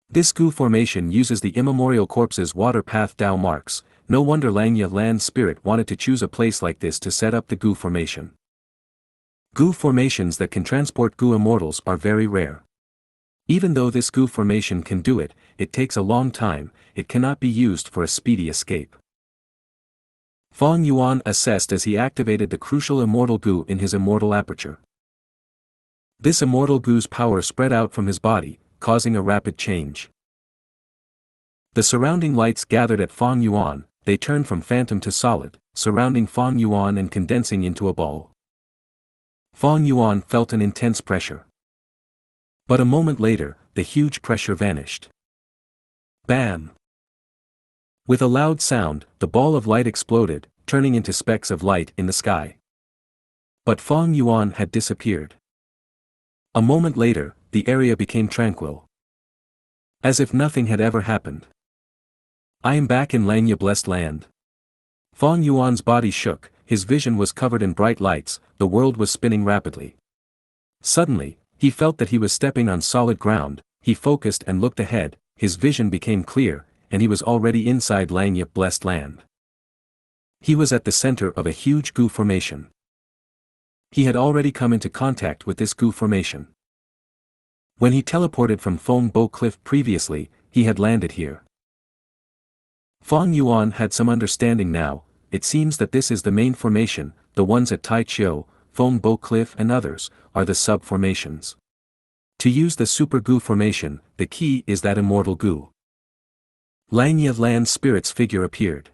This Gu formation uses the immemorial corpse's water path Tao marks. No wonder Xianxia land spirit wanted to choose a place like this to set up the Gu formation. Gu formations that can transport Gu immortals are very rare. Even though this Gu formation can do it, it takes a long time, it cannot be used for a speedy escape. Fong Yuan assessed as he activated the crucial immortal Gu in his immortal aperture. This immortal Gu's power spread out from his body, causing a rapid change. The surrounding lights gathered at Fong Yuan, they turned from phantom to solid, surrounding Fong Yuan and condensing into a ball. Fong Yuan felt an intense pressure. But a moment later, the huge pressure vanished. Bam! With a loud sound, the ball of light exploded, turning into specks of light in the sky. But Fong Yuan had disappeared. A moment later, the area became tranquil. As if nothing had ever happened. I am back in Xianxia blessed land. Fong Yuan's body shook, his vision was covered in bright lights, the world was spinning rapidly. Suddenly, he felt that he was stepping on solid ground, he focused and looked ahead, his vision became clear, and he was already inside Xianxia blessed land. He was at the center of a huge Gu formation. He had already come into contact with this Gu formation. When he teleported from Fong Bo Cliff previously, he had landed here. Fong Yuan had some understanding now, it seems that this is the main formation, the ones at Tai Chiu, Fong Bo Cliff and others, are the sub-formations. To use the Super Gu formation, the key is that immortal Gu. Xianxia land spirit's figure appeared.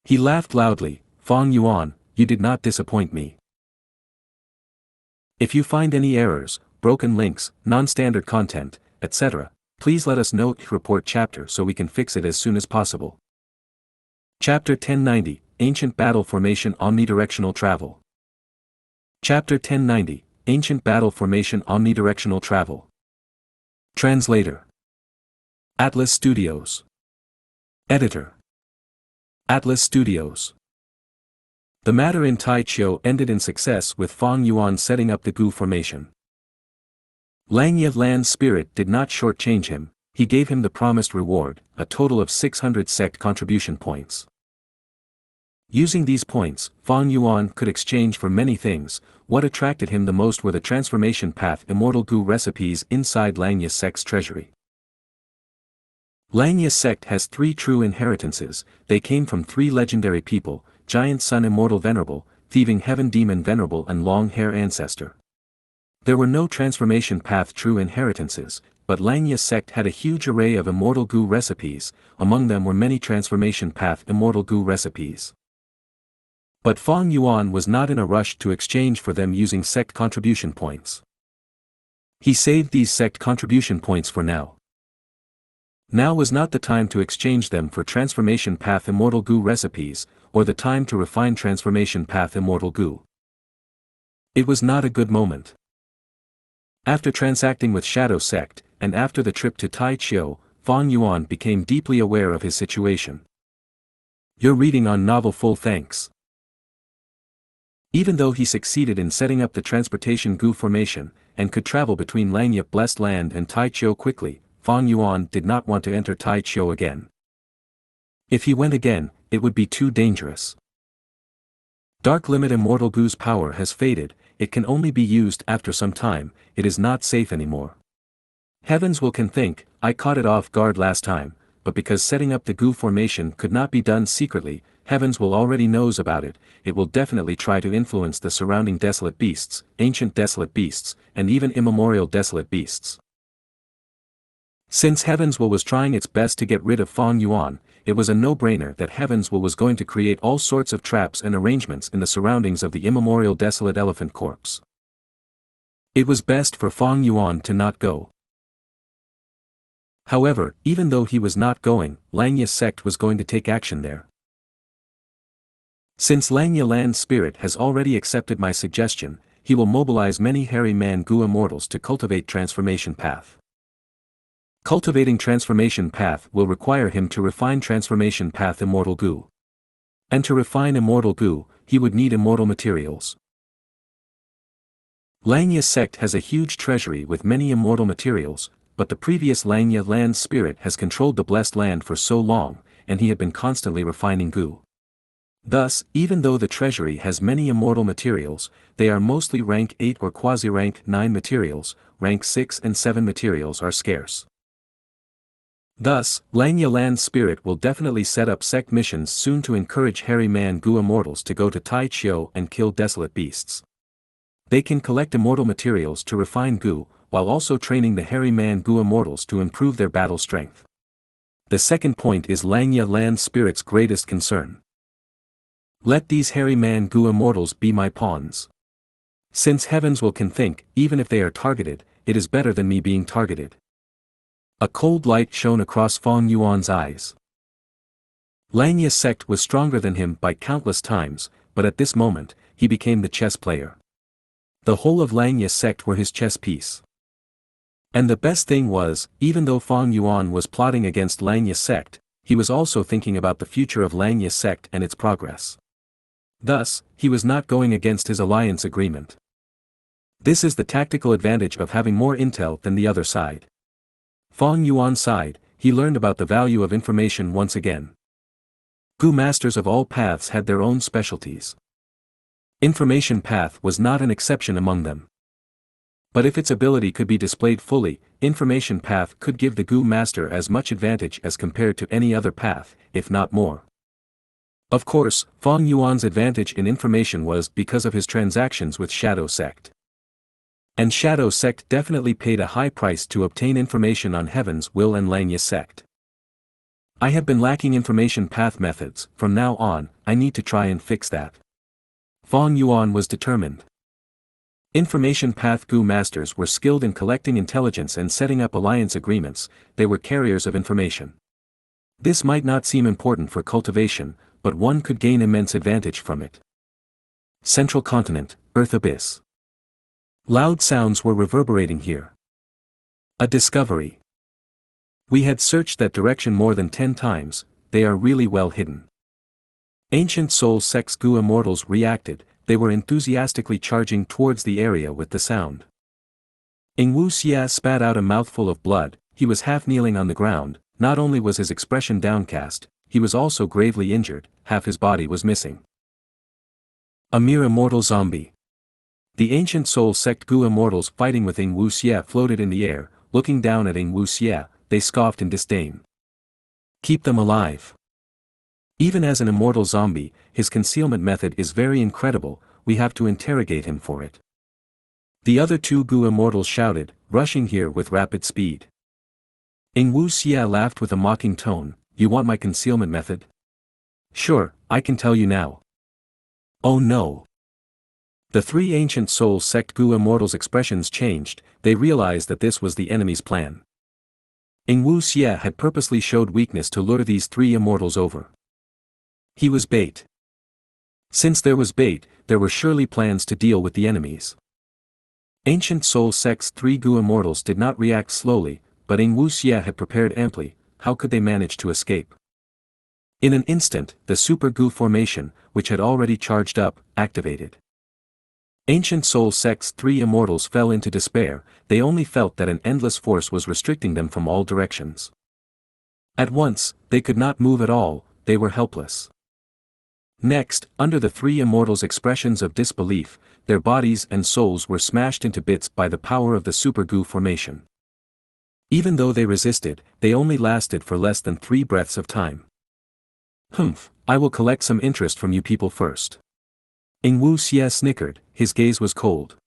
He laughed loudly, Fong Yuan, you did not disappoint me. If you find any errors, broken links, non-standard content, etc., please let us know. Report chapter so we can fix it as soon as possible. Chapter 1090, Ancient Battle Formation Omnidirectional Travel. Chapter 1090, Ancient Battle Formation Omnidirectional Travel. Translator. Atlas Studios. Editor. Atlas Studios. The matter in Taichio ended in success with Fang Yuan setting up the Gu formation. Langya Lan's spirit did not shortchange him, he gave him the promised reward, a total of 600 sect contribution points. Using these points, Fang Yuan could exchange for many things. What attracted him the most were the transformation path immortal Gu recipes inside Langya sect's treasury. Langya sect has 3 true inheritances. They came from 3 legendary people: Giant Sun Immortal Venerable, Thieving Heaven Demon Venerable and Long Hair Ancestor. There were no transformation path true inheritances, but Langya sect had a huge array of immortal Gu recipes. Among them were many transformation path immortal Gu recipes. But Fang Yuan was not in a rush to exchange for them using sect contribution points. He saved these sect contribution points for now. Now was not the time to exchange them for transformation path immortal Gu recipes, or the time to refine transformation path immortal Gu. It was not a good moment. After transacting with Shadow Sect, and after the trip to Taichio, Fang Yuan became deeply aware of his situation. Your reading on novel full thanks. Even though he succeeded in setting up the transportation Gu formation, and could travel between Langya Blessed Land and Taichio quickly, Fang Yuan did not want to enter Taichio again. If he went again, it would be too dangerous. Dark Limit Immortal Gu's power has faded, it can only be used after some time, it is not safe anymore. Heavens can think, I caught it off guard last time, but because setting up the Gu formation could not be done secretly, Heavens already knows about it, it will definitely try to influence the surrounding desolate beasts, ancient desolate beasts, and even immemorial desolate beasts. Since Heavens was trying its best to get rid of Fang Yuan, it was a no-brainer that Heavens was going to create all sorts of traps and arrangements in the surroundings of the immemorial desolate elephant corpse. It was best for Fang Yuan to not go. However, even though he was not going, Langya sect was going to take action there. Since Langya Land's spirit has already accepted my suggestion, he will mobilize many hairy man Gu immortals to cultivate transformation path. Cultivating transformation path will require him to refine transformation path immortal Gu. And to refine immortal Gu, he would need immortal materials. Langya sect has a huge treasury with many immortal materials, but the previous Langya Land spirit has controlled the blessed land for so long, and he had been constantly refining Gu. Thus, even though the treasury has many immortal materials, they are mostly rank 8 or quasi-rank 9 materials, rank 6 and 7 materials are scarce. Thus, Langya Land's spirit will definitely set up sect missions soon to encourage hairy man Gu immortals to go to Taichio and kill desolate beasts. They can collect immortal materials to refine Gu, while also training the hairy man Gu immortals to improve their battle strength. The second point is Langya Land's spirit's greatest concern. Let these hairy man Gu immortals be my pawns. Since Heavens can think, even if they are targeted, it is better than me being targeted. A cold light shone across Fang Yuan's eyes. Langya sect was stronger than him by countless times, but at this moment, he became the chess player. The whole of Langya sect were his chess piece. And the best thing was, even though Fang Yuan was plotting against Langya sect, he was also thinking about the future of Langya sect and its progress. Thus, he was not going against his alliance agreement. This is the tactical advantage of having more intel than the other side. Fang Yuan's side, he learned about the value of information once again. Gu masters of all paths had their own specialties. Information path was not an exception among them. But if its ability could be displayed fully, information path could give the Gu master as much advantage as compared to any other path, if not more. Of course, Fang Yuan's advantage in information was because of his transactions with Shadow Sect. And Shadow Sect definitely paid a high price to obtain information on Heaven's Will and Langya Sect. I have been lacking information path methods, from now on, I need to try and fix that. Fang Yuan was determined. Information path Gu masters were skilled in collecting intelligence and setting up alliance agreements, they were carriers of information. This might not seem important for cultivation, but one could gain immense advantage from it. Central Continent, Earth Abyss. Loud sounds were reverberating here. A discovery. We had searched that direction more than 10 times, they are really well hidden. Ancient Soul Sect's Gu immortals reacted, they were enthusiastically charging towards the area with the sound. Wuxia spat out a mouthful of blood, he was half kneeling on the ground, not only was his expression downcast, he was also gravely injured, half his body was missing. A mere immortal zombie. The Ancient Soul Sect Gu immortals fighting with Wuxia floated in the air, looking down at Wuxia, they scoffed in disdain. Keep them alive. Even as an immortal zombie, his concealment method is very incredible, we have to interrogate him for it. The other two Gu immortals shouted, rushing here with rapid speed. Wuxia laughed with a mocking tone, you want my concealment method? Sure, I can tell you now. Oh no. The three Ancient Soul Sect Gu immortals' expressions changed, they realized that this was the enemy's plan. Wuxia had purposely showed weakness to lure these three immortals over. He was bait. Since there was bait, there were surely plans to deal with the enemies. Ancient Soul Sect's three Gu immortals did not react slowly, but Wuxia had prepared amply, how could they manage to escape? In an instant, the Super Gu formation, which had already charged up, activated. Ancient Soul Sect's three immortals fell into despair, they only felt that an endless force was restricting them from all directions. At once, they could not move at all, they were helpless. Next, under the three immortals' expressions of disbelief, their bodies and souls were smashed into bits by the power of the Super Gu formation. Even though they resisted, they only lasted for less than 3 breaths of time. Humph, I will collect some interest from you people first. Wuxia snickered, his gaze was cold.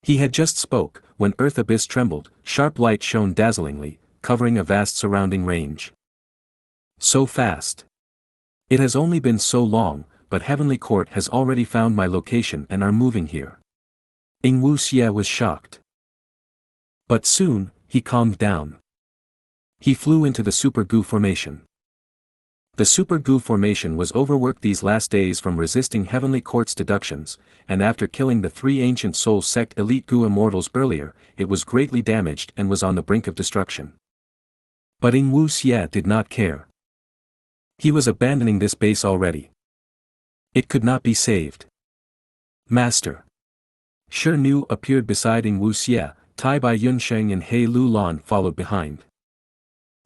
He had just spoke, when Earth Abyss trembled, sharp light shone dazzlingly, covering a vast surrounding range. So fast. It has only been so long, but Heavenly Court has already found my location and are moving here. Wuxia was shocked. But soon, he calmed down. He flew into the Super Gu formation. The Super Gu formation was overworked these last days from resisting Heavenly Court's deductions, and after killing the 3 Ancient Soul Sect elite Gu immortals earlier, it was greatly damaged and was on the brink of destruction. But Wuxia did not care. He was abandoning this base already. It could not be saved. Master. Anew appeared beside Wuxia, Tai Bai Yunsheng and He Lu Lan followed behind.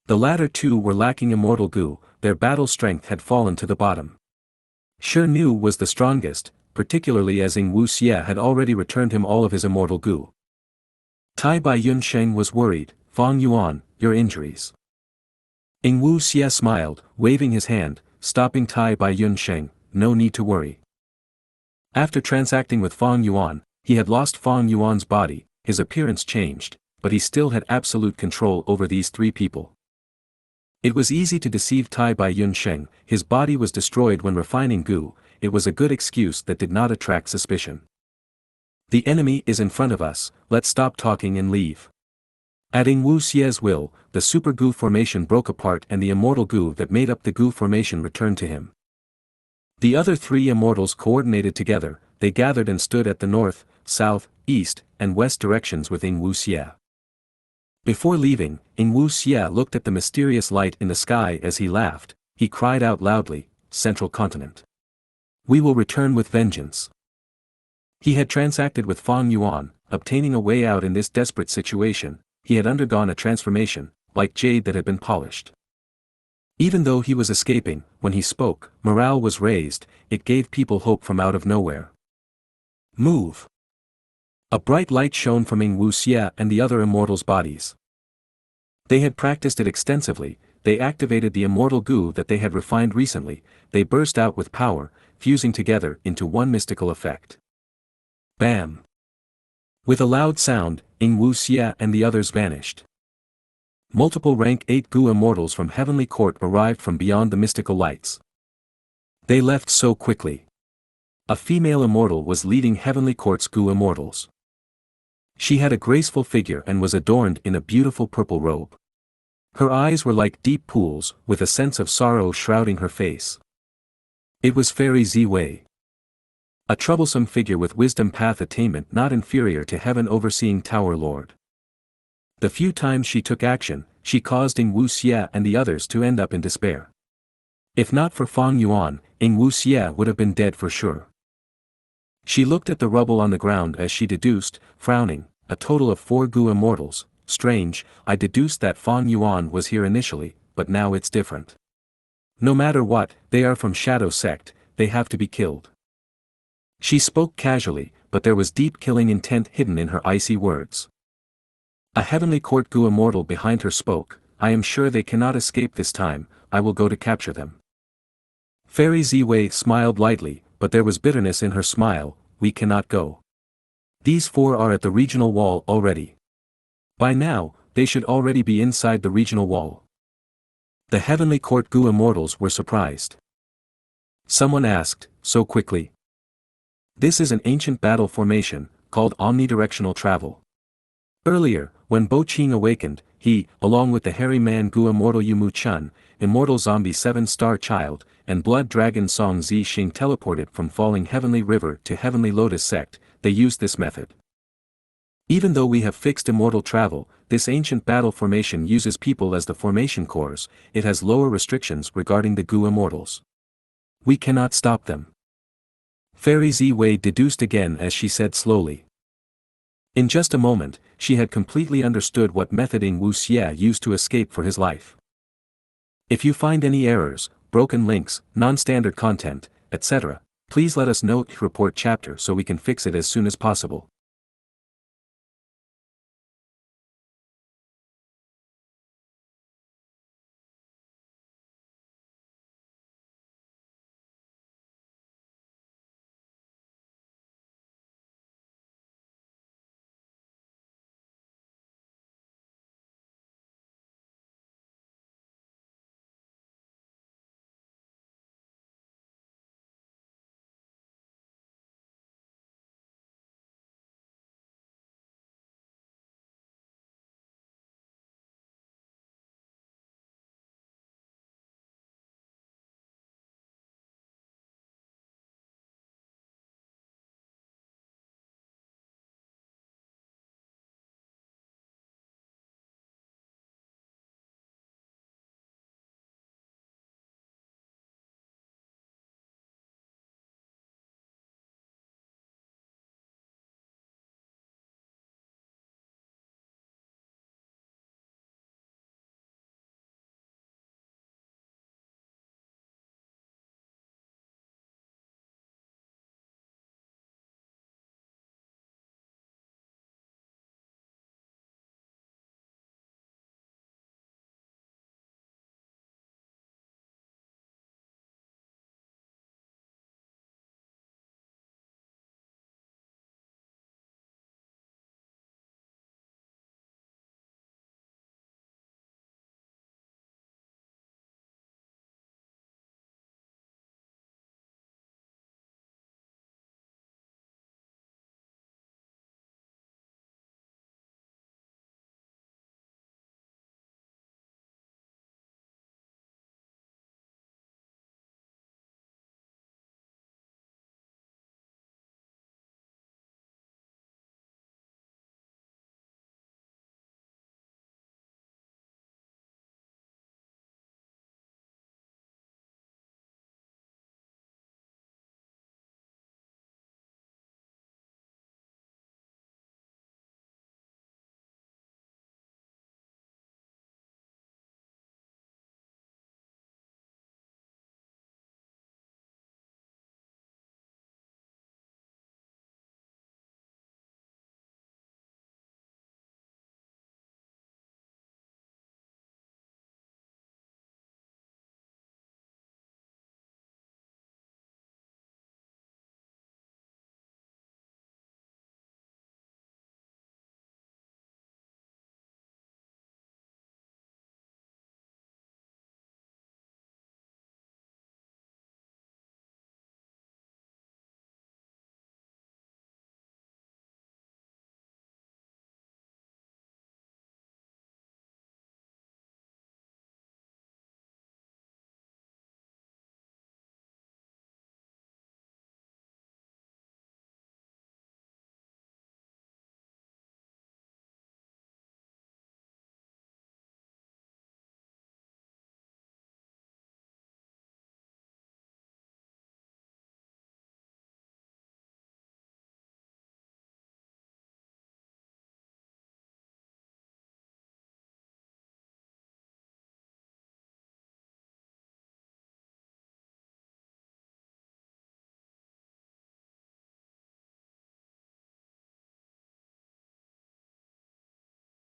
The latter two were lacking immortal Gu, their battle strength had fallen to the bottom. Anew was the strongest, particularly as Wuxia had already returned him all of his immortal Gu. Tai Bai Yunsheng was worried, Fang Yuan, your injuries. Wuxia smiled, waving his hand, stopping Tai Bai Yunsheng, no need to worry. After transacting with Fang Yuan, he had lost Fang Yuan's body, his appearance changed, but he still had absolute control over these 3 people. It was easy to deceive Tai Bai Yunsheng, his body was destroyed when refining Gu, it was a good excuse that did not attract suspicion. The enemy is in front of us, let's stop talking and leave. At Wuxia's will, the Super Gu formation broke apart and the immortal Gu that made up the Gu formation returned to him. The other 3 immortals coordinated together, they gathered and stood at the north, south, east, and west directions with Wuxia. Before leaving, Wuxia looked at the mysterious light in the sky as he laughed, he cried out loudly, Central Continent. We will return with vengeance. He had transacted with Fang Yuan, obtaining a way out in this desperate situation, he had undergone a transformation, like jade that had been polished. Even though he was escaping, when he spoke, morale was raised, it gave people hope from out of nowhere. Move! A bright light shone from Wuxia and the other immortals' bodies. They had practiced it extensively, they activated the immortal Gu that they had refined recently, they burst out with power, fusing together into one mystical effect. Bam! With a loud sound, Wuxia and the others vanished. Multiple rank 8 Gu immortals from Heavenly Court arrived from beyond the mystical lights. They left so quickly. A female immortal was leading Heavenly Court's Gu immortals. She had a graceful figure and was adorned in a beautiful purple robe. Her eyes were like deep pools, with a sense of sorrow shrouding her face. It was Fairy Ziwei. A troublesome figure with wisdom path attainment not inferior to Heaven overseeing Tower Lord. The few times she took action, she caused Wuxia and the others to end up in despair. If not for Fang Yuan, Ing Wuxie would have been dead for sure. She looked at the rubble on the ground as she deduced, frowning, a total of 4 Gu immortals. Strange, I deduced that Fang Yuan was here initially, but now it's different. No matter what, they are from Shadow Sect, they have to be killed. She spoke casually, but there was deep killing intent hidden in her icy words. A Heavenly Court Gu immortal behind her spoke, I am sure they cannot escape this time, I will go to capture them. Fairy Ziwei smiled lightly, but there was bitterness in her smile, we cannot go. These 4 are at the regional wall already. By now, they should already be inside the regional wall. The Heavenly Court Gu immortals were surprised. Someone asked, so quickly? This is an ancient battle formation, called omnidirectional travel. Earlier, when Bo Qing awakened, he, along with the hairy man Gu immortal Yumu Chun, immortal zombie 7-star child, and blood dragon Song Zi Xing teleported from Falling Heavenly River to Heavenly Lotus Sect, they used this method. Even though we have fixed immortal travel, this ancient battle formation uses people as the formation cores, it has lower restrictions regarding the Gu immortals. We cannot stop them. Fairy Ziwei deduced again as she said slowly. In just a moment, she had completely understood what method Ing Wuxie used to escape for his life. If you find any errors, broken links, non-standard content, etc., please let us know. Report chapter so we can fix it as soon as possible.